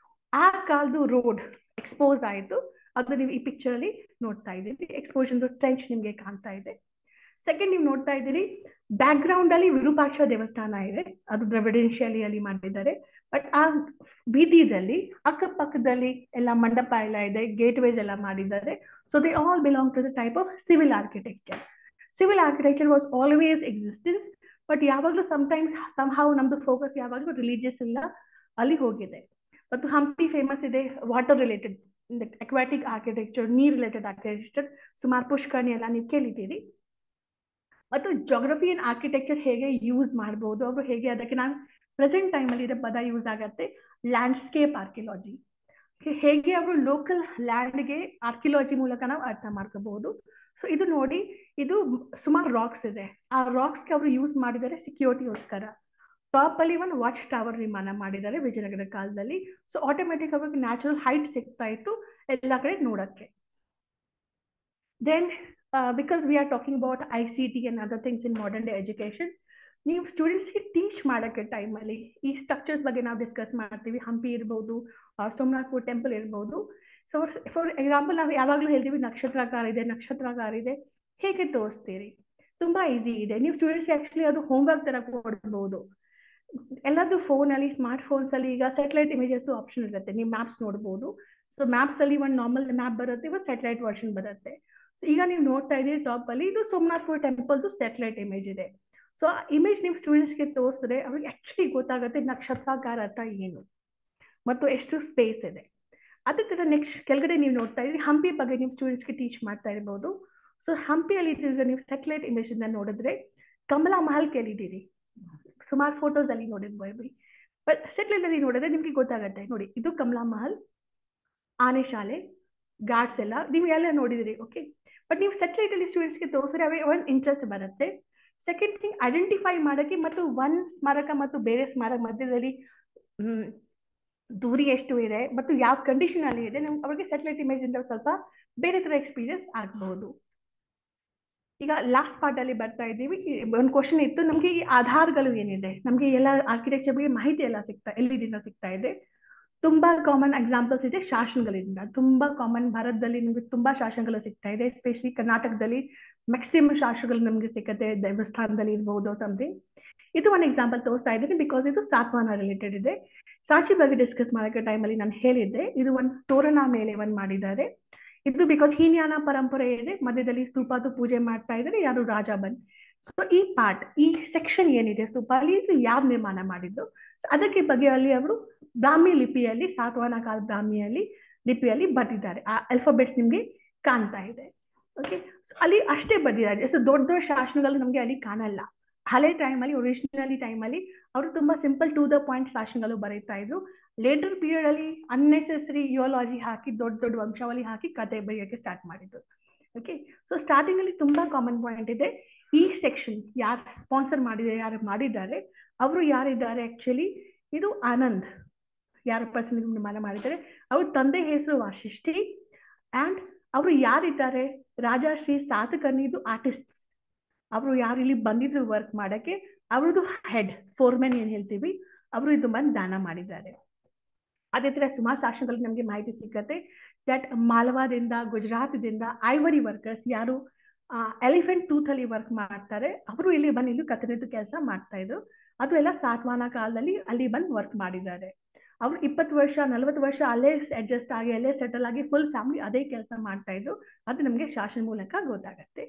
ಆ ಕಾಲದ ರೋಡ್ ಎಕ್ಸ್ಪೋಸ್ ಆಯಿತು, ಅದು ನೀವು ಈ ಪಿಕ್ಚರ್ ಅಲ್ಲಿ ನೋಡ್ತಾ ಇದ್ದೀರಿ. ಎಕ್ಸ್ಪೋಷನ್ ಟ್ರೆಂಚ್ ನಿಮ್ಗೆ ಕಾಣ್ತಾ ಇದೆ. ಸೆಕೆಂಡ್ ನೀವು ನೋಡ್ತಾ ಇದ್ದೀರಿ ಬ್ಯಾಕ್ ಗ್ರೌಂಡ್ ಅಲ್ಲಿ ವಿರೂಪಾಕ್ಷ ದೇವಸ್ಥಾನ ಇದೆ, ಅದು ದ್ರವಿಡಿಯನ್ ಶೈಲಿಯಲ್ಲಿ ಮಾಡಿದ್ದಾರೆ. ಬಟ್ ಆ ಬೀದಿಯಲ್ಲಿ ಅಕ್ಕಪಕ್ಕದಲ್ಲಿ ಎಲ್ಲ ಮಂಟಪ ಎಲ್ಲ ಇದೆ, ಗೇಟ್ ವೇಸ್ ಎಲ್ಲ ಮಾಡಿದ್ದಾರೆ. So they all belong to the type of civil architecture. Civil architecture was always existence, but ಯಾವಾಗಲೂ ಸಮಟೈಮ್ಸ್ ಸಮ್ಹೌ ನಮ್ದು ಫೋಕಸ್ ಯಾವಾಗಲೂ ರಿಲಿಜಿಯಸ್ ಇಲ್ಲ ಅಲ್ಲಿ ಹೋಗಿದೆ. ಮತ್ತು ಹಂಪಿ ಫೇಮಸ್ ಇದೆ ವಾಟರ್ ರಿಲೇಟೆಡ್, ಅಕ್ವಾಟಿಕ್ ಆರ್ಕಿಟೆಕ್ಚರ್, ನೀರ್ ರಿಲೇಟೆಡ್ ಆರ್ಕಿಟೆಕ್ಚರ್, ಸುಮಾರು ಪುಷ್ಕರಣಿ ಎಲ್ಲ ನೀವು ಕೇಳಿದ್ದೀರಿ. ಮತ್ತು ಜೋಗ್ರಫಿ ಅಂಡ್ ಆರ್ಕಿಟೆಕ್ಚರ್ ಹೇಗೆ ಯೂಸ್ ಮಾಡಬಹುದು, ಅವರು ಹೇಗೆ ಅದಕ್ಕೆ ನಾವು ಪ್ರೆಸೆಂಟ್ ಟೈಮಲ್ಲಿ ಇರೋ ಪದ ಯೂಸ್ ಆಗತ್ತೆ, ಲ್ಯಾಂಡ್ಸ್ಕೇಪ್ ಆರ್ಕಿಯಾಲಜಿ, ಹೇಗೆ ಅವರು ಲೋಕಲ್ ಲ್ಯಾಂಡ್ಗೆ ಆರ್ಕಿಯಾಲಜಿ ಮೂಲಕ ನಾವು ಅರ್ಥ ಮಾಡ್ಕೋಬಹುದು. ಸೊ ಇದು ನೋಡಿ, ಇದು ಸುಮಾರು ರಾಕ್ಸ್ ಇದೆ, ಆ ರಾಕ್ಸ್ಗೆ ಅವರು ಯೂಸ್ ಮಾಡಿದ್ದಾರೆ ಸೆಕ್ಯೂರಿಟಿಗೋಸ್ಕರ. ಟಾಪ್ ಅಲ್ಲಿ ಒಂದು ವಾಚ್ ಟವರ್ ನಿರ್ಮಾಣ ಮಾಡಿದ್ದಾರೆ ವಿಜಯನಗರ ಕಾಲದಲ್ಲಿ. ಸೊ ಆಟೋಮೆಟಿಕ್ ಆಗಿ ನ್ಯಾಚುರಲ್ ಹೈಟ್ ಸಿಗ್ತಾ ಇತ್ತು ಎಲ್ಲ ಕಡೆ ನೋಡಕ್ಕೆ. Then because we are talking about ICT and other things in modern day education, ನೀವು ಸ್ಟೂಡೆಂಟ್ಸ್ಗೆ ಟೀಚ್ ಮಾಡೋಕ್ಕೆ ಟೈಮಲ್ಲಿ ಈ ಸ್ಟ್ರಕ್ಚರ್ಸ್ ಬಗ್ಗೆ ನಾವು ಡಿಸ್ಕಸ್ ಮಾಡ್ತೀವಿ. ಹಂಪಿ ಇರ್ಬೋದು, ಸೋಮನಾಥಪುರ ಟೆಂಪಲ್ ಇರ್ಬೋದು. ಸೊ ಫಾರ್ ಎಕ್ಸಾಂಪಲ್ ನಾವು ಯಾವಾಗಲೂ ಹೇಳ್ತೀವಿ ನಕ್ಷತ್ರಾಕಾರ ಇದೆ, ಹೇಗೆ ತೋರಿಸ್ತೀರಿ? ತುಂಬಾ ಈಸಿ ಇದೆ. ನೀವು ಸ್ಟೂಡೆಂಟ್ಸ್ಗೆ ಆಕ್ಚುಲಿ ಅದು ಹೋಮ್ವರ್ಕ್ ತರ ಕೊಡ್ಬೋದು. ಎಲ್ಲದೂ ಫೋನಲ್ಲಿ, ಸ್ಮಾರ್ಟ್ ಫೋನ್ಸ್ ಅಲ್ಲಿ ಈಗ ಸ್ಯಾಟಲೈಟ್ ಇಮೇಜಸ್ ಆಪ್ಷನ್ ಇರುತ್ತೆ, ನೀವು ಮ್ಯಾಪ್ಸ್ ನೋಡ್ಬೋದು. ಸೊ ಮ್ಯಾಪ್ಸ್ ಅಲ್ಲಿ ಒಂದು ನಾರ್ಮಲ್ ಮ್ಯಾಪ್ ಬರುತ್ತೆ, ಒಂದು ಸ್ಯಾಟಲೈಟ್ ವರ್ಷನ್ ಬರುತ್ತೆ. ಸೊ ಈಗ ನೀವು ನೋಡ್ತಾ ಇದ್ದೀರಿ ಟಾಪ್ ಅಲ್ಲಿ, ಇದು ಸೋಮನಾಥಪುರ ಟೆಂಪಲ್ದು ಸ್ಯಾಟಲೈಟ್ ಇಮೇಜ್ ಇದೆ. ಸೊ ಆ ಇಮೇಜ್ ನೀವು ಸ್ಟೂಡೆಂಟ್ಸ್ಗೆ ತೋರಿಸಿದ್ರೆ ಅವ್ರಿಗೆ ಆಕ್ಚುಲಿ ಗೊತ್ತಾಗುತ್ತೆ ನಕ್ಷತ್ರಾಕಾರ ಅರ್ಥ ಏನು ಮತ್ತು ಎಷ್ಟು ಸ್ಪೇಸ್ ಇದೆ. ಅದೇ ತರ ನೆಕ್ಸ್ಟ್ ಕೆಳಗಡೆ ನೀವು ನೋಡ್ತಾ ಇದ್ದೀರಿ ಹಂಪಿ ಬಗ್ಗೆ ನೀವು ಸ್ಟೂಡೆಂಟ್ಸ್ಗೆ ಟೀಚ್ ಮಾಡ್ತಾ ಇರ್ಬೋದು. ಸೊ ಹಂಪಿಯಲ್ಲಿ ನೀವು ಸ್ಯಾಟಲೈಟ್ ಇಮೇಜ್ ಇಂದ ನೋಡಿದ್ರೆ ಕಮಲಾ ಮಹಲ್ ಕೇಳಿದ್ದೀರಿ, ಸುಮಾರು ಫೋಟೋಸ್ ಅಲ್ಲಿ ನೋಡಿರ್ಬೋದು. ಬಟ್ ಸ್ಯಾಟಲೈಟ್ ಅಲ್ಲಿ ನೋಡಿದ್ರೆ ನಿಮ್ಗೆ ಗೊತ್ತಾಗುತ್ತೆ. ನೋಡಿ, ಇದು ಕಮಲಾ ಮಹಲ್, ಆನೆ ಶಾಲೆ, ಗಾರ್ಡ್ಸ್ ಎಲ್ಲ ನೀವು ಎಲ್ಲ ನೋಡಿದಿರಿ. ಓಕೆ, ಬಟ್ ನೀವು ಸ್ಯಾಟಲೈಟ್ ಅಲ್ಲಿ ಸ್ಟೂಡೆಂಟ್ಸ್ಗೆ ತೋರಿಸಿದ್ರೆ ಅವೇ ಒಂದು ಇಂಟ್ರೆಸ್ಟ್ ಬರುತ್ತೆ. ಸೆಕೆಂಡ್ ಥಿಂಗ್, ಐಡೆಂಟಿಫೈ ಮಾಡೋಕ್ಕೆ ಮತ್ತು ಒಂದು ಸ್ಮಾರಕ ಮತ್ತು ಬೇರೆ ಸ್ಮಾರಕ ಮಧ್ಯದಲ್ಲಿ ದೂರಿ ಎಷ್ಟು ಇದೆ ಮತ್ತು ಯಾವ ಕಂಡೀಷನ್ ಅಲ್ಲಿ ಇದೆ, ನಮ್ಗೆ ಅವ್ರಿಗೆ ಸ್ಯಾಟಲೈಟ್ ಇಮೇಜ್ ಇಂದ ಸ್ವಲ್ಪ ಬೇರೆ ತರ ಎಕ್ಸ್ಪೀರಿಯನ್ಸ್ ಆಗಬಹುದು. ಈಗ ಲಾಸ್ಟ್ ಪಾರ್ಟ್ ಅಲ್ಲಿ ಬರ್ತಾ ಇದ್ದೀವಿ. ಒಂದು ಕ್ವಶನ್ ಇತ್ತು, ನಮ್ಗೆ ಈ ಆಧಾರಗಳು ಏನಿದೆ, ನಮ್ಗೆ ಎಲ್ಲ ಆರ್ಕಿಟೆಕ್ಚರ್ ಬಗ್ಗೆ ಮಾಹಿತಿ ಎಲ್ಲ ಎಲ್ಲಿಂದ ಸಿಗ್ತಾ ಇದೆ? ತುಂಬಾ ಕಾಮನ್ ಎಕ್ಸಾಂಪಲ್ಸ್ ಇದೆ ಶಾಸನಗಳಿಂದ. ತುಂಬಾ ಕಾಮನ್, ಭಾರತದಲ್ಲಿ ನಿಮ್ಗೆ ತುಂಬಾ ಶಾಸನಗಳು ಸಿಗ್ತಾ ಇದೆ. ಎಸ್ಪೆಷಲಿ ಕರ್ನಾಟಕದಲ್ಲಿ ಮ್ಯಾಕ್ಸಿಮಮ್ ಶಾಸನಗಳು ನಮ್ಗೆ ಸಿಗುತ್ತೆ, ದೇವಸ್ಥಾನದಲ್ಲಿ ಇರ್ಬೋದು ಸಮಥಿಂಗ್. ಇದು ಒಂದು ಎಕ್ಸಾಂಪಲ್ ತೋರಿಸ್ತಾ ಇದ್ದೀನಿ ಬಿಕಾಸ್ ಇದು ಸಾತ್ವಾನ ರಿಲೇಟೆಡ್ ಇದೆ. ಸಾಚಿ ಬಗ್ಗೆ ಡಿಸ್ಕಸ್ ಮಾಡೋಕೆ ಟೈಮಲ್ಲಿ ನಾನು ಹೇಳಿದ್ದೆ, ಇದು ಒಂದು ತೋರಣ ಮೇಲೆ ಒಂದು ಮಾಡಿದ್ದಾರೆ. ಇದು ಬಿಕಾಸ್ ಹೀನ್ಯಾನ ಪರಂಪರೆ ಇದೆ, ಮಧ್ಯದಲ್ಲಿ ಸ್ತೂಪದ ಪೂಜೆ ಮಾಡ್ತಾ ಇದ್ದಾರೆ, ಯಾರು ರಾಜ ಬಂದ್. ಸೊ ಈ ಪಾರ್ಟ್, ಈ ಸೆಕ್ಷನ್ ಏನಿದೆ ಸ್ತೂಪ ಅಲ್ಲಿ, ಇದು ಯಾರು ನಿರ್ಮಾಣ ಮಾಡಿದ್ದು ಅದಕ್ಕೆ ಬಗ್ಗೆ ಅಲ್ಲಿ ಅವರು ಬ್ರಾಹ್ಮಿ ಲಿಪಿಯಲ್ಲಿ, ಸಾತವಾಹನ ಕಾಲ ಬ್ರಾಹ್ಮಿಯಲ್ಲಿ ಲಿಪಿಯಲ್ಲಿ ಬರೆದಿದ್ದಾರೆ. ಆ ಆಲ್ಫಾಬೆಟ್ಸ್ ನಿಮ್ಗೆ ಕಾಣ್ತಾ ಇದೆ. ಓಕೆ, ಅಲ್ಲಿ ಅಷ್ಟೇ ಬರೆದಿದ್ದಾರೆ. ಸೊ ದೊಡ್ಡ ದೊಡ್ಡ ಶಾಸನಗಳು ನಮ್ಗೆ ಅಲ್ಲಿ ಕಾಣಲ್ಲ. ಹಳೆ ಟೈಮಲ್ಲಿ, ಒರಿಜಿನಲಿ ಟೈಮಲ್ಲಿ ಅವರು ತುಂಬಾ ಸಿಂಪಲ್ ಟು ದ ಪಾಯಿಂಟ್ ಶಾಸನಗಳು ಬರೀತಾ ಇದ್ರು. ಲೇಟರ್ ಪೀರಿಯಡ್ ಅಲ್ಲಿ ಅನ್ನೆಸೆಸರಿ ಜಿಯಾಲಜಿ ಹಾಕಿ, ದೊಡ್ಡ ದೊಡ್ಡ ವಂಶಾವಳಿ ಹಾಕಿ ಕತೆ ಬರೆಯೋಕೆ ಸ್ಟಾರ್ಟ್ ಮಾಡಿದ್ರು. ಓಕೆ, ಸೊ ಸ್ಟಾರ್ಟಿಂಗ್ ಅಲ್ಲಿ ತುಂಬಾ ಕಾಮನ್ ಪಾಯಿಂಟ್ ಇದೆ. ಈ ಸೆಕ್ಷನ್ ಯಾರು ಸ್ಪಾನ್ಸರ್ ಮಾಡಿದ್ದಾರೆ, ಯಾರು ಮಾಡಿದ್ದಾರೆ, ಅವರು ಯಾರಿದ್ದಾರೆ ಆಕ್ಚುಲಿ, ಇದು ಆನಂದ್ ಯಾರ ಪರ್ಸನ್ ನಿರ್ಮಾಣ ಮಾಡಿದ್ದಾರೆ. ಅವ್ರ ತಂದೆ ಹೆಸರು ವಾಶಿಷ್ಠಿ ಅಂಡ್ ಅವರು ಯಾರಿದ್ದಾರೆ, ರಾಜಶ್ರೀ ಸಾತಕರ್ಣಿದು ಆರ್ಟಿಸ್ಟ್. ಅವರು ಯಾರು ಇಲ್ಲಿ ಬಂದಿದ್ರು ವರ್ಕ್ ಮಾಡಕ್ಕೆ, ಅವ್ರದ್ದು ಹೆಡ್ ಫೋರ್ಮೆನ್ ಏನ್ ಹೇಳ್ತೀವಿ, ಅವರು ಇದು ಬಂದು ದಾನ ಮಾಡಿದ್ದಾರೆ. ಅದೇ ತರ ಸುಮಾರು ಶಾಸನಗಳು ನಮ್ಗೆ ಮಾಹಿತಿ ಸಿಕ್ಕತ್ತೆ. ದಟ್ ಮಾಲ್ವಾದಿಂದ, ಗುಜರಾತ್ದಿಂದ ಐವರಿ ವರ್ಕರ್ಸ್ ಯಾರು ಎಲಿಫೆಂಟ್ ಟೂತ್ ಅಲ್ಲಿ ವರ್ಕ್ ಮಾಡ್ತಾರೆ, ಅವರು ಇಲ್ಲಿ ಬಂದು ಇಲ್ಲಿ ಕತ್ತರಿದ್ದು ಕೆಲಸ ಮಾಡ್ತಾ ಇದ್ರು. ಅದು ಎಲ್ಲ ಸಾತವಾಹನ ಕಾಲದಲ್ಲಿ ಅಲ್ಲಿ ಬಂದು ವರ್ಕ್ ಮಾಡಿದ್ದಾರೆ. ಅವ್ರು 20 ವರ್ಷ 40 ವರ್ಷ ಅಲ್ಲೇ ಅಡ್ಜಸ್ಟ್ ಆಗಿ, ಅಲ್ಲೇ ಸೆಟಲ್ ಆಗಿ, ಫುಲ್ ಫ್ಯಾಮಿಲಿ ಅದೇ ಕೆಲಸ ಮಾಡ್ತಾ ಇದ್ರು. ಅದು ನಮಗೆ ಶಾಸನ ಮೂಲಕ ಗೊತ್ತಾಗತ್ತೆ.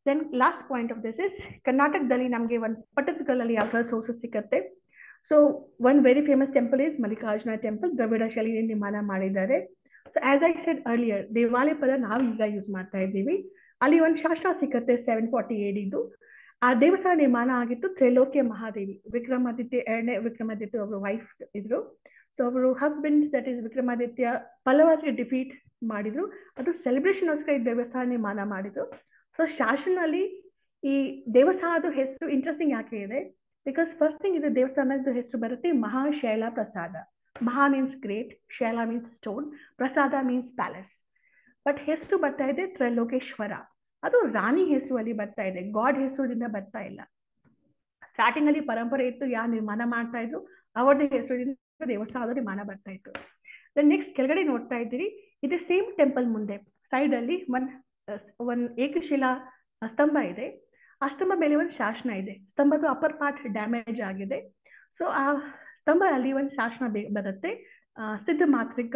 Then last point of this is, ಕರ್ನಾಟಕದಲ್ಲಿ ನಮಗೆ ಒಂದು ಪಟ್ಟದಕಲ್ಲಲ್ಲಿ ಯಾವ ಸೋರ್ಸಸ್ ಸಿಕ್ಕತ್ತೆ. So one very famous temple is Mallikarjuna temple, Dravida ಶೈಲಿಯಲ್ಲಿ ನಿರ್ಮಾಣ ಮಾಡಿದ್ದಾರೆ. So as I said earlier, ದೇವಾಲಯ ಪದ ನಾವು ಈಗ ಯೂಸ್ ಮಾಡ್ತಾ ಇದ್ದೀವಿ. ಅಲ್ಲಿ ಒಂದು ಶಾಸನ ಸಿಕ್ಕತ್ತೆ 740 AD. ಆ ದೇವಸ್ಥಾನ ನಿರ್ಮಾಣ ಆಗಿತ್ತು ತ್ರೈಲೋಕ್ಯ ಮಹಾದೇವಿ, ಎರಡನೇ ವಿಕ್ರಮಾದಿತ್ಯ ಒಬ್ಬರು ವೈಫ್ ಇದ್ರು. ಸೊ ಅವರು ಹಸ್ಬೆಂಡ್ ದಟ್ ಈಸ್ ವಿಕ್ರಮಾದಿತ್ಯ ಪಲ್ಲವಾಸ್ಗೆ ಡಿಫೀಟ್ ಮಾಡಿದ್ರು. ಅದು ಸೆಲೆಬ್ರೇಷನ್ಗೋಸ್ಕರ ಈ ದೇವಸ್ಥಾನ ನಿರ್ಮಾಣ ಮಾಡಿದ್ರು. ಸೊ ಶಾಸನಲ್ಲಿ ಈ ದೇವಸ್ಥಾನದ ಹೆಸರು ಇಂಟ್ರೆಸ್ಟಿಂಗ್ ಯಾಕೆ ಇದೆ, ಬಿಕಾಸ್ ಫಸ್ಟ್ ಥಿಂಗ್ ಇದು ದೇವಸ್ಥಾನದ ಹೆಸರು ಬರುತ್ತೆ ಮಹಾಶೈಲ ಪ್ರಸಾದ. ಮಹಾ ಮೀನ್ಸ್ ಗ್ರೇಟ್, ಶೈಲ ಮೀನ್ಸ್ ಸ್ಟೋನ್, ಪ್ರಸಾದ ಮೀನ್ಸ್ ಪ್ಯಾಲೇಸ್. ಬಟ್ ಹೆಸರು ಬರ್ತಾ ಇದೆ ತ್ರೈಲೋಕೇಶ್ವರ. ಅದು ರಾಣಿ ಹೆಸರು ಅಲ್ಲಿ ಬರ್ತಾ ಇದೆ, ಗಾಡ್ ಹೆಸರುದಿಂದ ಬರ್ತಾ ಇಲ್ಲ. ಸ್ಟಾರ್ಟಿಂಗ್ ಅಲ್ಲಿ ಪರಂಪರೆ ಇತ್ತು, ಯಾರು ನಿರ್ಮಾಣ ಮಾಡ್ತಾ ಇದ್ರು ಅವರದೇ ಹೆಸರಿನಿಂದ ದೇವಸ್ಥಾನದ ನಿರ್ಮಾಣ ಬರ್ತಾ ಇತ್ತು. ನೆಕ್ಸ್ಟ್ ಕೆಳಗಡೆ ನೋಡ್ತಾ ಇದ್ದೀರಿ, ಇದು ಸೇಮ್ ಟೆಂಪಲ್ ಮುಂದೆ ಸೈಡ್ ಅಲ್ಲಿ ಒಂದ್ ಏಕಶಿಲಾ ಸ್ತಂಭ ಇದೆ. ಆ ಸ್ತಂಭ ಮೇಲೆ ಒಂದು ಶಾಸನ ಇದೆ. ಸ್ತಂಭದ ಅಪ್ಪರ್ ಪಾರ್ಟ್ ಡ್ಯಾಮೇಜ್ ಆಗಿದೆ. ಸೊ ಆ ಸ್ತಂಭ ಅಲ್ಲಿ ಒಂದು ಶಾಸನ ಬರುತ್ತೆ ಸಿದ್ಧ ಮಾತೃಕ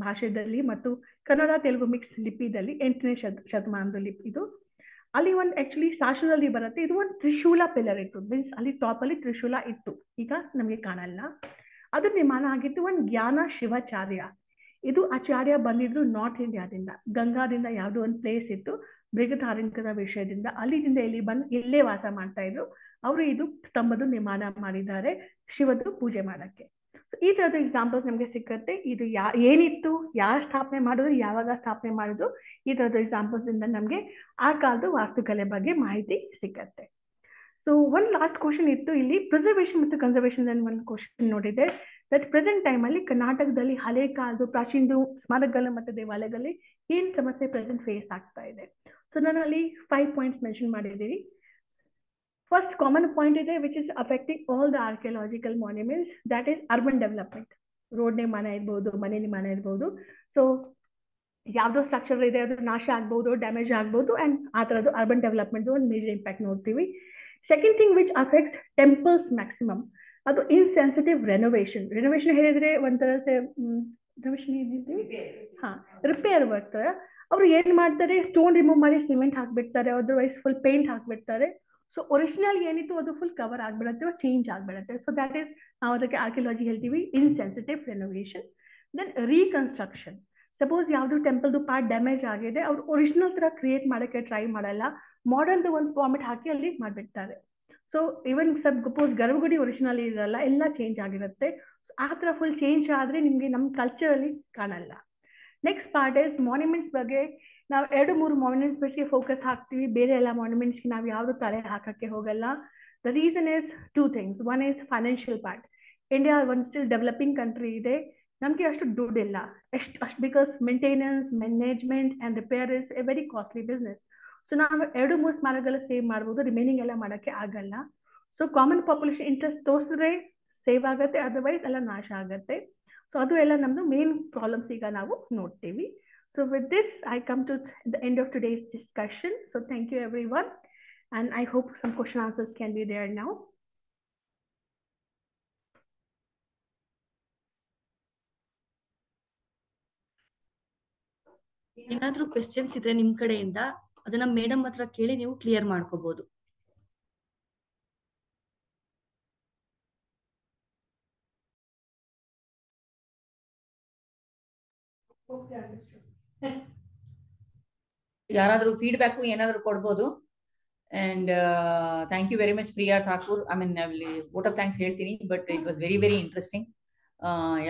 ಭಾಷೆಯಲ್ಲಿ ಮತ್ತು ಕನ್ನಡ ತೆಲುಗು ಮಿಕ್ಸ್ ಲಿಪಿದಲ್ಲಿ 8ನೇ ಶತಮಾನದ ಲಿಪಿ ಇದು. ಅಲ್ಲಿ ಒಂದು ಆಕ್ಚುಲಿ ಶಾಸನದಲ್ಲಿ ಬರುತ್ತೆ, ಇದು ಒಂದು ತ್ರಿಶೂಲ ಪಿಲ್ಲರ್ ಇತ್ತು, ಮೀನ್ಸ್ ಅಲ್ಲಿ ಟಾಪ್ ಅಲ್ಲಿ ತ್ರಿಶೂಲ ಇತ್ತು, ಈಗ ನಮಗೆ ಕಾಣಲ್ಲ. ಅದು ನಿರ್ಮಾಣ ಆಗಿತ್ತು ಒಂದು ಜ್ಞಾನ ಶಿವಾಚಾರ್ಯ. ಇದು ಆಚಾರ್ಯ ಬಂದಿದ್ರು ನಾರ್ತ್ ಇಂಡಿಯಾದಿಂದ, ಗಂಗಾದಿಂದ ಯಾವುದೋ ಒಂದು ಪ್ಲೇಸ್ ಇತ್ತು ಬೃಹದಾರಣ್ಯಕದ ವಿಷಯದಿಂದ, ಅಲ್ಲಿಂದ ಇಲ್ಲಿ ಬಂದು ಇಲ್ಲೇ ವಾಸ ಮಾಡ್ತಾ ಇದ್ರು ಅವರು. ಇದು ಸ್ತಂಭದ ನಿರ್ಮಾಣ ಮಾಡಿದ್ದಾರೆ ಶಿವದು ಪೂಜೆ ಮಾಡಕ್ಕೆ. ಸೊ ಈ ತರದ ಎಕ್ಸಾಂಪಲ್ಸ್ ನಮಗೆ ಸಿಕ್ಕತ್ತೆ. ಇದು ಏನಿತ್ತು, ಯಾರು ಸ್ಥಾಪನೆ ಮಾಡಿದ್ರು, ಯಾವಾಗ ಸ್ಥಾಪನೆ ಮಾಡಿದ್ರು, ಈ ತರದ ಎಕ್ಸಾಂಪಲ್ಸ್ ಇಂದ ನಮ್ಗೆ ಆ ಕಾಲದ ವಾಸ್ತುಕಲೆ ಬಗ್ಗೆ ಮಾಹಿತಿ ಸಿಕ್ಕತ್ತೆ. ಸೊ ಒಂದು ಲಾಸ್ಟ್ ಕ್ವಶನ್ ಇತ್ತು ಇಲ್ಲಿ, ಪ್ರಿಸರ್ವೇಷನ್ ಮತ್ತು ಕನ್ಸರ್ವೇಷನ್ ಒಂದು ಕ್ವಶನ್ ನೋಡಿದೆ. ದಟ್ ಪ್ರೆಸೆಂಟ್ ಟೈಮ್ ಅಲ್ಲಿ ಕರ್ನಾಟಕದಲ್ಲಿ ಹಳೆ ಕಾಲದ ಪ್ರಾಚೀನ ಸ್ಮಾರಕಗಳು ಮತ್ತು ದೇವಾಲಯಗಳಲ್ಲಿ ಏನ್ ಸಮಸ್ಯೆ ಪ್ರೆಸೆಂಟ್ ಫೇಸ್ ಆಗ್ತಾ ಇದೆ. ಸೊ ನಾನು ಅಲ್ಲಿ 5 ಪಾಯಿಂಟ್ಸ್ ಮೆನ್ಷನ್ ಮಾಡಿದ್ದೀನಿ. ಫಸ್ಟ್ ಕಾಮನ್ ಪಾಯಿಂಟ್ ಇದೆ which is affecting all the archaeological monuments, that is urban development. Road ನಿರ್ಮಾಣ ಇರ್ಬೋದು, ಮನೆ ನಿರ್ಮಾಣ ಇರ್ಬೋದು. ಸೊ ಯಾವ್ದೋ ಸ್ಟ್ರಕ್ಚರ್ ಇದೆ ಅದು ನಾಶ ಆಗ್ಬೋದು, ಡ್ಯಾಮೇಜ್ ಆಗ್ಬೋದು, ಅಂಡ್ ಆ ತರದ್ದು ಅರ್ಬನ್ ಡೆವಲಪ್ಮೆಂಟ್ ಒಂದು ಮೇಜರ್ ಇಂಪ್ಯಾಕ್ಟ್ ನೋಡ್ತೀವಿ. Second thing which affects temples maximum, ಅದು ಇನ್ಸೆನ್ಸಿಟಿವ್ ರೆನೋವೇಷನ್. ರೆನೋವೇಷನ್ ಹೇಳಿದ್ರೆ ಒಂಥರ ರಿಪೇರ್ ಬರ್ತಾರೆ. ಅವರು ಏನ್ ಮಾಡ್ತಾರೆ, ಸ್ಟೋನ್ ರಿಮೂವ್ ಮಾಡಿ ಸಿಮೆಂಟ್ ಹಾಕ್ಬಿಡ್ತಾರೆ, ಅದರ್ವೈಸ್ ಫುಲ್ ಪೇಂಟ್ ಹಾಕ್ಬಿಡ್ತಾರೆ. ಸೊ ಒರಿಜಿನಲ್ ಏನಿತ್ತು ಅದು ಫುಲ್ ಕವರ್ ಆಗ್ಬಿಡುತ್ತೆ, ಚೇಂಜ್ ಆಗ್ಬಿಡುತ್ತೆ. ಸೊ ದಟ್ ಈಸ್ ನಾವು ಅದಕ್ಕೆ ಆರ್ಕಿಯಾಲಜಿ ಹೇಳ್ತೀವಿ insensitive renovation. Then reconstruction. Suppose ಯಾವ್ದು ಟೆಂಪಲ್ದು ಪಾರ್ಟ್ ಡ್ಯಾಮೇಜ್ ಆಗಿದೆ, ಅವ್ರು ಒರಿಜಿನಲ್ ತರ ಕ್ರಿಯೇಟ್ ಮಾಡಕ್ಕೆ ಟ್ರೈ ಮಾಡಲ್ಲ, ಮಾಡರ್ನ್ ಒಂದು ಫಾರ್ಮೆಟ್ ಹಾಕಿ ಅಲ್ಲಿ ಮಾಡ್ಬಿಡ್ತಾರೆ. ಸೊ ಇವನ್ ಸಪೋಸ್ ಗರ್ಭಗುಡಿ ಒರಿಜಿನಲ್ ಇರಲ್ಲ, ಎಲ್ಲ ಚೇಂಜ್ ಆಗಿರುತ್ತೆ. ಆ ತರ ಫುಲ್ ಚೇಂಜ್ ಆದ್ರೆ ನಿಮ್ಗೆ ನಮ್ಮ ಕಲ್ಚರ್ ಅಲ್ಲಿ ಕಾಣಲ್ಲ. ನೆಕ್ಸ್ಟ್ ಪಾರ್ಟ್ ಇಸ್ ಮಾನ್ಯುಮೆಂಟ್ಸ್ ಬಗ್ಗೆ. ನಾವು 2-3 ಮಾನ್ಯುಮೆಂಟ್ಸ್ ಬಗ್ಗೆ ಫೋಕಸ್ ಹಾಕ್ತೀವಿ, ಬೇರೆ ಎಲ್ಲ ಮಾನ್ಯುಮೆಂಟ್ಸ್ಗೆ ನಾವು ಯಾವ್ದು ತಲೆ ಹಾಕಕ್ಕೆ ಹೋಗಲ್ಲ. The reason is 2 things. One is financial part. India ಒಂದು ಸ್ಟಿಲ್ ಡೆವಲಪಿಂಗ್ ಕಂಟ್ರಿ ಇದೆ, ನಮಗೆ ಅಷ್ಟು ದುಡ್ಡಿಲ್ಲ, ಅಷ್ಟು because maintenance, management and repair is A very costly business. So ನಾವು 2-3 ಸ್ಮಾರಕಗಳ ಸೇವ್ ಮಾಡ್ಬೋದು, ರಿಮೈನಿಂಗ್ ಎಲ್ಲ ಮಾಡೋಕ್ಕೆ ಆಗಲ್ಲ. ಸೊ ಕಾಮನ್ ಪಾಪ್ಯುಲೇಷನ್ ಇಂಟ್ರೆಸ್ಟ್ ತೋರಿಸಿದ್ರೆ ಸೇವ್ ಆಗುತ್ತೆ, ಅದರ್ವೈಸ್ ಎಲ್ಲ ನಾಶ ಆಗುತ್ತೆ. ಸೊ ಅದು ಎಲ್ಲ ನಮ್ದು ಮೇನ್ ಪ್ರಾಬ್ಲಮ್ಸ್ ಈಗ ನಾವು ನೋಡ್ತೀವಿ. So with this, I come to the end of today's discussion. So thank you everyone. And I hope some question answers can be there now. ಏನಾದ್ರೂ ಕ್ವೆಶ್ಚನ್ಸ್ ಇದ್ರೆ ನಿಮ್ ಕಡೆಯಿಂದ ಅದನ್ನ ಮೇಡಮ್ ಹತ್ರ ಕೇಳಿ ನೀವು ಕ್ಲಿಯರ್ ಮಾಡ್ಕೋಬಹುದು. ಯಾರಾದ್ರೂ ಫೀಡ್ಬ್ಯಾಕ್ ಏನಾದ್ರು ಕೊಡ್ಬೋದು. And thank you very much Priya Thakur. I mean ಅಲ್ಲಿ ವೋಟ್ ಆಫ್ ಥ್ಯಾಂಕ್ಸ್ ಹೇಳ್ತೀನಿ, but it was very very interesting.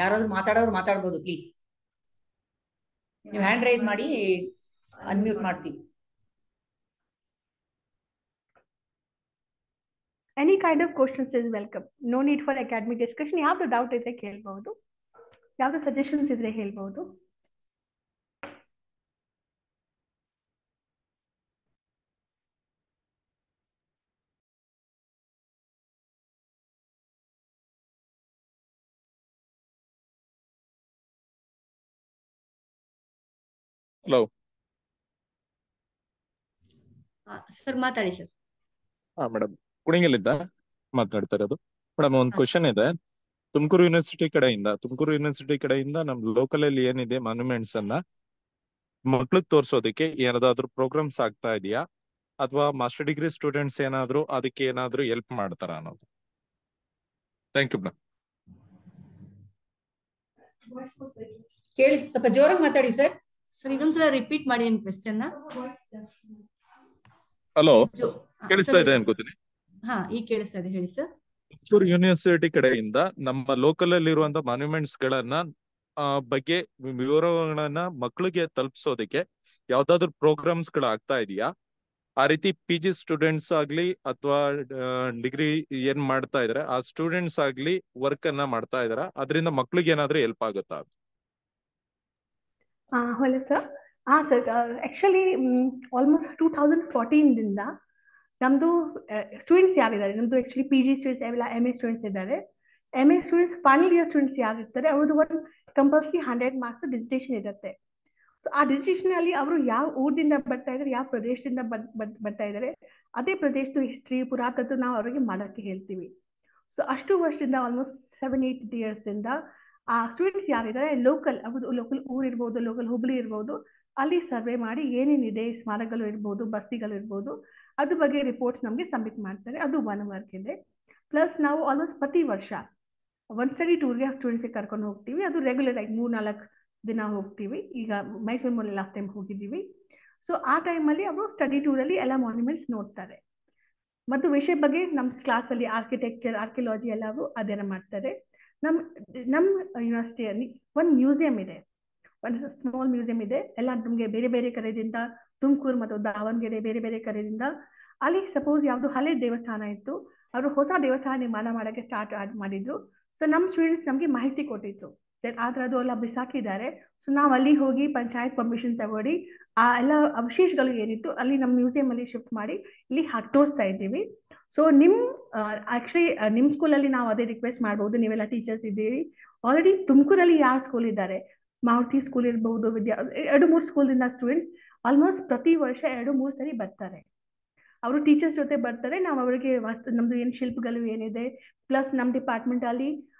ಯಾರಾದ್ರೂ ಮಾತಾಡ್ಬೋದು ಪ್ಲೀಸ್. ನೀವು ಹ್ಯಾಂಡ್ ರೈಸ್ ಮಾಡಿ ಅನ್ಮ್ಯೂಟ್ ಮಾಡ್ತೀವಿ. Any kind of questions is welcome. No need for academic discussion. ಯಾವ್ದು ಡೌಟ್ ಇದ್ರೆ ಕೇಳ್ಬಹುದು, ಯಾವ್ದು ಸಜೆಷನ್ಸ್ ಇದ್ರೆ ಹೇಳ್ಬಹುದು. ಹಲೋ ಸರ್ ಮಾತಾಡಿ ಸರ್. ಮೇಡಮ್, ಕುಣಿಗಲ್ಲಿದ್ದ ಮಾತಾಡ್ತಾ ಇರೋದು. ಮೇಡಮ್, ಒಂದು ಕ್ವಶನ್ ಇದೆ. ತುಮಕೂರು ಯೂನಿವರ್ಸಿಟಿ ಕಡೆಯಿಂದ ನಮ್ ಲೋಕಲ್ ಅಲ್ಲಿ ಏನಿದೆ ಮಾನ್ಯುಮೆಂಟ್ಸ್ ಅನ್ನ ಮಕ್ಳಿಗೆ ತೋರ್ಸೋದಕ್ಕೆ ಏನಾದ್ರು ಪ್ರೋಗ್ರಾಮ್ಸ್ ಆಗ್ತಾ ಇದೆಯಾ, ಅಥವಾ ಮಾಸ್ಟರ್ ಡಿಗ್ರಿ ಸ್ಟೂಡೆಂಟ್ಸ್ ಏನಾದ್ರು ಅದಕ್ಕೆ ಏನಾದ್ರು ಹೆಲ್ಪ್ ಮಾಡ್ತಾರ ಅನ್ನೋದು. Thank you madam. ಕೇಳಿ ಸ್ವಲ್ಪ ಜೋರಾಗಿ ಮಾತಾಡಿ ಸರ್. ಸರ್ ಇನ್ನೊಂದ್ಸಲ ರಿಪೀಟ್ ಮಾಡಿ ನಿಮ್ ಕ್ವೆಶ್ಚನ್. ಹಲೋ, ಜೋ ಕೇಳಿಸ್ತಾ ಇದೆ ಅನ್ಕೋತೀನಿ. ಹಾ, ಈಗ ಕೇಳಿಸ್ತಾ ಇದೆ, ಹೇಳಿ ಸರ್. ತುಮಕೂರು ಯೂನಿವರ್ಸಿಟಿ ಕಡೆಯಿಂದ ನಮ್ಮ ಲೋಕಲ್ ಅಲ್ಲಿ ಇರುವಂತ ಮಾನ್ಯುಮೆಂಟ್ಸ್ ಗಳನ್ನ ಬಗ್ಗೆ ವಿವರಗಳನ್ನ ಮಕ್ಕಳಿಗೆ ತಲುಪಿಸೋದಕ್ಕೆ ಯಾವ್ದಾದ್ರು ಪ್ರೋಗ್ರಾಮ್ಸ್ ಗಳು ಆಗ್ತಾ ಇದೆಯಾ? ಆ ರೀತಿ PG ಸ್ಟೂಡೆಂಟ್ಸ್ ಆಗ್ಲಿ ಅಥವಾ ಡಿಗ್ರಿ ಏನ್ ಮಾಡ್ತಾ ಇದಾರೆ ಆ ಸ್ಟೂಡೆಂಟ್ಸ್ ಆಗ್ಲಿ ವರ್ಕ್ ಅನ್ನ ಮಾಡ್ತಾ ಇದಾರ, ಅದರಿಂದ ಮಕ್ಳಿಗೆ ಏನಾದ್ರೂ ಹೆಲ್ಪ್ ಆಗುತ್ತಾ? Hello sir. Sir, actually almost 2014 ನಮ್ದು ಸ್ಟೂಡೆಂಟ್ಸ್ ಯಾರಿದ್ದಾರೆ, ನಮ್ದು ಆಕ್ಚುಲಿ PG ಸ್ಟೂಡೆಂಟ್ಸ್ ಎಲ್ಲ MA ಸ್ಟೂಡೆಂಟ್ಸ್ ಇದ್ದಾರೆ. MA students final year students ಯಾರಿರ್ತಾರೆ ಅವ್ರದ್ದು ಒಂದು ಕಂಪಲ್ಸರಿ 100 ಮಾರ್ಕ್ಸ್ ಡಿಜಿಟೇಷನ್ ಇರುತ್ತೆ. ಸೊ ಆ ಡಿಜಿಟೇಷನ್ ಅಲ್ಲಿ ಅವರು ಯಾವ ಊರಿಂದ ಬರ್ತಾ ಇದ್ದಾರೆ, ಯಾವ ಪ್ರದೇಶದಿಂದ ಬರ್ತಾ ಇದ್ದಾರೆ, ಅದೇ ಪ್ರದೇಶದ ಹಿಸ್ಟ್ರಿ ಪುರಾತತ್ವ ನಾವು ಅವರಿಗೆ ಮಾಡಕ್ಕೆ ಹೇಳ್ತೀವಿ. ಸೊ ಅಷ್ಟು ವರ್ಷದಿಂದ ಆಲ್ಮೋಸ್ಟ್ 7-8 years ಇಂದ ಆ ಸ್ಟೂಡೆಂಟ್ಸ್ ಯಾರಿದ್ದಾರೆ ಲೋಕಲ್, ಅವ್ರದ್ದು ಲೋಕಲ್ ಊರ್ ಇರ್ಬೋದು, ಲೋಕಲ್ ಹುಬ್ಳಿ ಇರ್ಬೋದು, ಅಲ್ಲಿ ಸರ್ವೆ ಮಾಡಿ ಏನೇನಿದೆ ಸ್ಮಾರಕಗಳು ಇರ್ಬೋದು, ಬಸ್ತಿಗಳು ಇರ್ಬೋದು, ಅದ್ರ ಬಗ್ಗೆ ರಿಪೋರ್ಟ್ಸ್ ನಮಗೆ ಸಬ್ಮಿಟ್ ಮಾಡ್ತಾರೆ. ಅದು 1 ವರ್ಕ್ ಇದೆ. ಪ್ಲಸ್ ನಾವು ಆಲ್ಮೋಸ್ಟ್ ಪ್ರತಿ ವರ್ಷ ಒಂದು ಸ್ಟಡಿ ಟೂರ್ಗೆ ಸ್ಟೂಡೆಂಟ್ಸ್ಗೆ ಕರ್ಕೊಂಡು ಹೋಗ್ತೀವಿ. ಅದು ರೆಗ್ಯುಲರ್ ಆಗಿ 3-4 ದಿನ ಹೋಗ್ತೀವಿ. ಈಗ ಮೈಸೂರು ಮೂಲ ಲಾಸ್ಟ್ ಟೈಮ್ ಹೋಗಿದ್ದೀವಿ. ಸೊ ಆ ಟೈಮಲ್ಲಿ ಅವರು ಸ್ಟಡಿ ಟೂರಲ್ಲಿ ಎಲ್ಲ ಮಾನ್ಯುಮೆಂಟ್ಸ್ ನೋಡ್ತಾರೆ. ಮತ್ತು ವಿಷಯ ಬಗ್ಗೆ ನಮ್ಮ ಕ್ಲಾಸಲ್ಲಿ ಆರ್ಕಿಟೆಕ್ಚರ್, ಆರ್ಕಿಯಾಲಜಿ ಎಲ್ಲವೂ ಅಧ್ಯಯನ ಮಾಡ್ತಾರೆ. ನಮ್ಮ ಯೂನಿವರ್ಸಿಟಿಯಲ್ಲಿ ಒಂದು ಮ್ಯೂಸಿಯಂ ಇದೆ, ಒಂದು ಸ್ಮಾಲ್ ಮ್ಯೂಸಿಯಂ ಇದೆ. ಎಲ್ಲ ನಮಗೆ ಬೇರೆ ಬೇರೆ ಕಡೆಯಿಂದ, ತುಮಕೂರು ಮತ್ತು ದಾವಣಗೆರೆ ಬೇರೆ ಬೇರೆ ಕಡೆಯಿಂದ, ಅಲ್ಲಿ ಸಪೋಸ್ ಯಾವುದು ಹಳೆ ದೇವಸ್ಥಾನ ಇತ್ತು, ಅವರು ಹೊಸ ದೇವಸ್ಥಾನ ನಿರ್ಮಾಣ ಮಾಡೋಕ್ಕೆ ಸ್ಟಾರ್ಟ್ ಮಾಡಿದ್ರು. ಸೊ ನಮ್ಮ ಸ್ಟೂಡೆಂಟ್ಸ್ ನಮಗೆ ಮಾಹಿತಿ ಕೊಟ್ಟಿತ್ತು, ಅದು ಎಲ್ಲ ಬಿಸಾಕಿದ್ದಾರೆ. ಸೊ ನಾವು ಅಲ್ಲಿ ಹೋಗಿ ಪಂಚಾಯತ್ ಪರ್ಮಿಷನ್ ತಗೊಳ್ಳಿ ಆ ಎಲ್ಲ ಅವಶೇಷಗಳು ಏನಿತ್ತು ಅಲ್ಲಿ ನಮ್ಮ ಮ್ಯೂಸಿಯಂ ಅಲ್ಲಿ ಶಿಫ್ಟ್ ಮಾಡಿ ಇಲ್ಲಿ ತೋರಿಸ್ತಾ ಇದ್ದೀವಿ. ಸೊ ಆಕ್ಚುಲಿ ನಿಮ್ಮ ಸ್ಕೂಲಲ್ಲಿ ನಾವು ಅದೇ ರಿಕ್ವೆಸ್ಟ್ ಮಾಡ್ಬೋದು, ನೀವೆಲ್ಲ ಟೀಚರ್ಸ್ ಇದ್ದೀರಿ ಆಲ್ರೆಡಿ. ತುಮಕೂರಲ್ಲಿ ಯಾವ ಸ್ಕೂಲ್ ಇದ್ದಾರೆ, ಮಾರುತಿ ಸ್ಕೂಲ್ ಇರ್ಬಹುದು, 2-3 ಸ್ಕೂಲಿಂದ ಸ್ಟೂಡೆಂಟ್ಸ್ ಆಲ್ಮೋಸ್ಟ್ ಪ್ರತಿ ವರ್ಷ 2-3 ಸರಿ ಬರ್ತಾರೆ. ಅವರು ಟೀಚರ್ಸ್ ಜೊತೆ ಬರ್ತಾರೆ. ನಾವು ಅವರಿಗೆ ನಮ್ದು ಏನು ಶಿಲ್ಪಗಳು ಏನಿದೆ, ಪ್ಲಸ್ ನಮ್ಮ ಡಿಪಾರ್ಟ್ಮೆಂಟ್ ಅಲ್ಲಿ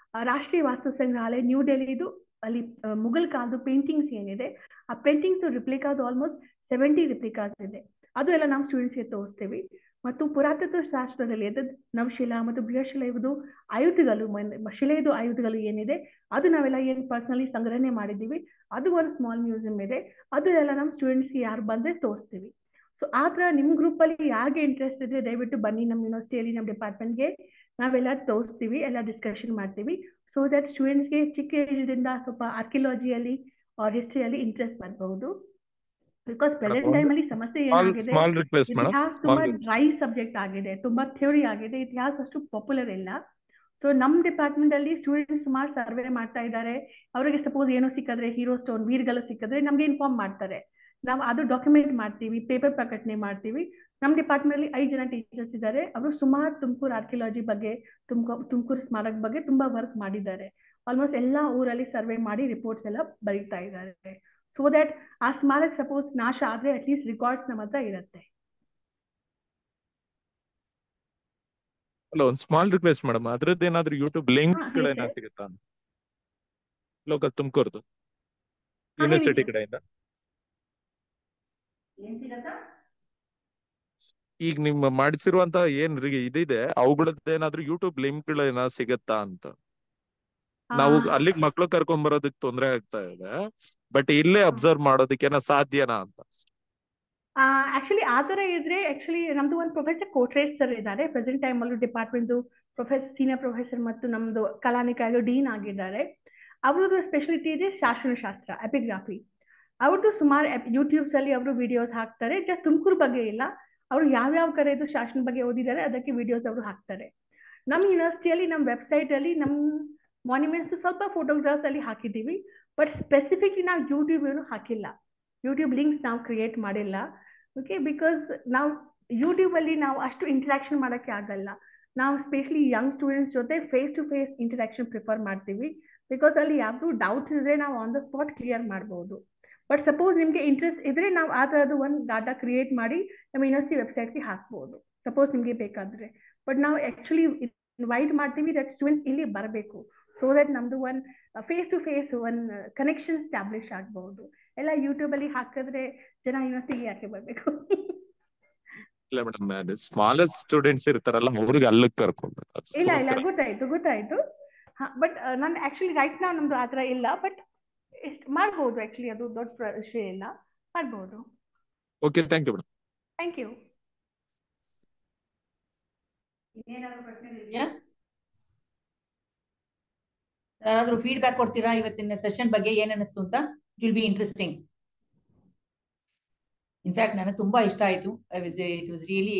ರಾಷ್ಟ್ರೀಯ ವಾಸ್ತು ಸಂಗ್ರಹಾಲಯ ನ್ಯೂ ಡೆಲ್ಲಿದು, ಅಲ್ಲಿ ಮುಘಲ್ ಕಾಲದ ಪೇಂಟಿಂಗ್ಸ್ ಏನಿದೆ, ಆ ಪೇಂಟಿಂಗ್ಸ್ ರಿಪ್ಲಿಕಾದು ಆಲ್ಮೋಸ್ಟ್ 70 ರಿಪ್ಲಿಕಾಸ್ ಇದೆ. ಅದು ಎಲ್ಲ ನಾವು ಸ್ಟೂಡೆಂಟ್ಸ್ಗೆ ತೋರಿಸ್ತೀವಿ. ಮತ್ತು ಪುರಾತತ್ವ ಶಾಸ್ತ್ರದಲ್ಲಿ ನವಶಿಲಾ ಮತ್ತು ಬೃಹಶಿಲಾ ಇವುದು ಆಯುಧಗಳು, ಶಿಲೆಯದು ಆಯುಧಗಳು ಏನಿದೆ ಅದು ನಾವೆಲ್ಲ ಏನು ಪರ್ಸನಲಿ ಸಂಗ್ರಹಣೆ ಮಾಡಿದ್ದೀವಿ. ಅದು ಒಂದು ಸ್ಮಾಲ್ ಮ್ಯೂಸಿಯಂ ಇದೆ. ಅದು ಎಲ್ಲ ನಮ್ಮ ಸ್ಟೂಡೆಂಟ್ಸ್ಗೆ ಯಾರು ಬಂದರೆ ತೋರಿಸ್ತೀವಿ. ಸೊ ಆ ಥರ ನಿಮ್ಮ ಗ್ರೂಪಲ್ಲಿ ಯಾರಿಗೆ ಇಂಟ್ರೆಸ್ಟ್ ಇದ್ರೆ ದಯವಿಟ್ಟು ಬನ್ನಿ ನಮ್ಮ ಯೂನಿವರ್ಸಿಟಿಯಲ್ಲಿ, ನಮ್ಮ ಡಿಪಾರ್ಟ್ಮೆಂಟ್ಗೆ ನಾವೆಲ್ಲ ತೋರಿಸ್ತೀವಿ, ಎಲ್ಲ ಡಿಸ್ಕಷನ್ ಮಾಡ್ತೀವಿ. ಸೊ ದಟ್ ಸ್ಟೂಡೆಂಟ್ಸ್ಗೆ ಚಿಕ್ಕ ಏಜ್ದಿಂದ ಸ್ವಲ್ಪ ಆರ್ಕಿಯಾಲಜಿಯಲ್ಲಿ ಆರ್ ಹಿಸ್ಟ್ರಿಯಲ್ಲಿ ಇಂಟ್ರೆಸ್ಟ್ ಬರಬಹುದು. ಬಿಕಾಸ್ ಪ್ರೆಸೆಂಟ್ ಟೈಮ್ ಅಲ್ಲಿ ಸಮಸ್ಯೆ ಏನಾಗಿದೆ, ಇತಿಹಾಸ ತುಂಬಾ ಡ್ರೈ ಸಬ್ಜೆಕ್ಟ್ ಆಗಿದೆ, ತುಂಬಾ ಥಿಯರಿ ಆಗಿದೆ, ಇತಿಹಾಸ ಅಷ್ಟು ಪಾಪ್ಯುಲರ್ ಇಲ್ಲ. ಸೊ ನಮ್ಮ ಡಿಪಾರ್ಟ್ಮೆಂಟ್ ಅಲ್ಲಿ ಸ್ಟೂಡೆಂಟ್ಸ್ ಸುಮಾರು ಸರ್ವೆ ಮಾಡ್ತಾ ಇದ್ದಾರೆ. ಅವರಿಗೆ ಸಪೋಸ್ ಏನೋ ಸಿಕ್ಕಿದ್ರೆ, ಹೀರೋ ಸ್ಟೋನ್ ವೀರ್ಗಳು ಸಿಕ್ಕಿದ್ರೆ ನಮ್ಗೆ ಇನ್ಫಾರ್ಮ್ ಮಾಡ್ತಾರೆ. ನಾವು ಅದು ಡಾಕ್ಯುಮೆಂಟ್ ಮಾಡ್ತೀವಿ, ಪೇಪರ್ ಪ್ರಕಟಣೆ ಮಾಡ್ತೀವಿ. ನಮ್ಮ ಡಿಪಾರ್ಟ್ಮೆಂಟ್ ಅಲ್ಲಿ 5 ಜನ ಟೀಚರ್ಸ್ ಇದ್ದಾರೆ. ಅವರು ಸುಮಾರು ತುಮಕೂರು ಆರ್ಕಿಯಾಲಜಿ ಬಗ್ಗೆ, ತುಮಕೂರು ಸ್ಮಾರಕ ಬಗ್ಗೆ ತುಂಬಾ ವರ್ಕ್ ಮಾಡಿದ್ದಾರೆ. ಆಲ್ಮೋಸ್ಟ್ ಎಲ್ಲಾ ಊರಲ್ಲಿ ಸರ್ವೆ ಮಾಡಿ ರಿಪೋರ್ಟ್ಸ್ ಎಲ್ಲ ಬರೀತಾ ಇದ್ದಾರೆ. ಸೊ ದಟ್ ಆ ಸ್ಮಾರಕ ಸಪೋಸ್ ನಾಶ ಆದ್ರೆ ಅಟ್ಲೀಸ್ಟ್ ರೆಕಾರ್ಡ್ಸ್ ನಮ್ಮ ಹತ್ರ ಇರುತ್ತೆ. ಅಲ್ಲ, ಒಂದು ಸ್ಮಾಲ್ ರಿಕ್ವೆಸ್ಟ್ ಮೇಡಮ್, ಅದ್ರದ್ದು ಏನಾದ್ರು ಯೂಟ್ಯೂಬ್ ಲಿಂಕ್ಸ್ ಗಳೇನಾದ್ರು ಸಿಗುತ್ತಾ ಲೋಕಲ್ ತುಮಕೂರ್ದು ಯೂನಿವರ್ಸಿಟಿ ಕಡೆಯಿಂದ? ಈಗ ನಿಮ್ಮ ಮಾಡಿಸಿರುವಂತ ಏನ್ ಇದಿದೆ ಅವುಗಳದ್ದು ಏನಾದ್ರು ಯೂಟ್ಯೂಬ್ ಲಿಂಕ್ ಗಳೇನ ಸಿಗತ್ತಾ ಅಂತ. ನಾವು ಅಲ್ಲಿಗೆ ಮಕ್ಳು ಕರ್ಕೊಂಡ್ ಬರೋದಕ್ಕೆ ತೊಂದರೆ ಆಗ್ತಾ ಇದೆ, ಬಟ್ ಇಲ್ಲೇ ಅಬ್ಸರ್ವ್ ಮಾಡೋದಕ್ಕೆ ಸಾಧ್ಯನಾ ಅಂತ. ಆಕ್ಚುಲಿ ಆ ಥರ ಇದ್ರೆ ಆಕ್ಚುಲಿ ನಮ್ದು ಒಂದು ಪ್ರೊಫೆಸರ್ ಕೋಟ್ರೇಶ್ ಸರ್ ಇದ್ದಾರೆ, ಪ್ರೆಸೆಂಟ್ ಟೈಮ್ ಅಲ್ಲೂ ಡಿಪಾರ್ಟ್ಮೆಂಟ್ ಪ್ರೊಫೆಸರ್, ಸೀನಿಯರ್ ಪ್ರೊಫೆಸರ್ ಮತ್ತು ನಮ್ದು ಕಲಾನಿಕಾಯಲು ಡೀನ್ ಆಗಿದ್ದಾರೆ. ಅವ್ರದ್ದು ಸ್ಪೆಷಾಲಿಟಿ ಇದೆ ಶಾಸನಶಾಸ್ತ್ರ, ಎಪಿಗ್ರಾಫಿ. ಅವ್ರದ್ದು ಸುಮಾರು ಯೂಟ್ಯೂಬ್ಸ್ ಅಲ್ಲಿ ಅವರು ವಿಡಿಯೋಸ್ ಹಾಕ್ತಾರೆ. ಜಸ್ಟ್ ತುಮಕೂರು ಬಗ್ಗೆ ಇಲ್ಲ, ಅವರು ಯಾವ್ಯಾವ ಕಡೆದು ಶಾಸನ ಬಗ್ಗೆ ಓದಿದ್ದಾರೆ ಅದಕ್ಕೆ ವಿಡಿಯೋಸ್ ಅವರು ಹಾಕ್ತಾರೆ. ನಮ್ಮ ಯೂನಿವರ್ಸಿಟಿಯಲ್ಲಿ ನಮ್ಮ ವೆಬ್ಸೈಟ್ ಅಲ್ಲಿ ನಮ್ಮ ಮಾನ್ಯುಮೆಂಟ್ಸ್ ಸ್ವಲ್ಪ ಫೋಟೋಗ್ರಾಫ್ಸ್ ಅಲ್ಲಿ ಹಾಕಿದ್ದೀವಿ, ಬಟ್ ಸ್ಪೆಸಿಫಿಕ್ಲಿ ನಾವು ಯೂಟ್ಯೂಬ್ ಏನು ಹಾಕಿಲ್ಲ, ಯೂಟ್ಯೂಬ್ ಲಿಂಕ್ಸ್ ನಾವು ಕ್ರಿಯೇಟ್ ಮಾಡಿಲ್ಲ. ಓಕೆ, ಬಿಕಾಸ್ ನಾವು ಯೂಟ್ಯೂಬ್ ಅಲ್ಲಿ ನಾವು ಅಷ್ಟು ಇಂಟರಾಕ್ಷನ್ ಮಾಡೋಕ್ಕೆ ಆಗಲ್ಲ. ನಾವು ಸ್ಪೆಷಲಿ ಯಂಗ್ ಸ್ಟೂಡೆಂಟ್ಸ್ ಜೊತೆ face to face interaction prefer ಮಾಡ್ತೀವಿ. ಬಿಕಾಸ್ ಅಲ್ಲಿ ಯಾವ್ದು ಡೌಟ್ಸ್ ಇದ್ರೆ ನಾವು ಆನ್ ದ ಸ್ಪಾಟ್ ಕ್ಲಿಯರ್ ಮಾಡ್ಬೋದು. ಬಟ್ ಸಪೋಸ್ ನಿಮಗೆ ಇಂಟ್ರೆಸ್ಟ್ ಇದ್ರೆ ನಾವು ಆ ಥರದ್ದು ಒಂದು ಡಾಟಾ ಕ್ರಿಯೇಟ್ ಮಾಡಿ ನಮ್ಮ ಯೂನಿವರ್ಸಿಟಿ ವೆಬ್ಸೈಟ್ಗೆ ಹಾಕ್ಬೋದು, ಸಪೋಸ್ ನಿಮಗೆ ಬೇಕಾದ್ರೆ. ಬಟ್ ನಾವು ಆ್ಯಕ್ಚುಲಿ ಇನ್ವೈಟ್ ಮಾಡ್ತೀವಿ ದಟ್ ಸ್ಟೂಡೆಂಟ್ಸ್ ಇಲ್ಲಿ ಬರಬೇಕು, ಸೊ ದಟ್ ನಮ್ದು ಒಂದು ಫೇಸ್ ಟು ಫೇಸ್ ಒಂದು ಕನೆಕ್ಷನ್ ಸ್ಟಾಬ್ಲಿಷ್ ಆಗ್ಬಹುದು. ಎಲ್ಲ ಯೂಟ್ಯೂಬ್ ಅಲ್ಲಿ ಹಾಕಿದ್ರೆ ಜನ ಯೂನಿವರ್ಸಿಟಿಗೆ ಯಾಕೆ ಬರಬೇಕು? ಇಲ್ಲ ಮೇಡಮ್, ಸ್ಮಾಲೆಸ್ಟ್ ಸ್ಟೂಡೆಂಟ್ಸ್ ಇರ್ತಾರಲ್ಲ ಅವ್ರಿಗೆ ಅಲ್ಲಿಗೆ ಕರ್ಕೊಂಡು. ಇಲ್ಲ ಗೊತ್ತಾಯ್ತು. ಬಟ್ ನಾನು ಆಕ್ಚುಲಿ ರೈಟ್ ನಾವು ನಮ್ದು ಆ ಥರ ಇಲ್ಲ, ಬಟ್ ಮಾಡ್ಬೋದು. ಆಕ್ಚುಲಿ ಅದು ದೊಡ್ಡ ವಿಷಯ ಇಲ್ಲ, ಮಾಡ್ಬೋದು. Okay, thank you madam. Thank you. ಯಾರಾದ್ರೂ ಫೀಡ್ಬ್ಯಾಕ್ ಕೊಡ್ತೀರಾ ಇವತ್ತಿನ ಸೆಷನ್ ಬಗ್ಗೆ ಏನ್ ಅನಿಸ್ತು ಅಂತ? It will be interesting. In fact ನನಗೆ ತುಂಬಾ ಇಷ್ಟ ಆಯ್ತು. ಇಟ್ ವಾಸ್ ರಿಯಲಿ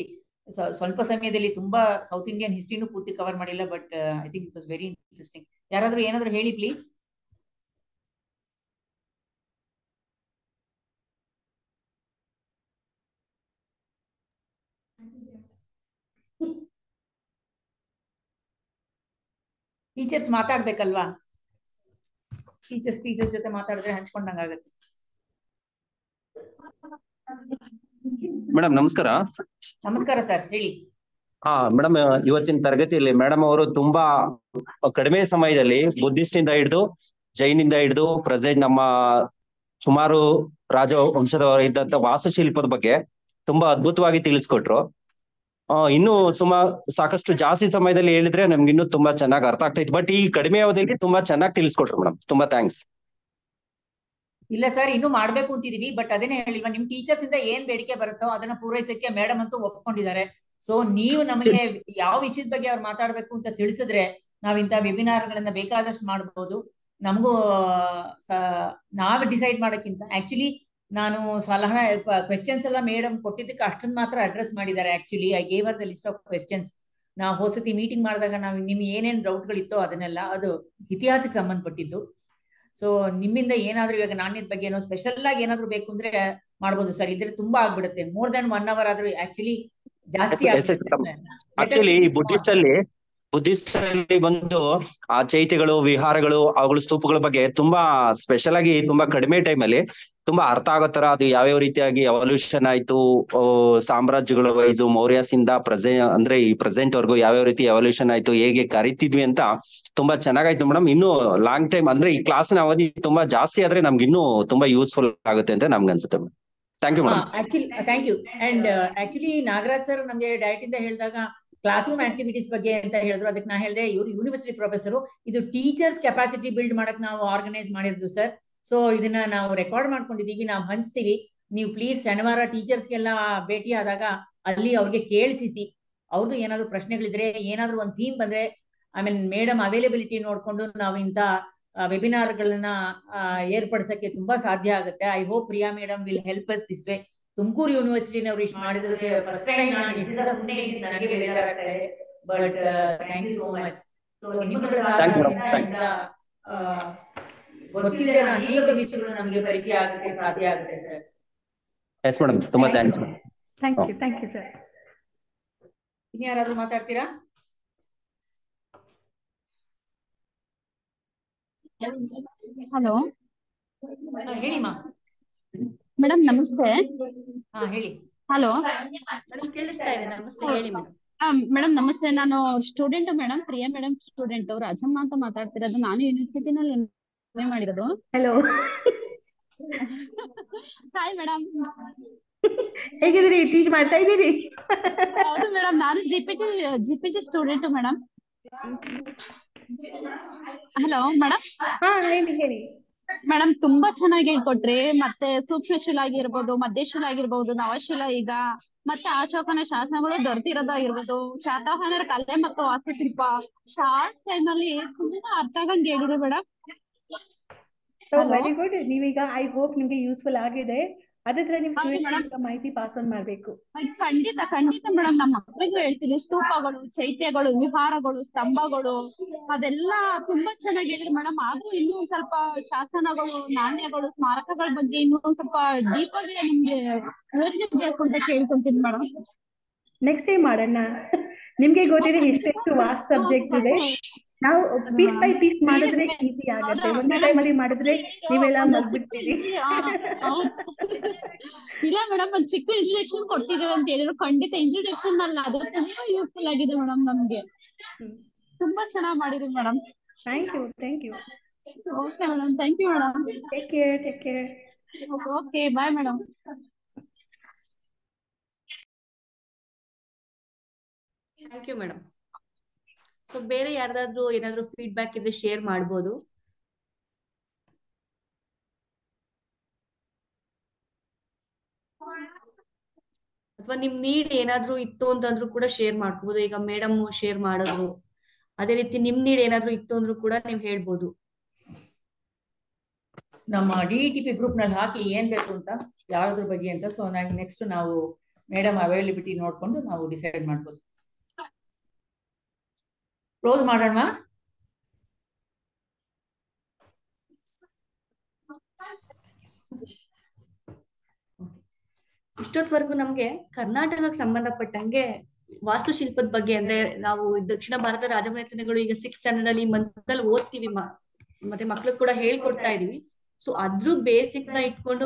ಸ್ವಲ್ಪ ಸಮಯದಲ್ಲಿ ತುಂಬಾ ಸೌತ್ ಇಂಡಿಯನ್ ಹಿಸ್ಟ್ರಿನೂ ಪೂರ್ತಿ ಕವರ್ ಮಾಡಿಲ್ಲ, but I think it was very interesting. ಯಾರಾದ್ರೂ ಏನಾದ್ರು ಹೇಳಿ ಪ್ಲೀಸ್. ಟೀಚರ್ಸ್ ಮಾತಾಡ್ಬೇಕಲ್ವಾ? ಟೀಚರ್ಸ್ ಜೊತೆ ಮಾತಾಡಿದ್ರೆ ಹಂಚ್ಕೊಂಡಂಗಾಗತ್ತೆ. ಮೇಡಮ್ ನಮಸ್ಕಾರ. ನಮಸ್ಕಾರ ಸರ್, ಹೇಳಿ. ಮೇಡಮ್, ಇವತ್ತಿನ ತರಗತಿಯಲ್ಲಿ ಮೇಡಮ್ ಅವರು ತುಂಬಾ ಕಡಿಮೆ ಸಮಯದಲ್ಲಿ ಬುದ್ಧಿಸ್ಟ್ ಇಂದ ಹಿಡಿದು ಜೈನಿಂದ ಹಿಡಿದು ಪ್ರೆಸೆಂಟ್ ನಮ್ಮ ಸುಮಾರು ರಾಜ ವಂಶದವರು ಇದ್ದಂತ ವಾಸ್ತುಶಿಲ್ಪದ ಬಗ್ಗೆ ತುಂಬಾ ಅದ್ಭುತವಾಗಿ ತಿಳಿಸ್ಕೊಟ್ರು. ಇನ್ನು ಸಾಕಷ್ಟು ಜಾಸ್ತಿ ಸಮಯದಲ್ಲಿ ಹೇಳಿದ್ರೆ ನಮ್ಗೆ ಇನ್ನೂ ತುಂಬಾ ಚೆನ್ನಾಗಿ ಅರ್ಥ ಆಗ್ತಾ ಇತ್ತು. ಬಟ್ ಈ ಕಡಿಮೆ ಅವಧಿಯಲ್ಲಿ ತುಂಬಾ ಚೆನ್ನಾಗಿ ತಿಳಿಸ್ಕೊಟ್ರು ಮೇಡಮ್. ತುಂಬಾ ಥ್ಯಾಂಕ್ಸ್. ಇಲ್ಲ ಸರ್, ಇನ್ನೂ ಮಾಡ್ಬೇಕು ಅಂತಿದೀವಿ, ಬಟ್ ಅದನ್ನೇ ಹೇಳಿಲ್ವಾ, ನಿಮ್ ಟೀಚರ್ಸ್ ಇಂದ ಏನ್ ಬೇಡಿಕೆ ಬರುತ್ತೋ ಅದನ್ನ ಪೂರೈಸಕ್ಕೆ ಮೇಡಮ್ ಅಂತೂ ಒಪ್ಕೊಂಡಿದ್ದಾರೆ. ಸೊ ನೀವು ನಮಗೆ ಯಾವ ವಿಷಯದ ಬಗ್ಗೆ ಅವ್ರು ಮಾತಾಡ್ಬೇಕು ಅಂತ ತಿಳಿಸಿದ್ರೆ ನಾವ್ ಇಂಥ ವೆಬಿನಾರ್ಗಳನ್ನ ಬೇಕಾದಷ್ಟು ಮಾಡಬಹುದು. ನಮಗೂ ನಾವ್ ಡಿಸೈಡ್ ಮಾಡೋಕ್ಕಿಂತ ಆಕ್ಚುಲಿ ನಾನು ಸಲಹಾ ಕ್ವೆಶ್ಚನ್ಸ್ ಎಲ್ಲ ಮೇಡಮ್ ಕೊಟ್ಟಿದ್ದಕ್ಕೆ ಅಷ್ಟನ್ನ ಮಾತ್ರ ಅಡ್ರೆಸ್ ಮಾಡಿದ್ದಾರೆ. Actually I gave the list of questions. ನಾವು ಹೊಸತಿ ಮೀಟಿಂಗ್ ಮಾಡಿದಾಗ ನಾವು ನಿಮ್ಗೆ ಏನೇನ್ ಡೌಟ್ಗಳಿತ್ತೋ ಅದನ್ನೆಲ್ಲ, ಅದು ಇತಿಹಾಸಕ್ಕೆ ಸಂಬಂಧಪಟ್ಟಿದ್ದು. ಸೊ ನಿಮ್ಮಿಂದ ಏನಾದ್ರು ಇವಾಗ ನಾಣ್ಯದ ಬಗ್ಗೆ ಏನೋ ಸ್ಪೆಷಲ್ ಆಗಿ ಏನಾದ್ರು ಬೇಕು ಅಂದ್ರೆ ಮಾಡ್ಬೋದು ಸರ್. ಇದ್ರೆ ತುಂಬಾ ಆಗ್ಬಿಡುತ್ತೆ. ಮೋರ್ ದನ್ 1 hour ಆದ್ರೂ ಆಕ್ಚುಲಿ ಜಾಸ್ತಿ ಆಕ್ಚುಲಿ ಬುದ್ಧಿಸ್ಟ್ ಅಲ್ಲಿ ಬಂದು ಆ ಚೈತ್ಯಗಳು, ವಿಹಾರಗಳು, ಅವುಗಳ ಸ್ತೂಪಗಳ ಬಗ್ಗೆ ತುಂಬಾ ಸ್ಪೆಷಲ್ ಆಗಿ ತುಂಬಾ ಕಡಿಮೆ ಟೈಮ್ ಅಲ್ಲಿ ತುಂಬಾ ಅರ್ಥ ಆಗೋ ತರ ಅದು ಯಾವ್ಯಾವ ರೀತಿಯಾಗಿ ಎವಲ್ಯೂಷನ್ ಆಯ್ತು, ಸಾಮ್ರಾಜ್ಯಗಳ ವೈಸು ಮೌರ್ಯಸಿಂದ ಅಂದ್ರೆ ಈ ಪ್ರೆಸೆಂಟ್ ವರ್ಗು ಯಾವ್ಯಾವ ರೀತಿ ಎವಲ್ಯೂಷನ್ ಆಯ್ತು, ಹೇಗೆ ಕರಿತಿದ್ವಿ ಅಂತ ತುಂಬಾ ಚೆನ್ನಾಗಾಯ್ತು ಮೇಡಮ್. ಇನ್ನು ಲಾಂಗ್ ಟೈಮ್ ಅಂದ್ರೆ ಈ ಕ್ಲಾಸ್ನ ಅವಧಿ ತುಂಬಾ ಜಾಸ್ತಿ ಆದ್ರೆ ನಮ್ಗೆ ಇನ್ನೂ ತುಂಬಾ ಯೂಸ್ಫುಲ್ ಆಗುತ್ತೆ ಅಂತ ನಮ್ಗೆ ಅನ್ಸುತ್ತೆ madam. Thank you madam. Thank you. And actually Nagaraj sir ನಮ್ಗೆ ಡೈರೆಕ್ಟ್ ಇಂದ ಹೇಳಿದಾಗ ಕ್ಲಾಸ್ ರೂಮ್ ಆಕ್ಟಿವಿಟೀಸ್ ಬಗ್ಗೆ ಅಂತ ಹೇಳಿದ್ರು. ಅದಕ್ಕೆ ನಾ ಹೇಳಿದೆ, ಇವರು ಯೂನಿವರ್ಸಿಟಿ ಪ್ರೊಫೆಸರ್, ಇದು ಟೀಚರ್ಸ್ ಕೆಪಾಸಿಟಿ ಬಿಲ್ಡ್ ಮಾಡಕ್ ನಾವು ಆರ್ಗನೈಸ್ ಮಾಡಿರೋದು ಸರ್. ಸೊ ಇದನ್ನ ನಾವು ರೆಕಾರ್ಡ್ ಮಾಡ್ಕೊಂಡಿದೀವಿ, ನಾವು ಹಂಚ್ತೀವಿ. ನೀವು ಪ್ಲೀಸ್ ಶನಿವಾರ ಟೀಚರ್ಸ್ಗೆಲ್ಲ ಭೇಟಿ ಆದಾಗ ಅಲ್ಲಿ ಅವ್ರಿಗೆ ಕೇಳಿಸಿ, ಅವ್ರದ್ದು ಏನಾದ್ರು ಪ್ರಶ್ನೆಗಳಿದ್ರೆ, ಏನಾದ್ರು ಒಂದು ಥೀಮ್ ಬಂದ್ರೆ, ಆಮೇಲೆ ಮೇಡಮ್ ಅವೈಲೇಬಿಲಿಟಿ ನೋಡ್ಕೊಂಡು ನಾವು ಇಂಥ ವೆಬಿನಾರ್ಗಳನ್ನ ಏರ್ಪಡಿಸಕ್ಕೆ ತುಂಬಾ ಸಾಧ್ಯ ಆಗುತ್ತೆ. I hope Priya madam will help us this way. Tumakuru ಯೂನಿವರ್ಸಿಟಿನವ್ರು ಇಷ್ಟು ಮಾಡಿದ್ರಿಗೆ ಫಸ್ಟ್ ಟೈಮ್ ನನಗೆ ಬೇಜಾರಾಗ್ತಾ ಇದೆ, but thank you so much. So ನಿಮ್ಮಗಳ ಸಹಕಾರದಿಂದ ಗೊತ್ತಿಲ್ಲದೆ ಅನೇಕ ವಿಷಯಗಳು ನಮಗೆ ಪರಿಚಯ ಆಗಕ್ಕೆ ಸಾಧ್ಯ ಆಗುತ್ತೆ ಸರ್. ಎಸ್ ಮೇಡಮ್, ತುಂಬಾ ಥ್ಯಾಂಕ್ಸ್. Thank you sir. ಇನ್ಯಾರಾದ್ರೂ ಮಾತಾಡ್ತೀರಾ? ಹಲೋ ಹೇಳಿಮಾ. ಮೇಡಮ್ ನಮಸ್ತೆ. ಹೇಳಿ. ಹಲೋ ಮೇಡಮ್ ಕೇಳಿಸ್ತಾ ಇದೆ. ನಮಸ್ತೆ, ಹೇಳಿ ಮೇಡಮ್. ಮೇಡಮ್ ನಮಸ್ತೆ. ನಾನು student madam, Priya madam student, Rajamma ಅಂತ ಮಾತಾಡ್ತಿರೋದು. ನಾನು ಯೂನಿವರ್ಸಿಟಿನಲ್ಲಿ MA ಮಾಡಿರೋದು. ಹಲೋ. ಹಾಯ್ ಮೇಡಮ್, ಹೇಗಿದ್ದೀರಿ? ಟೀಚ್ ಮಾಡ್ತಾ ಇದ್ದೀರಿ? ಹೌದು ಮೇಡಮ್, ನಾನು GPT student madam. Hello madam. ಹೇಳಿ ಮೇಡಮ್, ತುಂಬಾ ಚೆನ್ನಾಗಿ ಹೇಳ್ಕೊಟ್ರಿ. ಮತ್ತೆ ಸೂಕ್ಷ್ಮಶಿಲ ಆಗಿರ್ಬೋದು, ಮಧ್ಯಶಿಲ ಆಗಿರ್ಬೋದು, ನವಶಿಲ, ಈಗ ಮತ್ತೆ ಅಶೋಕನ ಶಾಸನಗಳು ದೊರೆತಿರೋದಾಗಿರ್ಬೋದು, ಶಾತವಾಹನರ ಕಲೆ ಮತ್ತು ವಾಸ್ತುಶಿಲ್ಪ ಶಾರ್ಟ್ ಟೈಮ್ ಅಲ್ಲಿ ತುಂಬಾ ಅರ್ಥ ಆಗಂಗೆ ಹೇಳಿರಿ ಮೇಡಮ್. Very good. ನೀವೀಗ ಐ ಹೋಪ್ ನಿಮ್ಗೆ ಯೂಸ್ಫುಲ್ ಆಗಿದೆ. ಅದ್ರ ನಿಮ್ ಮಾಹಿತಿ ಪಾಸ್ ಆನ್ ಮಾಡ್ಬೇಕು. ಖಂಡಿತ ಮೇಡಮ್. ನಮ್ಮ ಮಕ್ಕಳಿಗೂ ಹೇಳ್ತೀನಿ, ಸ್ತೂಪಗಳು, ಚೈತ್ಯಗಳು, ವಿಹಾರಗಳು, ಸ್ತಂಭಗಳು ಅದೆಲ್ಲ ತುಂಬಾ ಚೆನ್ನಾಗಿ ಹೇಳಿದ್ರು ಮೇಡಮ್. ಆದ್ರೂ ಇನ್ನೂ ಸ್ವಲ್ಪ ಶಾಸನಗಳು, ನಾಣ್ಯಗಳು, ಸ್ಮಾರಕಗಳ ಬಗ್ಗೆ ಇನ್ನೂ ಸ್ವಲ್ಪ ಡೀಪ್ ಆಗಿ ನಿಮ್ಗೆ ಯೋಚನೆ ಬೇಕು ಅಂತ ಕೇಳ್ಕೊಂತೀನಿ ಮೇಡಮ್. ನೆಕ್ಸ್ಟ್ ಟೈಮ್ ಮಾಡೋಣ. ನಿಮ್ಗೆ ಗೊತ್ತಿದೆ ಎಷ್ಟು ವಾಸ್ಟ್ ಸಬ್ಜೆಕ್ಟ್ ಇದೆ. ನಾವು ಪೀಸ್ ಬೈ ಪೀಸ್ ಮಾಡಿದ್ರೆ ಈಸಿ ಆಗುತ್ತೆ. ಒಂದೇ ಟೈಮ್ ಅಲ್ಲಿ ಮಾಡಿದ್ರೆ ನೀವೆಲ್ಲ ಮಗ್ಬಿಡ್ತೀರಿ. ಇಲ್ಲ ಮೇಡಮ್, ಒಂದ್ ಚಿಕ್ಕ ಇಂಟ್ರೊಡಕ್ಷನ್ ಕೊಟ್ಟಿದ್ದೇವೆ ಅಂತ ಹೇಳಿದ್ರು. ಖಂಡಿತ ಇಂಟ್ರೊಡಕ್ಷನ್ ಅಲ್ಲ, ಅದು ತುಂಬಾ ಯೂಸ್ಫುಲ್ ಆಗಿದೆ ಮೇಡಮ್. ನಮ್ಗೆ ತುಂಬಾ ಚೆನ್ನಾಗಿ ಮಾಡಿದ್ರಿ madam. Thank you. Okay madam, thank you madam. Take care. Okay, bye madam. Thank you madam. So ಬೇರೆ ಯಾರಾದ್ರೂ ಏನಾದ್ರು ಫೀಡ್ಬ್ಯಾಕ್ ಇದ್ರೆ ಶೇರ್ ಮಾಡ್ಬೋದು. ಅಥವಾ ನಿಮ್ ನೀಡ್ ಏನಾದ್ರೂ ಇತ್ತು ಅಂತಂದ್ರೂ ಕೂಡ ಶೇರ್ ಮಾಡ್ಕೋಬಹುದು. ಈಗ ಮೇಡಮ್ ಶೇರ್ ಮಾಡಿದ್ರು, ಅದೇ ರೀತಿ ನಿಮ್ ನೀಡ್ ಏನಾದ್ರೂ ಇತ್ತು ಅಂದ್ರೂ ಕೂಡ ನೀವು ಹೇಳ್ಬೋದು. ನಮ್ಮ DETP ಗ್ರೂಪ್ ನಲ್ಲಿ ಹಾಕಿ ಏನ್ ಬೇಕು ಅಂತ, ಯಾವ್ದ್ರ ಬಗ್ಗೆ ಅಂತ. ಸೊ ನೆಕ್ಸ್ಟ್ ನಾವು ಮೇಡಮ್ ಅವೈಲಬಿಲಿಟಿ ನೋಡ್ಕೊಂಡು ನಾವು ಡಿಸೈಡ್ ಮಾಡ್ಬೋದು. ಕ್ಲೋಸ್ ಮಾಡೋಣ. ಇಷ್ಟೊತ್ವರೆಗೂ ನಮ್ಗೆ ಕರ್ನಾಟಕಕ್ಕೆ ಸಂಬಂಧಪಟ್ಟಂಗೆ ವಾಸ್ತುಶಿಲ್ಪದ ಬಗ್ಗೆ, ಅಂದ್ರೆ ನಾವು ದಕ್ಷಿಣ ಭಾರತ ರಾಜಮನೆತನಗಳು ಈಗ 6th ಸ್ಟ್ಯಾಂಡರ್ಡ್ ಅಲ್ಲಿ ಮಂತಲ್ಲಿ ಓದ್ತೀವಿ, ಮತ್ತೆ ಮಕ್ಳು ಕೂಡ ಹೇಳ್ಕೊಡ್ತಾ ಇದೀವಿ. ಸೊ ಅದ್ರ ಬೇಸಿಕ್ ನ ಇಟ್ಕೊಂಡು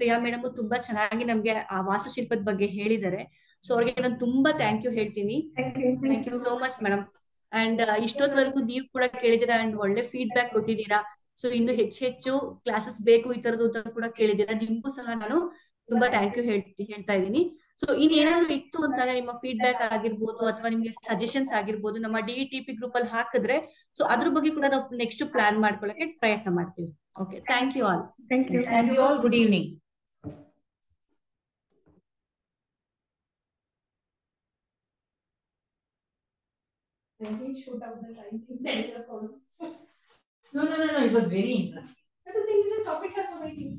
ಪ್ರಿಯಾ ಮೇಡಮ್ ತುಂಬಾ ಚೆನ್ನಾಗಿ ನಮ್ಗೆ ಆ ವಾಸ್ತುಶಿಲ್ಪದ ಬಗ್ಗೆ ಹೇಳಿದ್ದಾರೆ. ಸೊ ಅವ್ರಿಗೆ ನಾನು ತುಂಬಾ ಥ್ಯಾಂಕ್ ಯು ಹೇಳ್ತೀನಿ. Thank you so much madam. And ಇಷ್ಟೊತ್ವರೆಗೂ ನೀವು ಕೂಡ ಕೇಳಿದೀರಾ ಅಂಡ್ ಒಳ್ಳೆ ಫೀಡ್ಬ್ಯಾಕ್ ಕೊಟ್ಟಿದ್ದೀರಾ. ಸೊ ಇನ್ನು ಹೆಚ್ಚು ಕ್ಲಾಸಸ್ ಬೇಕು ಈ ತರದ್ದು ಅಂತ ಕೂಡ ಕೇಳಿದ್ದೀರಾ. ನಿಮ್ಗೂ ಸಹ ನಾನು ತುಂಬಾ ಥ್ಯಾಂಕ್ ಯು ಹೇಳ್ತಾ ಇದ್ದೀನಿ. ಸೊ ಏನಾದ್ರು ಇತ್ತು ಅಂತಂದ್ರೆ ನಿಮ್ಮ ಫೀಡ್ಬ್ಯಾಕ್ ಆಗಿರ್ಬೋದು ಅಥವಾ ನಿಮ್ಗೆ ಸಜೆಷನ್ಸ್ ಆಗಿರ್ಬೋದು ನಮ್ಮ DETP ಗ್ರೂಪ್ ಅಲ್ಲಿ ಹಾಕಿದ್ರೆ, ಸೊ ಅದ್ರ ಬಗ್ಗೆ ಕೂಡ ನಾವು ನೆಕ್ಸ್ಟ್ ಪ್ಲಾನ್ ಮಾಡ್ಕೊಳ್ಳಕ್ಕೆ ಪ್ರಯತ್ನ ಮಾಡ್ತೀವಿ. Okay, thank you all. Thank you. Thank you all. Good evening. No, it was very interesting. But the thing is, the topics are so many things.